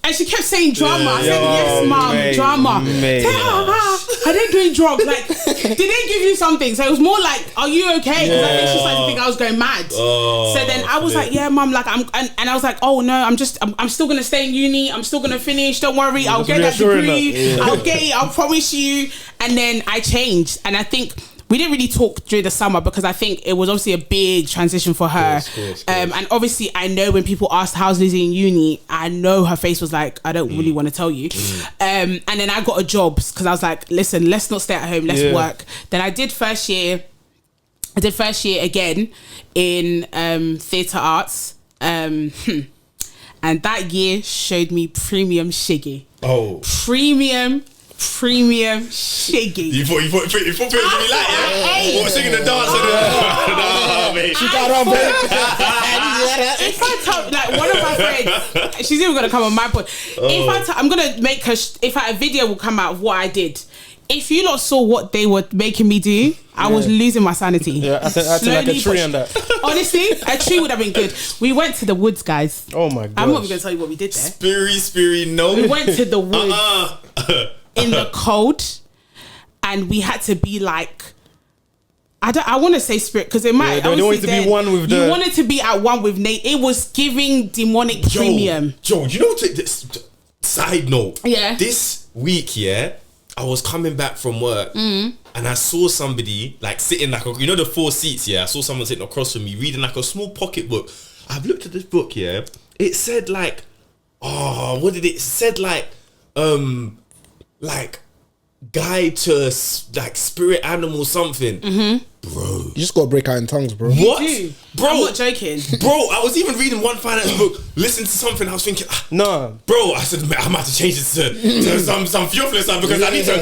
And she kept saying drama. I said, yes, mum, drama. I didn't do drugs. Like, did they give you something? So it was more like, are you okay? Because I think she started to think I was going mad. So then I was like, yeah, mum, like, and I was like, oh no, I'm still gonna stay in uni. I'm still gonna finish. Don't worry, I'll get that degree. I'll get it. I'll promise you. And then I changed, and I think we didn't really talk during the summer because I think it was obviously a big transition for her. Course. And obviously I know when people asked how's Lizzie in uni, I know her face was like, I don't really want to tell you. And then I got a job because I was like, listen, let's not stay at home, let's work. Then I did first year again in theatre arts. And that year showed me premium shiggy. Oh. Premium shiggy. You put it to me like, yeah? What, singing the dance? No, mate. She got on, baby. If I tell, like, one of my friends, she's even gonna come on my pod. I'm gonna make her. A video will come out of what I did. If you lot saw what they were making me do, I was losing my sanity. Yeah, I think like a tree on that. Honestly, a tree would have been good. We went to the woods, guys. Oh my god! I'm not even gonna tell you what we did there. Spiri, no. We went to the woods. In the cold, and we had to be like, I want to say spirit because it might. They wanted to be one with you wanted to be at one with Nate. It was giving demonic premium. Joe, you know what? Side note. Yeah. This week, I was coming back from work and I saw somebody like sitting like the 4 seats. I saw someone sitting across from me reading like a small pocket book. I've looked at this book. It said like, what did it said like guide to like spirit animal something. Bro, you just gotta break out in tongues, bro. What? Bro, I'm not joking. Bro, I was even reading one finance book, listening to something, I was thinking, no. Bro, I said, man, I'm about to change it to some fearful stuff because I need to,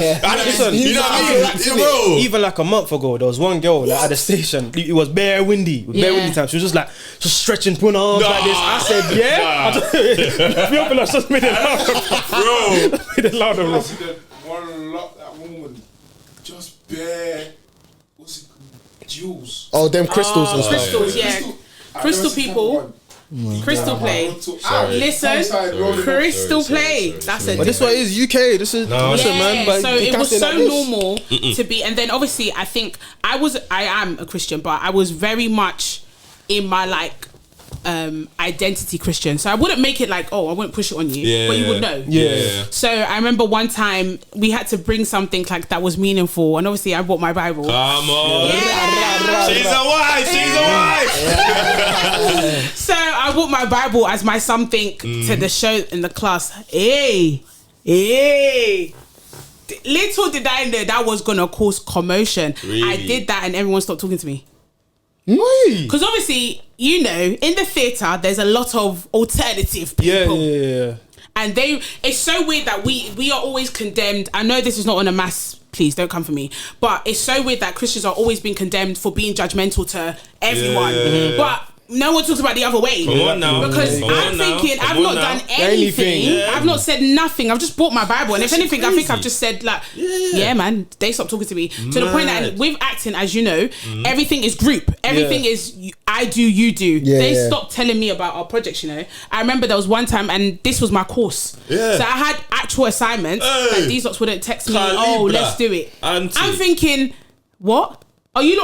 listen, you know what I mean? Bro. Even like a month ago, there was one girl like, at the station, it was bare windy, windy time. She was just stretching, putting her arms like this. I said, fearful just made it louder. Bro. Made it louder, bro. That woman just bare, what's it called? Jewels. Oh, them crystals and stuff. Crystals, yeah. Crystal people. Crystal play. Listen, crystal play. That's it. But this one is UK. This is man. But so it was so normal to be. And then obviously, I think I am a Christian, but I was very much in my like identity Christian. So I wouldn't make it like, I wouldn't push it on you, but you would know. Yeah. So I remember one time we had to bring something like that was meaningful, and obviously I bought my Bible. Come on. Yeah. She's a wife. So I bought my Bible as my something to the show in the class. Hey. Little did I know that was gonna cause commotion. Really? I did that and everyone stopped talking to me. Because obviously, in the theatre, there's a lot of alternative people. Yeah. And it's so weird that we are always condemned. I know this is not on a mass, please don't come for me. But it's so weird that Christians are always being condemned for being judgmental to everyone. Yeah. But no one talks about the other way. Come on now. Because I'm thinking I've not done anything. Yeah. I've not said nothing. I've just bought my Bible. And if anything, I think I've just said like, yeah man, they stopped talking to me. To the point that with acting, as you know, everything is group. Everything is I do, you do. Yeah, they stopped telling me about our projects, I remember there was one time, and this was my course. Yeah. So I had actual assignments, and these lots wouldn't text me, let's do it. I'm thinking, what? Are you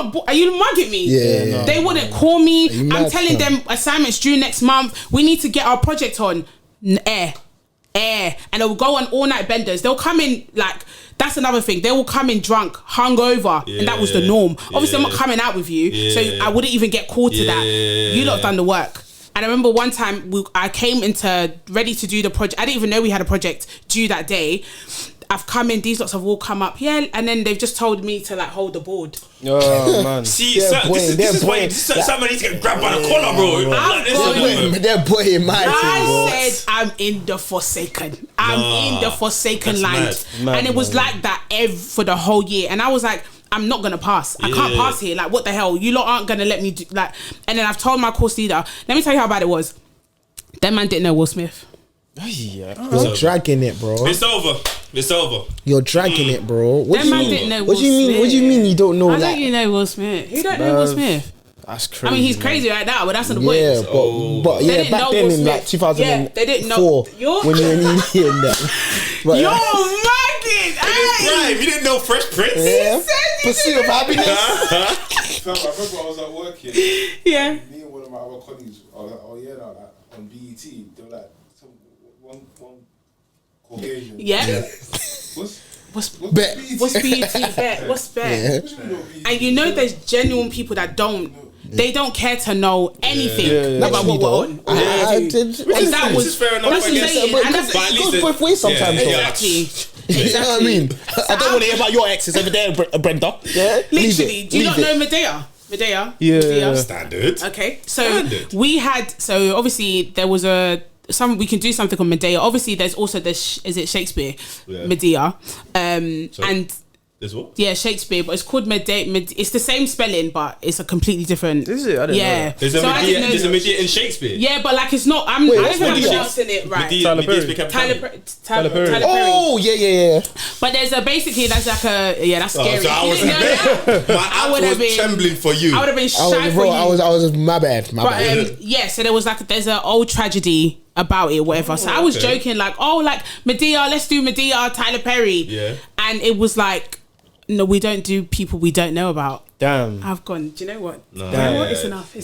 mugging me? Yeah. No, they wouldn't call me. I'm telling them assignments due next month. We need to get our project on air. And they'll go on all night benders. They'll come in like, that's another thing. They will come in drunk, hungover, and that was the norm. Obviously, I'm not coming out with you, so I wouldn't even get called to that. You lot have done the work. And I remember one time I came into ready to do the project. I didn't even know we had a project due that day. I've come in, these lots have all come up, and then they've just told me to like hold the board. Oh man, see, this is why somebody needs to get grabbed by the collar, bro. They're boying my thing, I said I'm in the Forsaken. I'm in the Forsaken land, and it was like that for the whole year. And I was like, I'm not gonna pass. I can't pass here. Like, what the hell? You lot aren't gonna let me do like. And then I've told my course leader. Let me tell you how bad it was. That man didn't know Will Smith. Yeah, you're dragging it, bro. It's over. You're dragging it, bro. What do you mean? Didn't know What do you mean? What do you mean you don't know that? How don't you know Will Smith? Who don't know Will Smith? That's crazy. I mean, he's crazy right now, but that's not the point. Yeah, but yeah, back then in like 2004, they didn't know. When you were in that. You're mugging. Right, you didn't know Fresh Prince. Yeah. Pursuit of Happiness. I remember I was at work here. Yeah. Me and one of my other colleagues, on BET, they were like, one Caucasian. Yeah. What's bet? What's BET bet? What's bet? And you know, there's genuine people that they don't care to know anything about what we're on. Which is fair enough. It goes both ways sometimes. Exactly. You know what I mean? I don't want to hear about your exes over there, Brenda. Yeah, literally. Do you not know Medea? Yeah. Standard. Okay, so we had. So obviously there was we can do something on Medea. Obviously, there's also is it Shakespeare, Medea, and there's what? Yeah, Shakespeare, but it's called Medea. It's the same spelling, but it's a completely different. Is it? I didn't know. There's a Medea in Shakespeare. Yeah, but like it's not. I don't think I'm pronouncing it right. Tyler Perry. Oh yeah. But there's that's like that's scary. So I was trembling for you. I would have been shy for you. I was my bad. So there was there's an old tragedy about it, whatever. So I was joking like Medea, let's do Medea, Tyler Perry. Yeah. And it was like, no, we don't do people we don't know about. Damn. I've gone, do you know what? No. It's enough.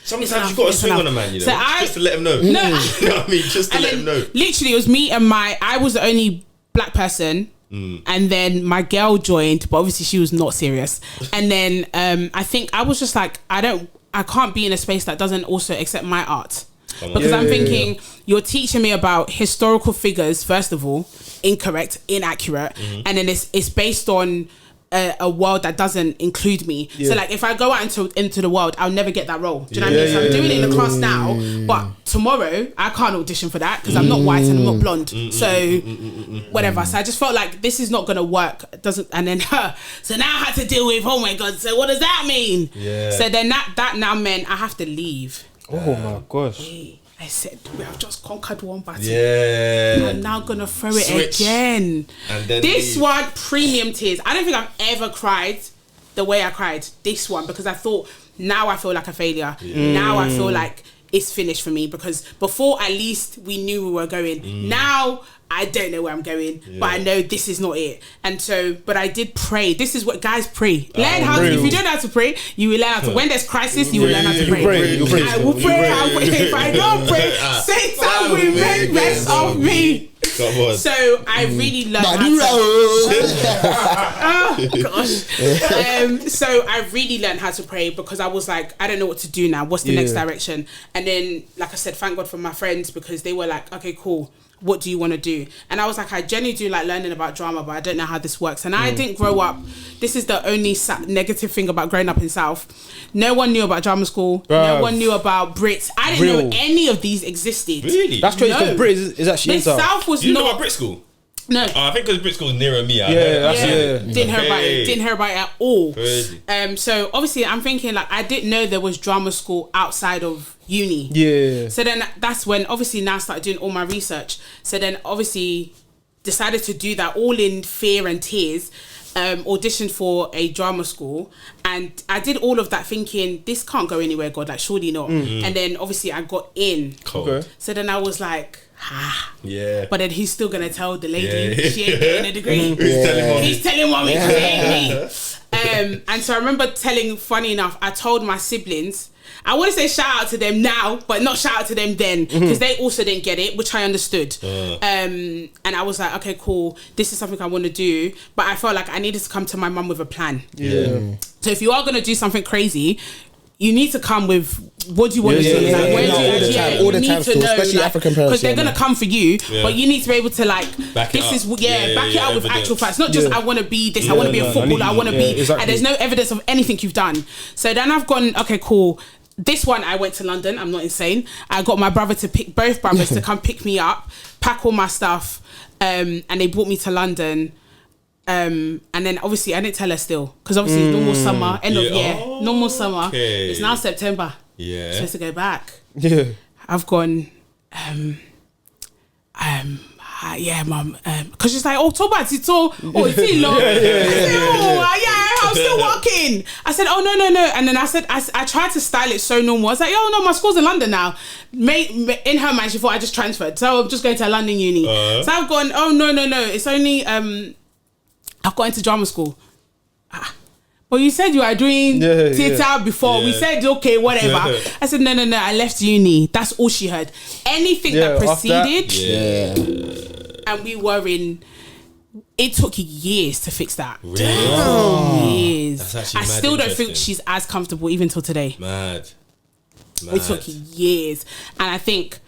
Sometimes you got to swing on a man, you know, just to let him know. No. You know what I mean? Just to let him know. Literally, it was me and I was the only black person. And then my girl joined, but obviously she was not serious. And then I think I was just like, I can't be in a space that doesn't also accept my art. Because I'm thinking, you're teaching me about historical figures, first of all, incorrect, inaccurate, and then it's based on a world that doesn't include me. So like, if I go out into the world, I'll never get that role. Do you know what I mean? So I'm doing it in the class now, but tomorrow I can't audition for that because I'm not white and I'm not blonde. So whatever. So I just felt like this is not gonna work. It doesn't. And then so now I had to deal with, oh my god. So what does that mean? So then that now meant I have to leave. Oh my gosh. I said, we have just conquered one battle. Yeah. I'm now going to throw it again. And then this one, premium tears. I don't think I've ever cried the way I cried this one because I thought, now I feel like a failure. Now I feel like it's finished for me because before at least we knew we were going. Now I don't know where I'm going, but I know this is not it. And so, but I did pray. This is what guys pray. Learn how to, if you don't know how to pray, you will learn how to. When there's crisis, you will learn how to pray. I will pray. If I don't pray, Satan will make mess of me. So I really learned so I really learned how to pray because I was like, I don't know what to do now. What's the next direction? And then, like I said, thank God for my friends because they were like, okay, cool. What do you want to do? And I was like, I genuinely do like learning about drama, but I don't know how this works. And I didn't grow up. This is the only negative thing about growing up in South. No one knew about drama school. No one knew about Brits. I didn't know any of these existed. Really? That's crazy because Brits is actually in South was you not. know about Brit school? No. I think because Brit school is nearer me. Didn't hear about it. Didn't hear about it at all. Crazy. So obviously I'm thinking like I didn't know there was drama school outside of uni. Yeah. So then that's when obviously now I started doing all my research. So then obviously decided to do that all in fear and tears. Auditioned for a drama school and I did all of that thinking this can't go anywhere, God, like surely not. And then obviously I got in. Okay. So then I was like, yeah. But then he's still gonna tell the lady she ain't getting a degree. He's telling mommy she ain't me. And so I remember funny enough, I told my siblings, I want to say shout out to them now, but not shout out to them then because they also didn't get it, which I understood. And I was like, okay, cool. This is something I want to do, but I felt like I needed to come to my mum with a plan. Yeah. So if you are going to do something crazy, you need to come with what do you want to do? yeah, Like, where do you all the time, still, especially African parents, because they're gonna come for you, but you need to be able to like back this it is up. back it up with actual facts, not just I want to be this, I want to be a footballer, I want to be, and there's no evidence of anything you've done. So then I've gone, okay, cool. This one, I went to London. I'm not insane. I got my brother to pick both brothers to come pick me up, pack all my stuff, and they brought me to London. And then obviously I didn't tell her still because obviously it's normal summer, end of year, normal summer. It's now September. Yeah, I'm supposed to go back. Yeah, I've gone. Yeah, mum. Because she's like, oh, talk about it. Oh, it's too long. I'm still working. I said, oh, no. And then I said, I tried to style it so normal. I was like, oh, no, my school's in London now. In her mind, she thought I just transferred. So I'm just going to a London uni. So I've gone, oh, no. It's only, I've got into drama school. Well, you said you were doing theatre before. We said, okay, whatever. I said, no. I left uni. That's all she heard. Anything that preceded, and we were in. It took years to fix that. Really? Years. That's I still don't think she's as comfortable even till today. Mad. It took years, and I think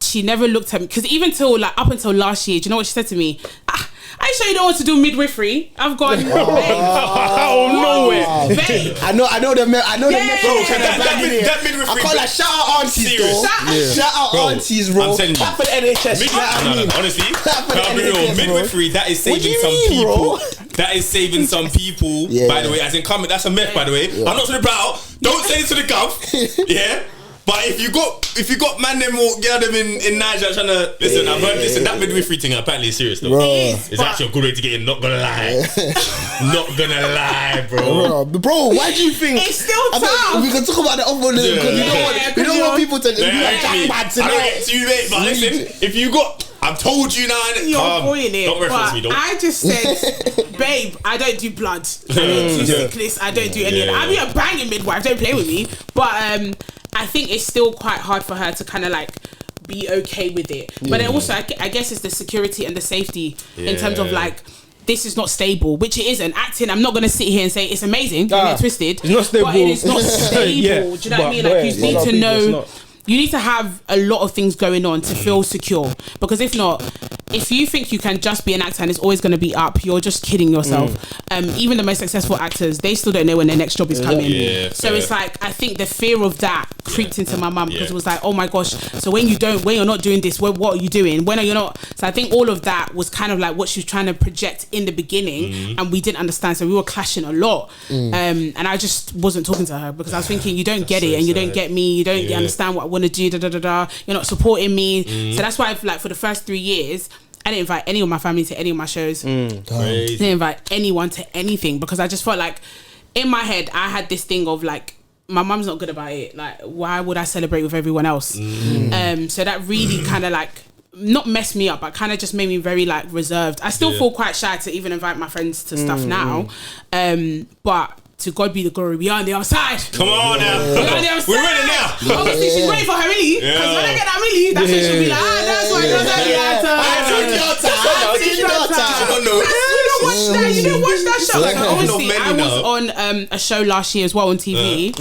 she never looked at me because even till like up until last year, do you know what she said to me? Are you sure you don't want to do midwifery? I've gone, babe. No way. Babe. I know the midwifery. That midwifery. I call her shout out aunties, though. Shout out aunties, bro. I'm telling you. Clap for the NHS. Honestly, midwifery, that is saving some people. That is saving some people. By the way, as in comment, that's a myth, by the way. I'm not talking about. Don't say it to the gov. Yeah. But if you got man them or girl them in Niger trying to listen, I've heard that midwifery thing apparently is serious though. It's actually a good way to get in. Not gonna lie, bro. Why do you think it's still tough? We can talk about the other because we don't want people to be like bad tonight. I don't get to you, mate. But listen, if you got, I've told you now. You're boiling it. Don't reference me, don't. I just said, babe, I don't do blood. I don't do sickness. I don't do any of that. I'll be a banging midwife. Don't play with me. But I think it's still quite hard for her to kind of like be okay with it. But then also, I guess it's the security and the safety in terms of like, this is not stable, which it isn't. Acting, I'm not going to sit here and say it's amazing. Don't get twisted. It's not stable. But it is not stable. Do you know what I mean? Like, you need to know. You need to have a lot of things going on to feel secure. Because if not, if you think you can just be an actor and it's always going to be up, you're just kidding yourself. Even the most successful actors, they still don't know when their next job is coming. So it's like, I think the fear of that creeped into my mum because it was like, oh my gosh, so when you're not doing this, what are you doing? When are you not? So I think all of that was kind of like what she was trying to project in the beginning and we didn't understand. So we were clashing a lot. And I just wasn't talking to her because I was thinking, you don't get it and you don't get me, you don't understand what I want to do, you're not supporting me. So that's why like for the first 3 years I didn't invite any of my family to any of my shows. Didn't invite anyone to anything because I just felt like in my head I had this thing of like, my mum's not good about it, like why would I celebrate with everyone else? So that really kind of like not messed me up, but kind of just made me very like reserved. I still feel quite shy to even invite my friends to stuff now, but to God be the glory, we are on the outside. Come on now. We're on the outside. We're ready now. Obviously, she's ready for her milli. Because when I get that milli, that's when she'll be like, that's why you're not You didn't watch that show. Like, obviously, I was on a show last year as well on TV.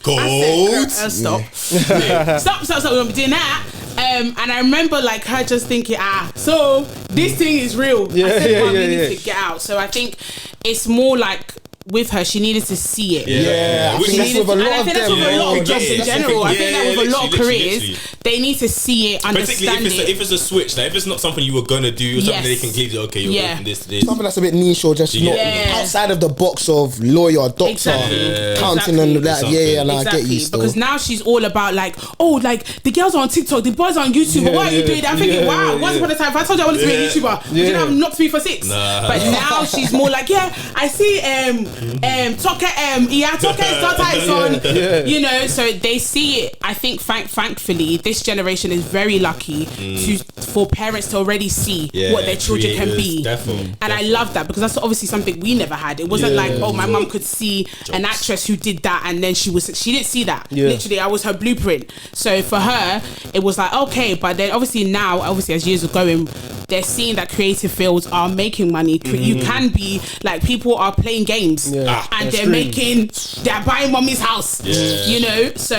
Gold. Stop. Stop. We won't be doing that. And I remember like her just thinking, so this thing is real. I said, we need to get out. So I think it's more like, with her, she needed to see it. I think that's with a lot of them. That's with a lot of jobs in general. I think that with a lot of careers, they need to see it, understand it. If it's a switch, like if it's not something you were gonna do, or something they can clearly okay, you're going from this to this. Something that's a bit niche or just not outside of the box of lawyer, doctor, counting and that. And I get you still. Because now she's all about like, oh, like the girls are on TikTok, the boys are on YouTube. But what are you doing? I'm thinking, wow, once upon a time, if I told you I wanted to be a YouTuber, you didn't have not to be for 6. But now she's more like, I see Toke's daughter is on, you know, so they see it. I think thankfully this generation is very lucky for parents to already see what their children can be. And I love that because that's obviously something we never had. It wasn't like, oh, my mum could see an actress who did that and then she didn't see that. Literally, I was her blueprint. So for her, it was like, okay, but then obviously now, as years are going, they're seeing that creative fields are making money. You can be like, people are playing games. and they're buying mommy's house. You know, so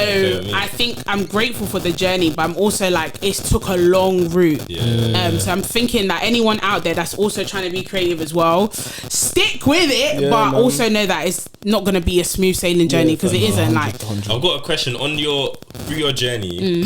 I think I'm grateful for the journey, but I'm also like, it took a long route. So I'm thinking that anyone out there that's also trying to be creative as well, stick with it, but also know that it's not going to be a smooth sailing journey, because it isn't. Like, I've got a question on through your journey,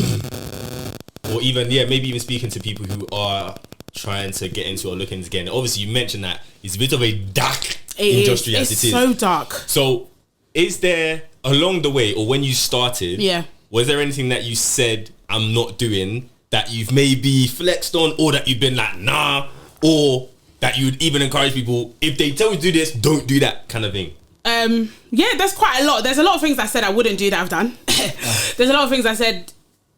or even maybe even speaking to people who are trying to get into or looking to get in. Obviously, you mentioned that it's a bit of a dark industry as it is. It's so dark. So, is there along the way, or when you started, was there anything that you said I'm not doing that you've maybe flexed on, or that you've been like nah, or that you'd even encourage people, if they tell you to do this, don't do that kind of thing? There's quite a lot. There's a lot of things I said I wouldn't do that I've done. There's a lot of things I said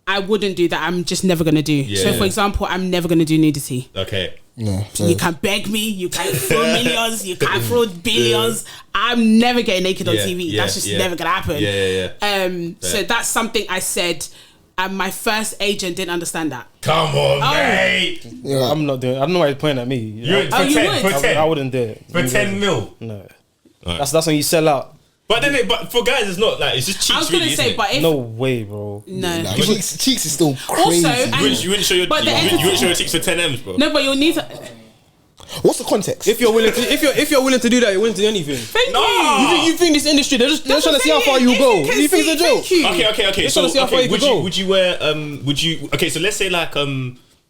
I wouldn't do that I'm just never gonna do. So for example, I'm never gonna do nudity. Okay. No, you can beg me, you can throw millions, you can throw billions. I'm never getting naked on TV. That's just never gonna happen. So that's something I said, and my first agent didn't understand that. Come on, mate. I'm not doing it. I don't know why you're pointing at me. You would? I wouldn't do it. For 10 mil? No. Right. That's when you sell out. But for guys, it's not like, it's just cheeks. I was gonna say, but if no way, bro. No, cheeks is still crazy. Also, you wouldn't show your cheeks for 10 M's, bro. No, but you'll need to. What's the context? If you're willing to, if you're willing to do that, you're willing to do anything. Thank you. You think this industry? They're trying to see how far you go. You think it's a joke? Okay. So would you wear Okay, so let's say like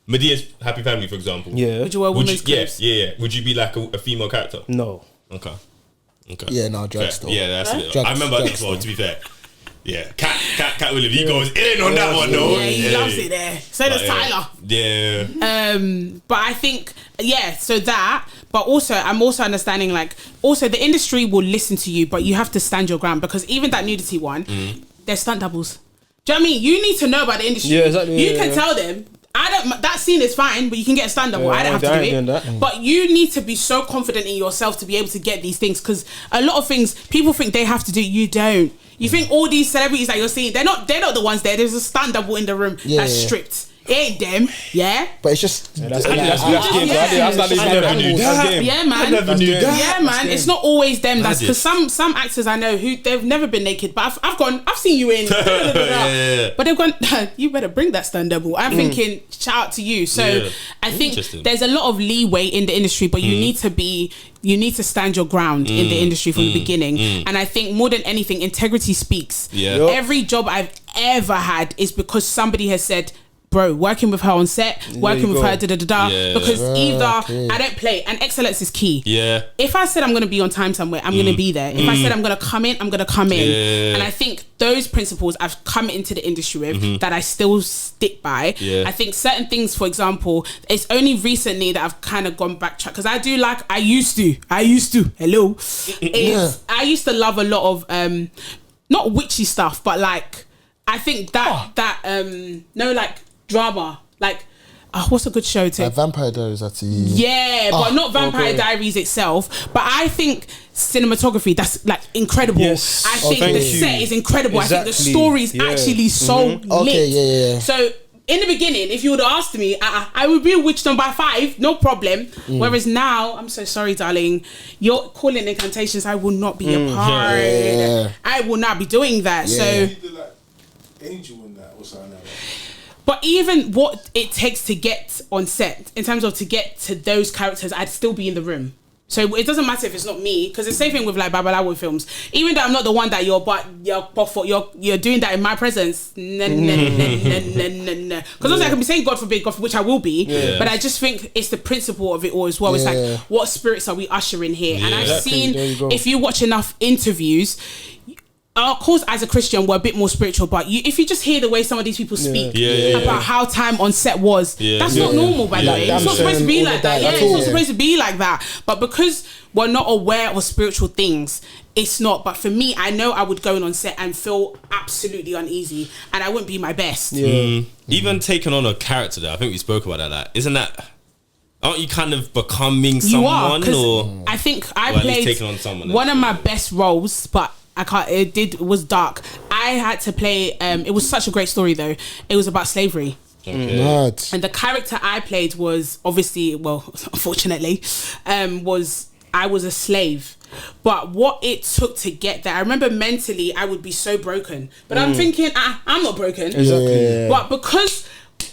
Medea's Happy Family, for example. Yeah. Would you wear women's clothes? Yeah. Would you be like a female character? No. Okay. Yeah, no, drag still. Yeah, that's it. I remember that as well, to be fair. Yeah, Cat William, he goes in on that one though. Yeah, he loves it there. So does Tyler. Yeah. But I think, so that, but also, I'm also understanding, like, also the industry will listen to you, but you have to stand your ground, because even that nudity one, they're stunt doubles. Do you know what I mean? You need to know about the industry. Yeah, exactly. You can tell them, that scene is fine, but you can get a stand double. I don't have to do it. But you need to be so confident in yourself to be able to get these things, because a lot of things people think they have to do, you don't. You think all these celebrities that you're seeing, they're not the ones there. There's a stand double in the room that's stripped. It ain't them, but it's just that's game. That's not game. Yeah, man. I never knew that. Yeah, man. It's not always them. That's because some actors I know who they've never been naked, but I've seen you in. But they've gone. You better bring that stand double. I'm thinking, shout out to you. So I think there's a lot of leeway in the industry, but you need to stand your ground in the industry from the beginning. And I think more than anything, integrity speaks. Every job I've ever had is because somebody has said, bro, working with her on set, working with her, because either I don't play, and excellence is key. If I said I'm going to be on time somewhere, I'm going to be there. If I said I'm going to come in, I'm going to come in. And I think those principles I've come into the industry with that I still stick by. I think certain things, for example, it's only recently that I've kind of gone backtrack, because I do like, I used to, I used to love a lot of, not witchy stuff, but like, I think like, drama, like what's a good show to Vampire Diaries, but not Vampire Diaries itself, but I think cinematography, that's like incredible. I think the set is incredible. I think the story is actually so lit. So in the beginning, if you would have asked me, I would be a witch done by 5, no problem. Whereas now, I'm so sorry, darling, you're calling incantations, I will not be a part. I will not be doing that. So you did like Angel in that or something like that. But even what it takes to get on set, in terms of to get to those characters, I'd still be in the room. So it doesn't matter if it's not me, because it's the same thing with like Babalawo films. Even though I'm not the one that you're doing that in my presence. Because also I can be saying God forbid, which I will be. But I just think it's the principle of it all as well. It's like, what spirits are we ushering here? And I've seen, if you watch enough interviews, of course, as a Christian, we're a bit more spiritual, but if you just hear the way some of these people speak about how time on set was, that's not normal, by the way. It's not supposed to be like that. It's not supposed to be like that. But because we're not aware of spiritual things, it's not. But for me, I know I would go in on set and feel absolutely uneasy, and I wouldn't be my best. Even taking on a character, I think we spoke about that. Aren't you kind of becoming someone? Or I think I played one of my best roles, but it was dark. I had to play, it was such a great story though. It was about slavery. And the character I played was obviously, unfortunately, I was a slave. But what it took to get there, I remember mentally I would be so broken. But I'm thinking, I'm not broken. Exactly. But because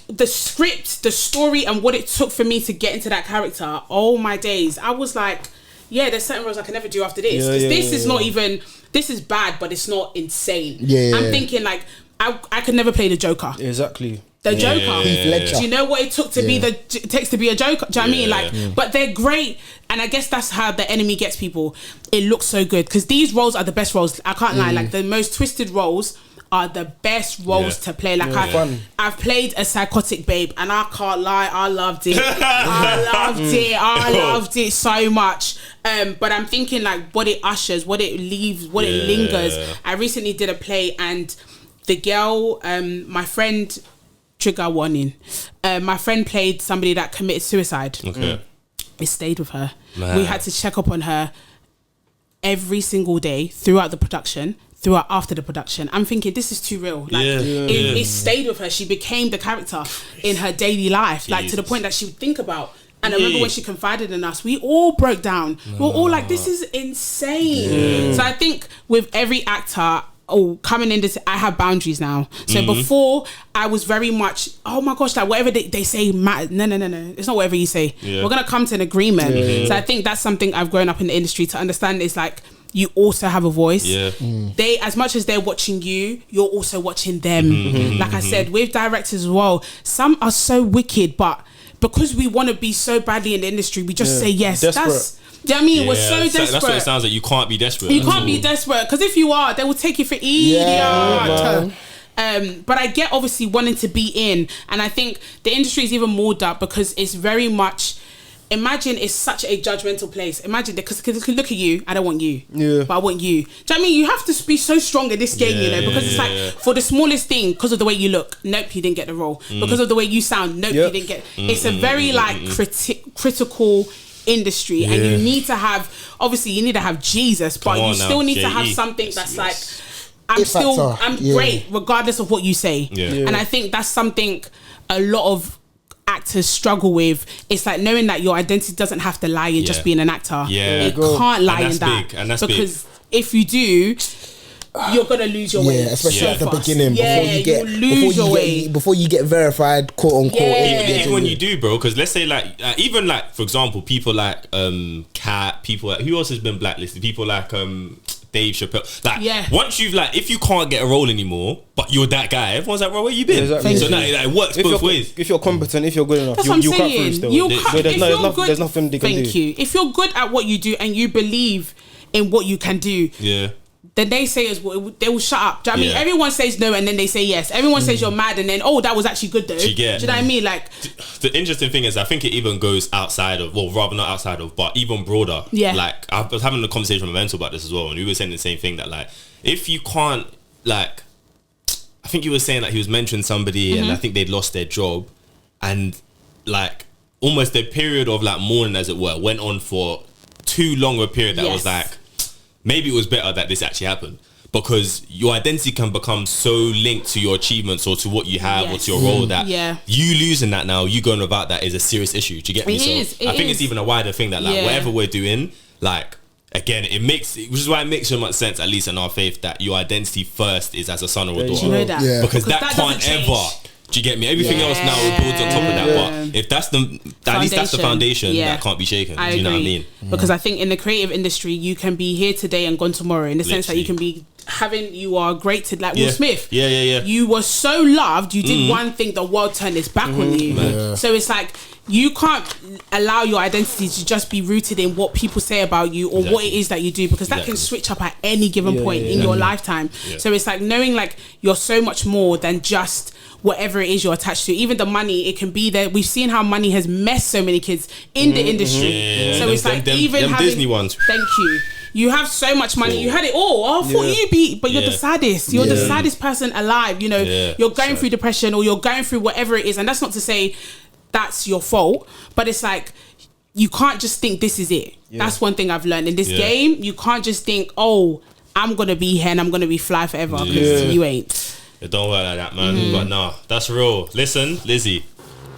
the script, the story, and what it took for me to get into that character, oh my days, I was like, yeah, there's certain roles I can never do after this. This is not even, this is bad, but it's not insane. I'm thinking like, I could never play the Joker. Exactly. The Joker. Ledger. Do you know what it took to be it takes to be a Joker? Do you know what I mean? Like, but they're great, and I guess that's how the enemy gets people. It looks so good because these roles are the best roles. I can't lie. Like the most twisted roles are the best roles to play. Like I've played a psychotic babe, and I can't lie, I loved it. I loved it so much. But I'm thinking like what it ushers, what it leaves, what it lingers. I recently did a play, and the girl, my friend. Trigger warning. My friend played somebody that committed suicide. Okay. It stayed with her. Man. We had to check up on her every single day throughout the production, throughout after the production. I'm thinking this is too real. Like it stayed with her. She became the character in her daily life, like to the point that she would think about. And I remember when she confided in us, we all broke down. We were all like, this is insane. So I think with every actor, coming in this, I have boundaries now. So before I was very much, oh my gosh, like whatever they say matters. No, it's not whatever you say. We're gonna come to an agreement. So I think that's something I've grown up in the industry to understand. Is like you also have a voice. They, as much as they're watching you, you're also watching them. Like I said, with directors as well, some are so wicked, but because we want to be so badly in the industry, we just say yes. Desperate. Do you know what I mean? We're so desperate. That's what it sounds like. You can't be desperate. You can't be desperate, because if you are, they will take you for idiot. But I get obviously wanting to be in, and I think the industry is even more dark because it's very much. Imagine it's such a judgmental place. Imagine that because look at you, I don't want you, but I want you. Do you know what I mean? You have to be so strong in this game, you know, because it's like for the smallest thing, because of the way you look, nope, you didn't get the role. Because of the way you sound, nope, you didn't get. It's a very like critical industry, and you need to have, obviously you need to have Jesus, but you still need to have something that's like I'm great regardless of what you say. And I think that's something a lot of actors struggle with. It's like knowing that your identity doesn't have to lie in just being an actor. It can't lie in that, because if you do, you're gonna lose your way. Especially at the beginning, before you get verified, quote unquote. Even when you do, bro, because let's say like even like for example, people like Kat, people like, who else has been blacklisted? People like Dave Chappelle. Like once you've like, if you can't get a role anymore, but you're that guy, everyone's like, well, where you been? Exactly. So now it works both ways. If you're competent, if you're good enough, you cut through still. There's nothing they can do. Thank you. If you're good at what you do and you believe in what you can do, then they say they will shut up. Do you know what I mean? Everyone says no and then they say yes. Everyone says you're mad and then, oh, that was actually good though. Do you know what I mean? Like, the interesting thing is, I think it even goes outside of, well, rather not outside of, but even broader. Like, I was having a conversation with Mental about this as well, and we were saying the same thing, that like, if you can't, like, I think you were saying like he was mentioning somebody and I think they'd lost their job, and like almost the period of like mourning, as it were, went on for too long a period that was like, maybe it was better that this actually happened, because your identity can become so linked to your achievements or to what you have or to your role that you losing that now, you going about that is a serious issue. Do you get me? I think it's even a wider thing that like whatever we're doing, like again, it makes, which is why it makes so much sense, at least in our faith, that your identity first is as a son or a daughter. You know that? Because that can't ever. Do you get me? Everything else now builds on top of that. But if that's at least that's the foundation that can't be shaken. Do you know what I mean? Because I think in the creative industry, you can be here today and gone tomorrow, in the sense that you can be you are great to, like Will Smith. You were so loved, you did one thing, the world turned its back on you. So it's like, you can't allow your identity to just be rooted in what people say about you or what it is that you do, because that can switch up at any given point in your lifetime. So it's like knowing like you're so much more than just whatever it is you're attached to. Even the money, it can be there. We've seen how money has messed so many kids in the industry. So it's like even having Disney ones. Thank you. You have so much money. You had it all. I thought you'd be, but you're the saddest. You're the saddest person alive. You know, you're going through depression or you're going through whatever it is. And that's not to say that's your fault, but it's like, you can't just think this is it. That's one thing I've learned in this game. You can't just think, oh, I'm going to be here and I'm going to be fly forever, because you ain't. It don't work like that, man. But no, that's real. Listen, Lizzie.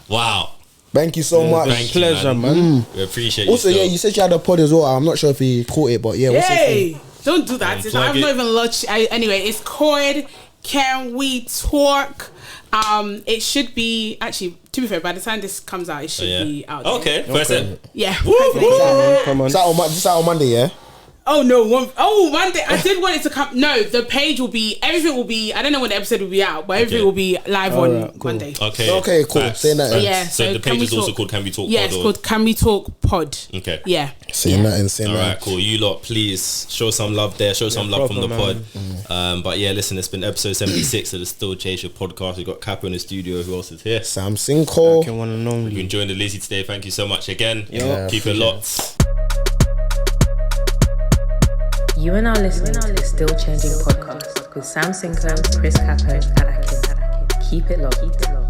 Wow. Thank you so much. Thank you, Pleasure, man. We appreciate Also, you. yeah, you said you had a pod as well. I'm not sure if he caught it, but yeah. What's it Hey, don't do that. Plug I'm it. not even launched. Anyway, it's called Can We Talk? It should be actually. To be fair, by the time this comes out, it should be out. There. Okay, first ep. Yeah. Come on. Is that on Monday, yeah? Oh no! One day I did want it to come. No, the page will be. Everything will be. I don't know when the episode will be out, but everything will be live on cool. Monday. Okay, Cool. Facts. Saying that. Yeah. So the page is also called Can We Talk? Yeah, Pod, it's or- called Can We Talk Pod. Okay. Yeah. Saying that and saying All that. right, cool. You lot, please show some love there. Show some love from the proper, pod. But yeah, listen, it's been episode 76 of the Still Chase podcast. We got Kappa in the studio. Who else is here? Sam Cinco. Can one and You only. enjoying the Lizzie today? Thank you so much again. Yeah, Keep it locked. You are now listening to the Still Changing podcast with Sam Cinco, Chris Capo, and Akin. Keep it locked.